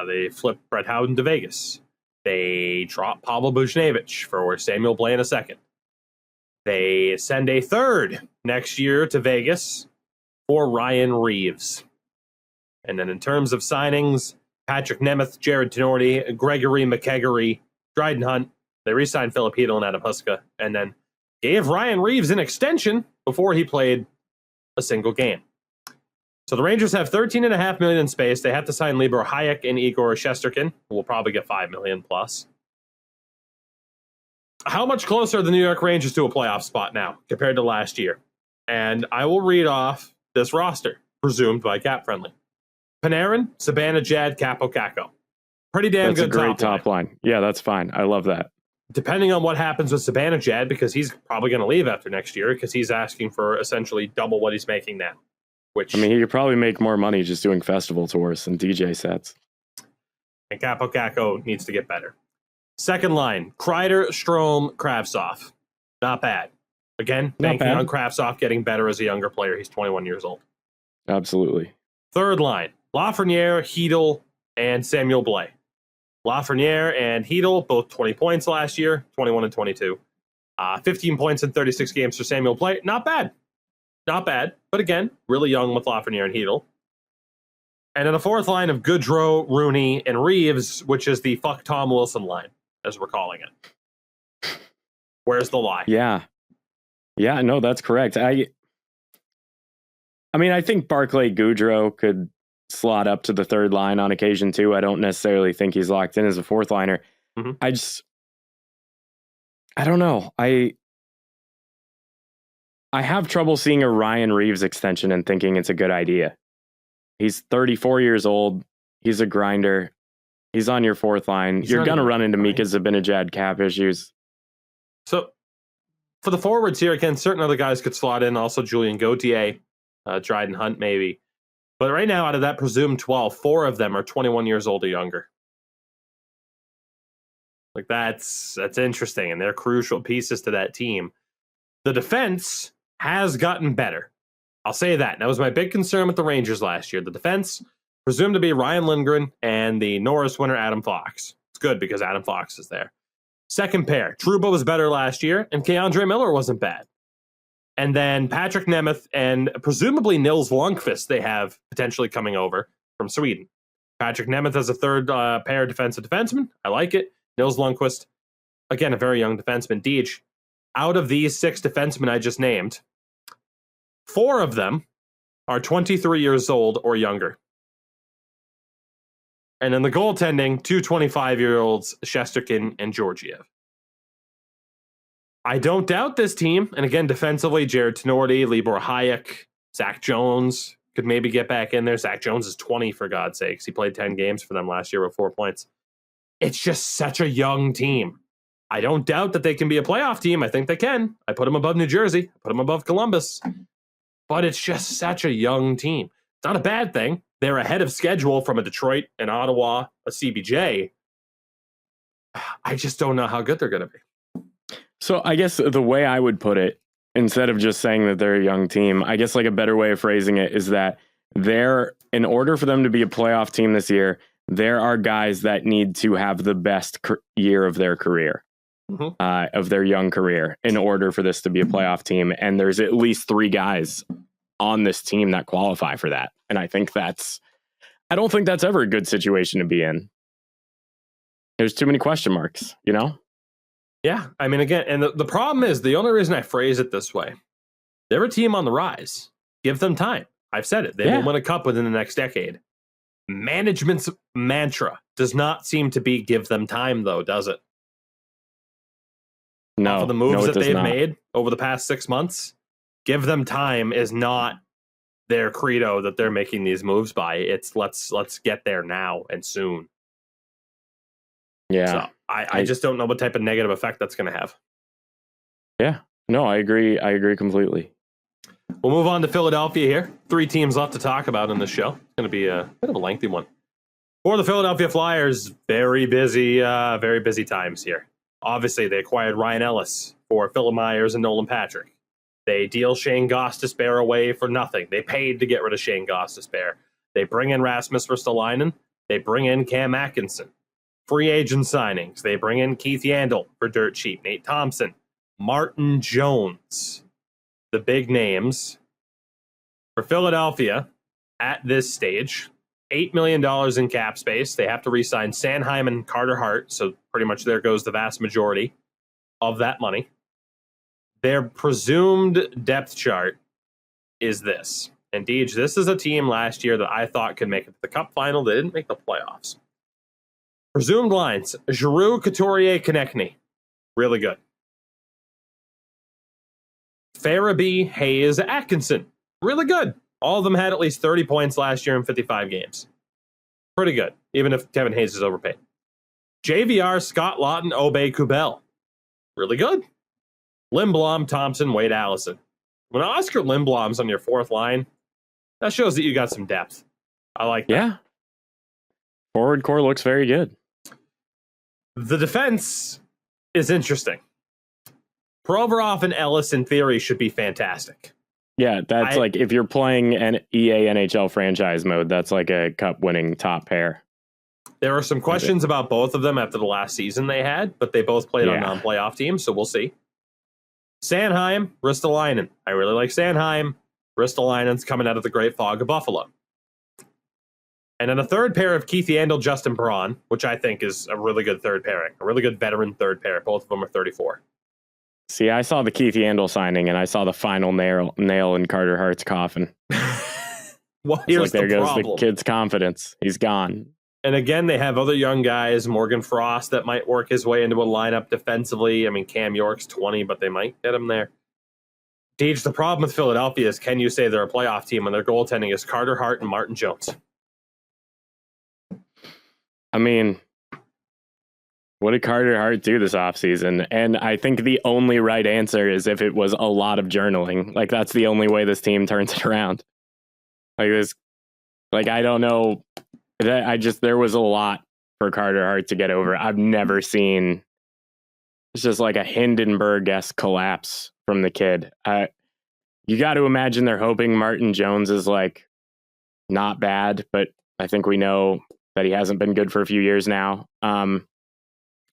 They flip Brett Howden to Vegas. They drop Pavel Buchnevich for Samuel Blais in a second. They send a third next year to Vegas for Ryan Reeves. And then in terms of signings, Patrick Nemeth, Jared Tenorti, Gregory McKegory, Dryden Hunt. They re-signed Philip Hedl and Adam Huska, and then gave Ryan Reeves an extension before he played a single game. So the Rangers have $13.5 million in space. They have to sign Libor Hayek and Igor Shesterkin, who will probably get $5 million plus. How much closer are the New York Rangers to a playoff spot now compared to last year? And I will read off this roster, presumed by Cap Friendly. Panarin, Zibanejad, Capo Caco. Pretty damn good top line. That's a great top line. Yeah, that's fine. I love that. Depending on what happens with Zibanejad, because he's probably going to leave after next year, because he's asking for essentially double what he's making now. Which, I mean, he could probably make more money just doing festival tours and DJ sets. And Capo Caco needs to get better. Second line, Kreider, Strome, Kravtsov. Not bad. Again, banking on Kravtsov getting better as a younger player. He's 21 years old. Absolutely. Third line, Lafreniere, Hedl, and Samuel Blais. Lafreniere and Hedl, both 20 points last year, 21 and 22. 15 points in 36 games for Samuel Blais. Not bad. Not bad. But again, really young with Lafreniere and Hedl. And then a fourth line of Goodrow, Rooney, and Reeves, which is the fuck Tom Wilson line, as we're calling it. Where's the lie? Yeah. Yeah, no, that's correct. I mean, I think Barclay Goodrow could slot up to the third line on occasion too. I don't necessarily think he's locked in as a fourth liner. Mm-hmm. I don't know. I have trouble seeing a Ryan Reeves extension and thinking it's a good idea. He's 34 years old. He's a grinder. He's on your fourth line. You're going to run into Mika Zibanejad cap issues. So for the forwards here, again, certain other guys could slot in. Also Julien Gauthier, Dryden Hunt maybe. But right now, out of that presumed 12, 4 of them are 21 years old or younger. Like, that's interesting, and they're crucial pieces to that team. The defense has gotten better. I'll say that. That was my big concern with the Rangers last year. The defense, presumed to be Ryan Lindgren and the Norris winner, Adam Fox. It's good because Adam Fox is there. Second pair, Trouba was better last year, and Keandre Miller wasn't bad. And then Patrick Nemeth and presumably Nils Lundqvist they have potentially coming over from Sweden. Patrick Nemeth as a third pair defensive defenseman. I like it. Nils Lundqvist, again, a very young defenseman. Deej, out of these 6 defensemen I just named, 4 of them are 23 years old or younger. And in the goaltending, 2 25-year-olds, Shesterkin and Georgiev. I don't doubt this team. And again, defensively, Jared Tenorti, Libor Hayek, Zach Jones could maybe get back in there. Zach Jones is 20, for God's sakes. He played 10 games for them last year with 4 points. It's just such a young team. I don't doubt that they can be a playoff team. I think they can. I put them above New Jersey. I put them above Columbus. But it's just such a young team. It's not a bad thing. They're ahead of schedule from a Detroit, an Ottawa, a CBJ. I just don't know how good they're going to be. So I guess the way I would put it, instead of just saying that they're a young team, I guess like a better way of phrasing it is that in order for them to be a playoff team this year, there are guys that need to have the best year of their career, of their young career, in order for this to be a playoff team. And there's at least 3 guys on this team that qualify for that. And I don't think that's ever a good situation to be in. There's too many question marks, you know? Yeah, I mean, again, and the problem is, the only reason I phrase it this way, they're a team on the rise. Give them time. I've said it. They will win a cup within the next decade. Management's mantra does not seem to be give them time, though, does it? No. Off of the moves that they've not. made over the past 6 months, give them time is not their credo that they're making these moves by. It's let's get there now and soon. Yeah. So I just don't know what type of negative effect that's going to have. Yeah. No, I agree. I agree completely. We'll move on to Philadelphia here. 3 teams left to talk about in this show. It's going to be a bit of a lengthy one. For the Philadelphia Flyers, very busy times here. Obviously, they acquired Ryan Ellis for Philip Myers and Nolan Patrick. They deal Shane Gostisbehere away for nothing. They paid to get rid of Shane Gostisbehere. They bring in Rasmus Ristolainen. They bring in Cam Atkinson. Free agent signings. They bring in Keith Yandel for dirt cheap. Nate Thompson. Martin Jones. The big names. For Philadelphia, at this stage, $8 million in cap space. They have to re-sign Sanheim and Carter Hart, so pretty much there goes the vast majority of that money. Their presumed depth chart is this. And Deej, this is a team last year that I thought could make it to the Cup final. They didn't make the playoffs. Presumed lines: Giroux, Couturier, Konechny. Really good. Farabee, Hayes, Atkinson. Really good. All of them had at least 30 points last year in 55 games. Pretty good, even if Kevin Hayes is overpaid. JVR, Scott Laughton, Obey Kubel. Really good. Lindblom, Thompson, Wade Allison. When Oscar Lindblom's on your fourth line, that shows that you got some depth. I like that. Yeah. Forward core looks very good. The defense is interesting. Provorov and Ellis, in theory, should be fantastic. Yeah, that's like if you're playing an EA NHL franchise mode, that's like a cup-winning top pair. There are some questions about both of them after the last season they had, but they both played on non-playoff teams, so we'll see. Sanheim, Ristolainen. I really like Sanheim. Ristolainen's coming out of the Great Fog of Buffalo. And then a third pair of Keith Yandel, Justin Braun, which I think is a really good third pairing. A really good veteran third pair. Both of them are 34. See, I saw the Keith Yandel signing, and I saw the final nail in Carter Hart's coffin. Well, here's there the goes problem. The kid's confidence. He's gone. And again, they have other young guys, Morgan Frost, that might work his way into a lineup defensively. I mean, Cam York's 20, but they might get him there. Deej, the problem with Philadelphia is, can you say they're a playoff team when their goaltending is Carter Hart and Martin Jones? I mean, what did Carter Hart do this offseason? And I think the only right answer is if it was a lot of journaling. Like, that's the only way this team turns it around. I don't know. There was a lot for Carter Hart to get over. I've never seen. It's just like a Hindenburg-esque collapse from the kid. You got to imagine they're hoping Martin Jones is like not bad, but I think we know that he hasn't been good for a few years now.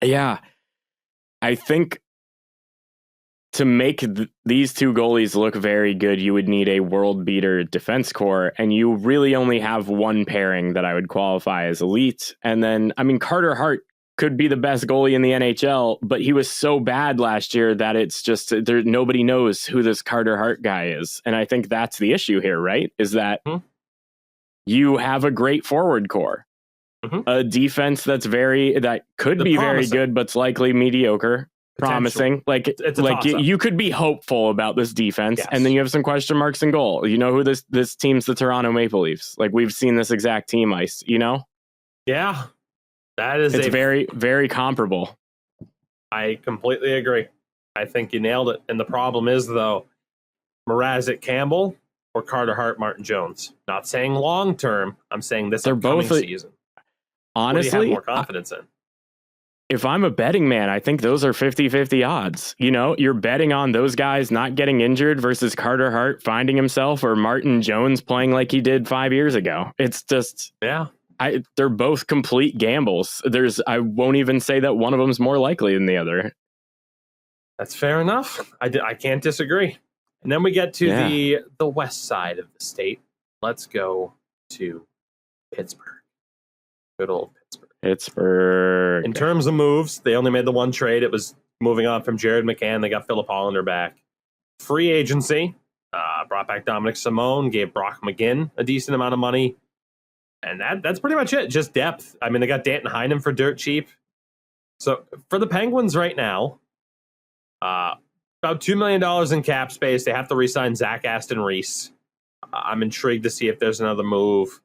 Yeah, I think to make these two goalies look very good, you would need a world beater defense core, and you really only have one pairing that I would qualify as elite. And then, I mean, Carter Hart could be the best goalie in the NHL, but he was so bad last year that it's just nobody knows who this Carter Hart guy is. And I think that's the issue here, right? Is that you have a great forward core. A defense that could be very good, but's likely mediocre, promising. Like you could be hopeful about this defense, and then you have some question marks in goal. You know who this team's the Toronto Maple Leafs. Like, we've seen this exact team ice. You know, yeah, it's very, very comparable. I completely agree. I think you nailed it. And the problem is, though, Mrazek Campbell or Carter Hart, Martin Jones. Not saying long term. I'm saying this upcoming season. Honestly, what do you have more confidence in? If I'm a betting man, I think those are 50-50 odds. You know, you're betting on those guys not getting injured versus Carter Hart finding himself, or Martin Jones playing like he did 5 years ago. It's just, they're both complete gambles. I won't even say that one of them's more likely than the other. That's fair enough. I can't disagree. And then we get to the west side of the state. Let's go to Pittsburgh. Good old Pittsburgh. In terms of moves, they only made the one trade. It was moving on from Jared McCann. They got Philip Hollander back. Free agency. Brought back Dominic Simone, gave Brock McGinn a decent amount of money. And that's pretty much it. Just depth. I mean, they got Danton Heinen for dirt cheap. So for the Penguins right now, about $2 million in cap space. They have to re-sign Zach Aston Reese. I'm intrigued to see if there's another move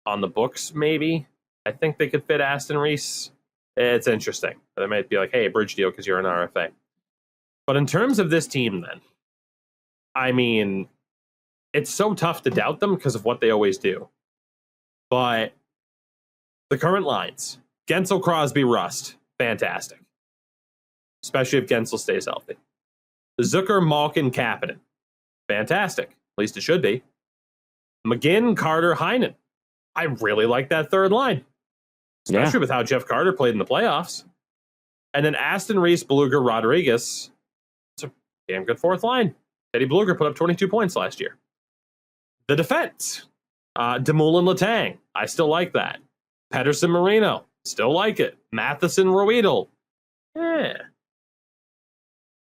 on the books, maybe. I think they could fit Aston Reese. It's interesting. They might be like, hey, bridge deal because you're an RFA. But in terms of this team then, I mean, it's so tough to doubt them because of what they always do. But the current lines, Gensel, Crosby, Rust, fantastic. Especially if Gensel stays healthy. Zucker, Malkin, Kapanen, fantastic. At least it should be. McGinn, Carter, Heinen. I really like that third line. Especially with how Jeff Carter played in the playoffs. And then Aston Reese, Bluger, Rodriguez. It's a damn good fourth line. Eddie Bluger put up 22 points last year. The defense. Dumoulin, Letang. I still like that. Pedersen, Marino. Still like it. Matheson, Ruedel. Yeah.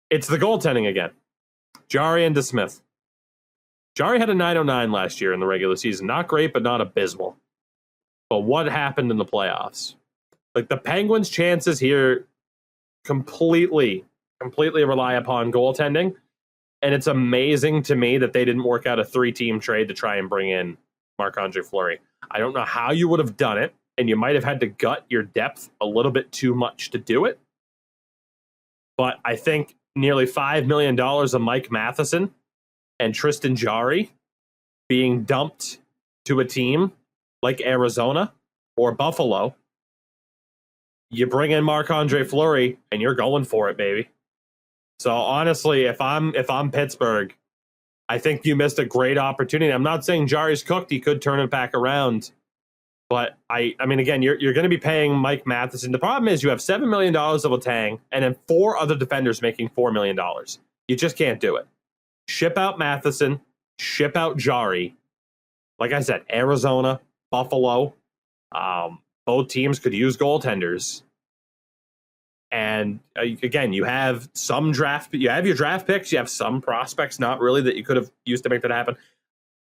It's the goaltending again. Jari and DeSmith. Jari had a 909 last year in the regular season. Not great, but not abysmal. But what happened in the playoffs? Like, the Penguins' chances here completely rely upon goaltending. And it's amazing to me that they didn't work out a 3-team trade to try and bring in Marc-Andre Fleury. I don't know how you would have done it, and you might have had to gut your depth a little bit too much to do it. But I think nearly $5 million of Mike Matheson and Tristan Jarry being dumped to a team like Arizona or Buffalo, you bring in Marc-Andre Fleury and you're going for it, baby. So honestly, if I'm Pittsburgh, I think you missed a great opportunity. I'm not saying Jarry's cooked; he could turn it back around. But I mean, again, you're going to be paying Mike Matheson. The problem is you have $7 million of Letang and then 4 other defenders making $4 million. You just can't do it. Ship out Matheson, ship out Jarry. Like I said, Arizona, Buffalo, both teams could use goaltenders. And again, you have your draft picks, you have some prospects, not really, that you could have used to make that happen.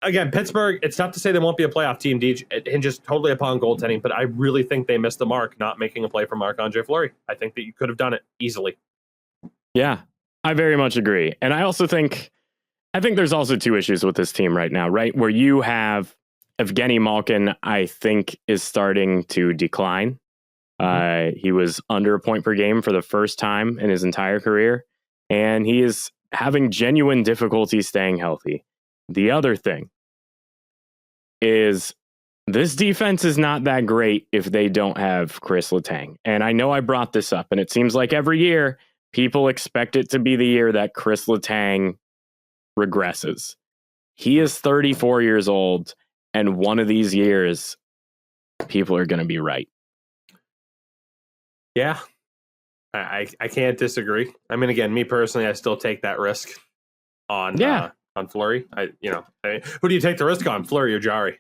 Again, Pittsburgh, it's not to say they won't be a playoff team, Deej. It hinges totally upon goaltending, but I really think they missed the mark not making a play for Marc-Andre Fleury. I think that you could have done it easily. Yeah, I very much agree. And I think there's also 2 issues with this team right now, right? Where you have Evgeny Malkin, I think, is starting to decline. He was under a point per game for the first time in his entire career, and he is having genuine difficulty staying healthy. The other thing is this defense is not that great if they don't have Chris Letang. And I know I brought this up, and it seems like every year people expect it to be the year that Chris Letang regresses. He is 34 years old, and one of these years, people are going to be right. Yeah, I can't disagree. I mean, again, me personally, I still take that risk on Fleury. Who do you take the risk on, Fleury or Jarry?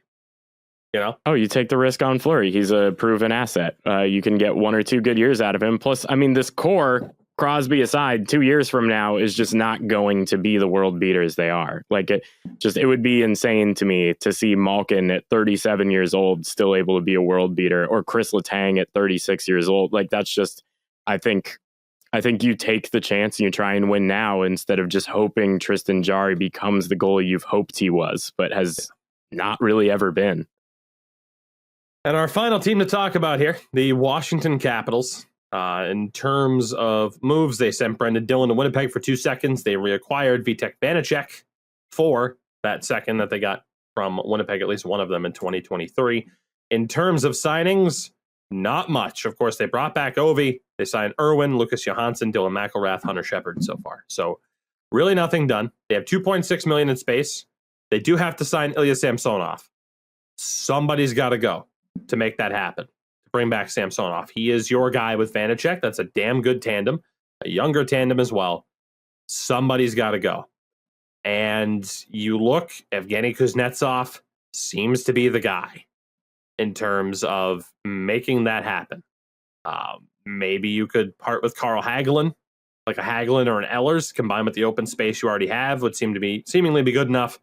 Oh, you take the risk on Fleury. He's a proven asset. You can get 1 or 2 good years out of him. Plus, I mean, this core, Crosby aside, 2 years from now is just not going to be the world beaters they are. Like, it would be insane to me to see Malkin at 37 years old still able to be a world beater, or Chris Letang at 36 years old. Like, that's just, I think you take the chance and you try and win now instead of just hoping Tristan Jarry becomes the goalie you've hoped he was, but has not really ever been. And our final team to talk about here, the Washington Capitals. In terms of moves, they sent Brendan Dillon to Winnipeg for 2 seconds. They reacquired Vitek Vanacek for that second that they got from Winnipeg, at least one of them in 2023. In terms of signings, not much. Of course, they brought back Ovi. They signed Irwin, Lucas Johansson, Dylan McElrath, Hunter Shepard so far. So really nothing done. They have $2.6 million in space. They do have to sign Ilya Samsonov. Somebody's got to go to make that happen. Bring back Samsonov. He is your guy with Vanacek. That's a damn good tandem, a younger tandem as well. Somebody's got to go. And you look, Evgeny Kuznetsov seems to be the guy in terms of making that happen. Maybe you could part with Carl Hagelin like a Hagelin or an Ehlers combined with the open space you already have would seemingly be good enough.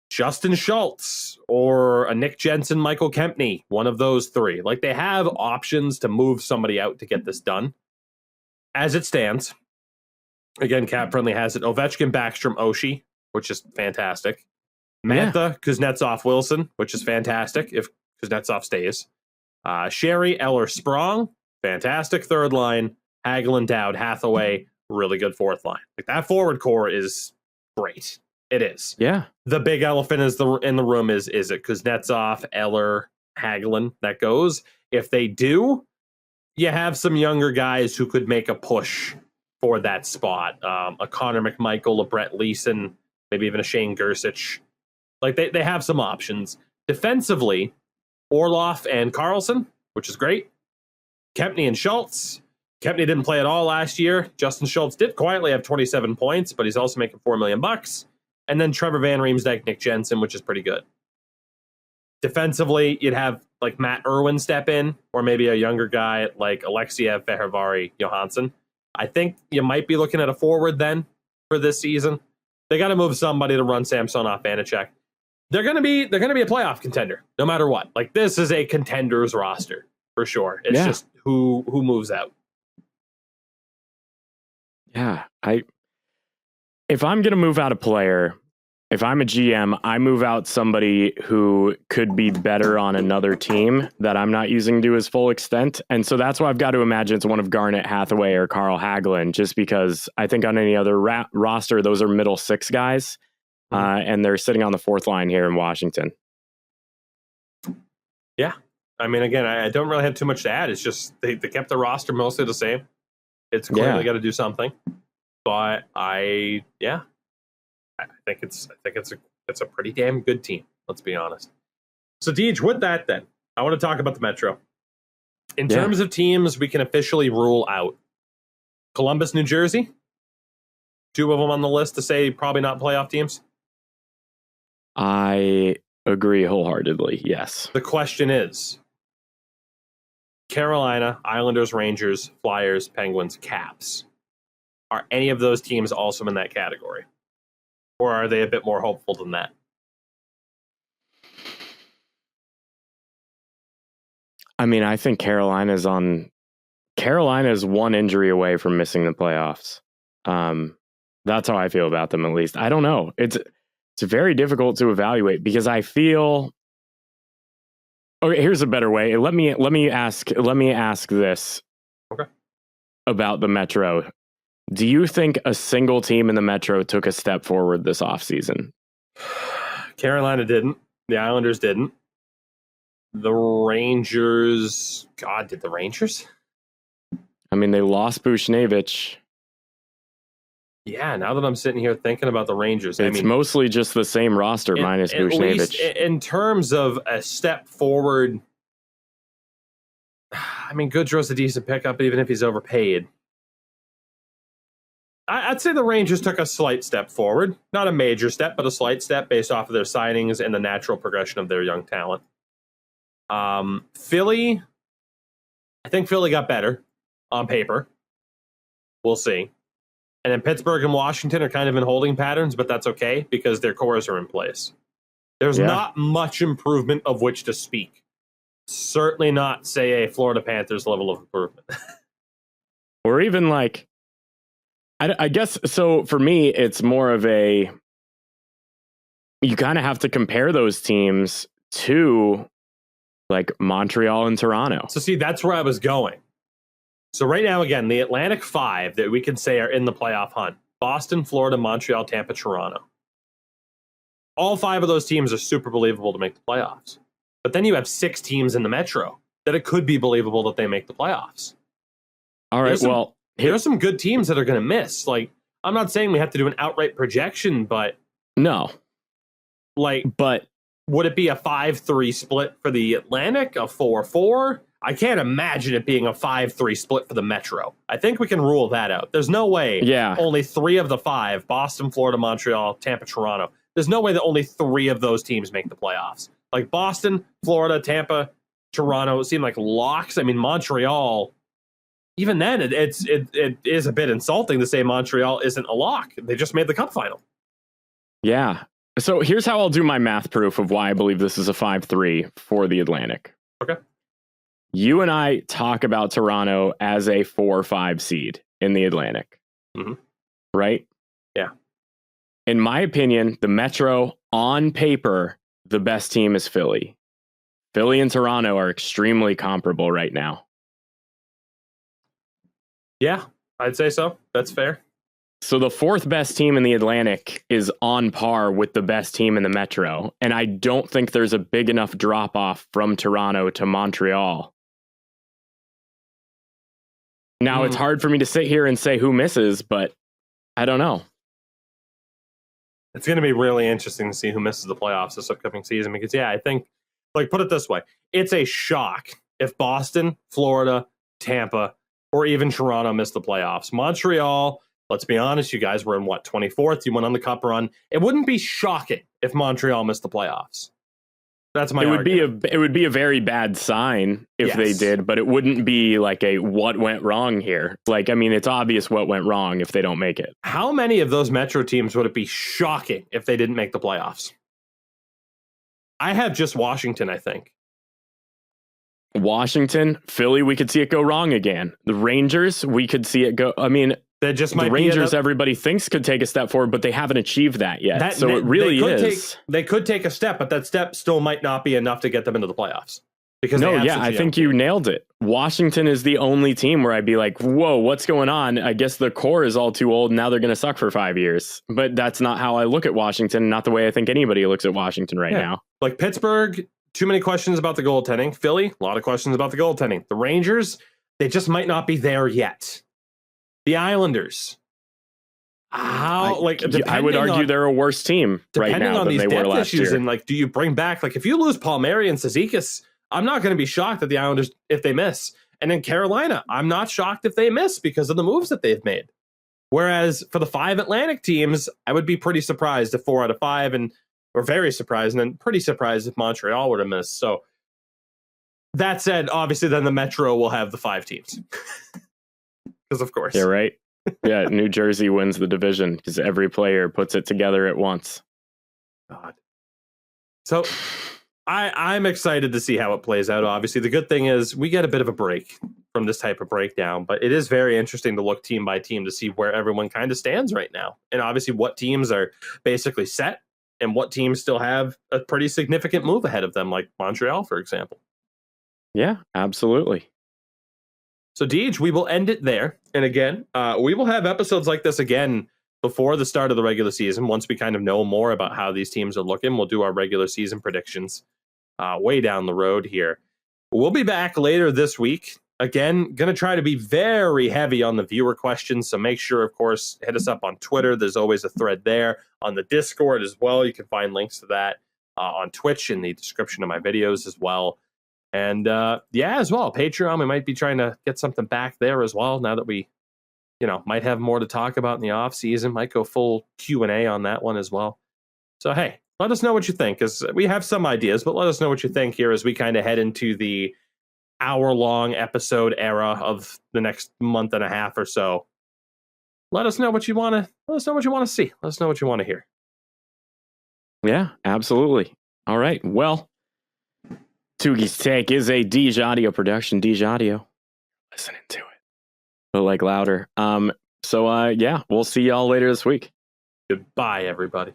Justin Schultz or a Nick Jensen, Michael Kempney, one of those three. Like, they have options to move somebody out to get this done. As it stands, again, Cap Friendly has it. Ovechkin, Backstrom, Oshie, which is fantastic. Mantha, Kuznetsov, Wilson, which is fantastic if Kuznetsov stays. Sherry, Eller, Sprong, fantastic third line. Hagelin, Dowd, Hathaway, really good fourth line. Like, that forward core is great. It is. Yeah. The big elephant in the room is it Kuznetsov, Eller, Hagelin that goes? If they do, you have some younger guys who could make a push for that spot. A Connor McMichael, a Brett Leeson, maybe even a Shane Gersich. Like, they have some options. Defensively, Orloff and Carlson, which is great. Kempney and Schultz. Kempney didn't play at all last year. Justin Schultz did quietly have 27 points, but he's also making $4 million. And then Trevor Van Riemsdyk, Nick Jensen, which is pretty good. Defensively, you'd have like Matt Irwin step in, or maybe a younger guy like Alexiev, Fehervari, Johansson. I think you might be looking at a forward then for this season. They got to move somebody to run Samsonov, Vanacek. They're gonna be a playoff contender no matter what. Like, this is a contenders roster for sure. It's just who moves out. Yeah, if I'm going to move out a player, if I'm a GM, I move out somebody who could be better on another team that I'm not using to his full extent. And so that's why I've got to imagine it's one of Garnett, Hathaway, or Carl Hagelin, just because I think on any other roster, those are middle six guys, and they're sitting on the fourth line here in Washington. Yeah. I mean, again, I don't really have too much to add. It's just they kept the roster mostly the same. It's clear they got to do something. But I think it's a pretty damn good team. Let's be honest. So, Deej, with that, then I want to talk about the Metro. In terms of teams, we can officially rule out Columbus, New Jersey. Two of them on the list to say probably not playoff teams. I agree wholeheartedly. Yes. The question is: Carolina, Islanders, Rangers, Flyers, Penguins, Caps. Are any of those teams also in that category? Or are they a bit more hopeful than that? I mean, I think Carolina's one injury away from missing the playoffs. That's how I feel about them, at least. I don't know. It's very difficult to evaluate because I feel. Okay, here's a better way. Let me ask this. Okay. About the Metro. Do you think a single team in the Metro took a step forward this offseason? Carolina didn't. The Islanders didn't. The Rangers... God, did the Rangers? I mean, they lost Buchnevich. Yeah, now that I'm sitting here thinking about the Rangers... It's mostly just the same roster minus Buchnevich. In terms of a step forward... I mean, Goodrow's a decent pickup, even if he's overpaid. I'd say the Rangers took a slight step forward. Not a major step, but a slight step based off of their signings and the natural progression of their young talent. Philly, I think Philly got better on paper. We'll see. And then Pittsburgh and Washington are kind of in holding patterns, but that's okay because their cores are in place. There's not much improvement of which to speak. Certainly not, say, a Florida Panthers level of improvement. Or even like... I guess, so for me, it's more of you kind of have to compare those teams to like Montreal and Toronto. So see, that's where I was going. So right now, again, the Atlantic five that we can say are in the playoff hunt: Boston, Florida, Montreal, Tampa, Toronto. All five of those teams are super believable to make the playoffs. But then you have 6 teams in the Metro that it could be believable that they make the playoffs. All right, there are some good teams that are going to miss. Like, I'm not saying we have to do an outright projection, but... No. But would it be a 5-3 split for the Atlantic? A 4-4? I can't imagine it being a 5-3 split for the Metro. I think we can rule that out. There's no way only 3 of the 5, Boston, Florida, Montreal, Tampa, Toronto, there's no way that only 3 of those teams make the playoffs. Like, Boston, Florida, Tampa, Toronto seem like locks. I mean, Montreal... even then, it is a bit insulting to say Montreal isn't a lock. They just made the Cup final. Yeah. So here's how I'll do my math proof of why I believe this is a 5-3 for the Atlantic. Okay. You and I talk about Toronto as a 4-5 seed in the Atlantic. Mm-hmm. Right? Yeah. In my opinion, the Metro, on paper, the best team is Philly. Philly and Toronto are extremely comparable right now. Yeah, I'd say so. That's fair. So the fourth best team in the Atlantic is on par with the best team in the Metro. And I don't think there's a big enough drop off from Toronto to Montreal. Now, it's hard for me to sit here and say who misses, but I don't know. It's going to be really interesting to see who misses the playoffs this upcoming season because, I think, put it this way. It's a shock if Boston, Florida, Tampa, or even Toronto miss the playoffs. Montreal, let's be honest, you guys were in 24th? You went on the Cup run. It wouldn't be shocking if Montreal missed the playoffs. That's my argument. It would be a very bad sign if they did, but it wouldn't be like a what went wrong here. It's obvious what went wrong if they don't make it. How many of those Metro teams would it be shocking if they didn't make the playoffs? I have just Washington, I think. Washington, Philly, we could see it go wrong again. The Rangers, we could see it go. That just might the Rangers, everybody thinks could take a step forward, but they haven't achieved that yet. It really is. They could take a step, but that step still might not be enough to get them into the playoffs. I think you nailed it. Washington is the only team where I'd be like, whoa, what's going on? I guess the core is all too old, and now they're going to suck for 5 years. But that's not how I look at Washington, not the way I think anybody looks at Washington right now. Like Pittsburgh, too many questions about the goaltending. Philly, a lot of questions about the goaltending. The Rangers, they just might not be there yet. The Islanders, I would argue they're a worse team right now than they were last year. And do you bring back, if you lose Palmieri and Cizikas, I'm not going to be shocked that the Islanders, if they miss. And in Carolina, I'm not shocked if they miss because of the moves that they've made. Whereas for the 5 Atlantic teams, I would be pretty surprised if 4 out of 5, or very surprised, and then pretty surprised if Montreal were to miss. So that said, obviously then the Metro will have the 5 teams. Because of course. Yeah, right. Yeah, New Jersey wins the division because every player puts it together at once. God. So I'm excited to see how it plays out. Obviously, the good thing is we get a bit of a break from this type of breakdown, but it is very interesting to look team by team to see where everyone kind of stands right now. And obviously what teams are basically set and what teams still have a pretty significant move ahead of them, like Montreal, for example. Yeah, absolutely. So, Deej, we will end it there. And again, we will have episodes like this again before the start of the regular season. Once we kind of know more about how these teams are looking, we'll do our regular season predictions way down the road here. We'll be back later this week. Again, going to try to be very heavy on the viewer questions. So make sure, of course, hit us up on Twitter. There's always a thread there. On the Discord as well. You can find links to that on Twitch in the description of my videos as well. And as well, Patreon, we might be trying to get something back there as well now that we, might have more to talk about in the off season. Might go full Q&A on that one as well. So, hey, let us know what you think, because we have some ideas, but let us know what you think here as we kind of head into the hour-long episode era of the next month and a half or so. Let us know what you want to. Let us know what you want to see. Let us know what you want to hear. Yeah, absolutely. All right. Well, Tougie's Take is a Deej Audio production. Deej Audio. Listening to it. But louder. We'll see y'all later this week. Goodbye, everybody.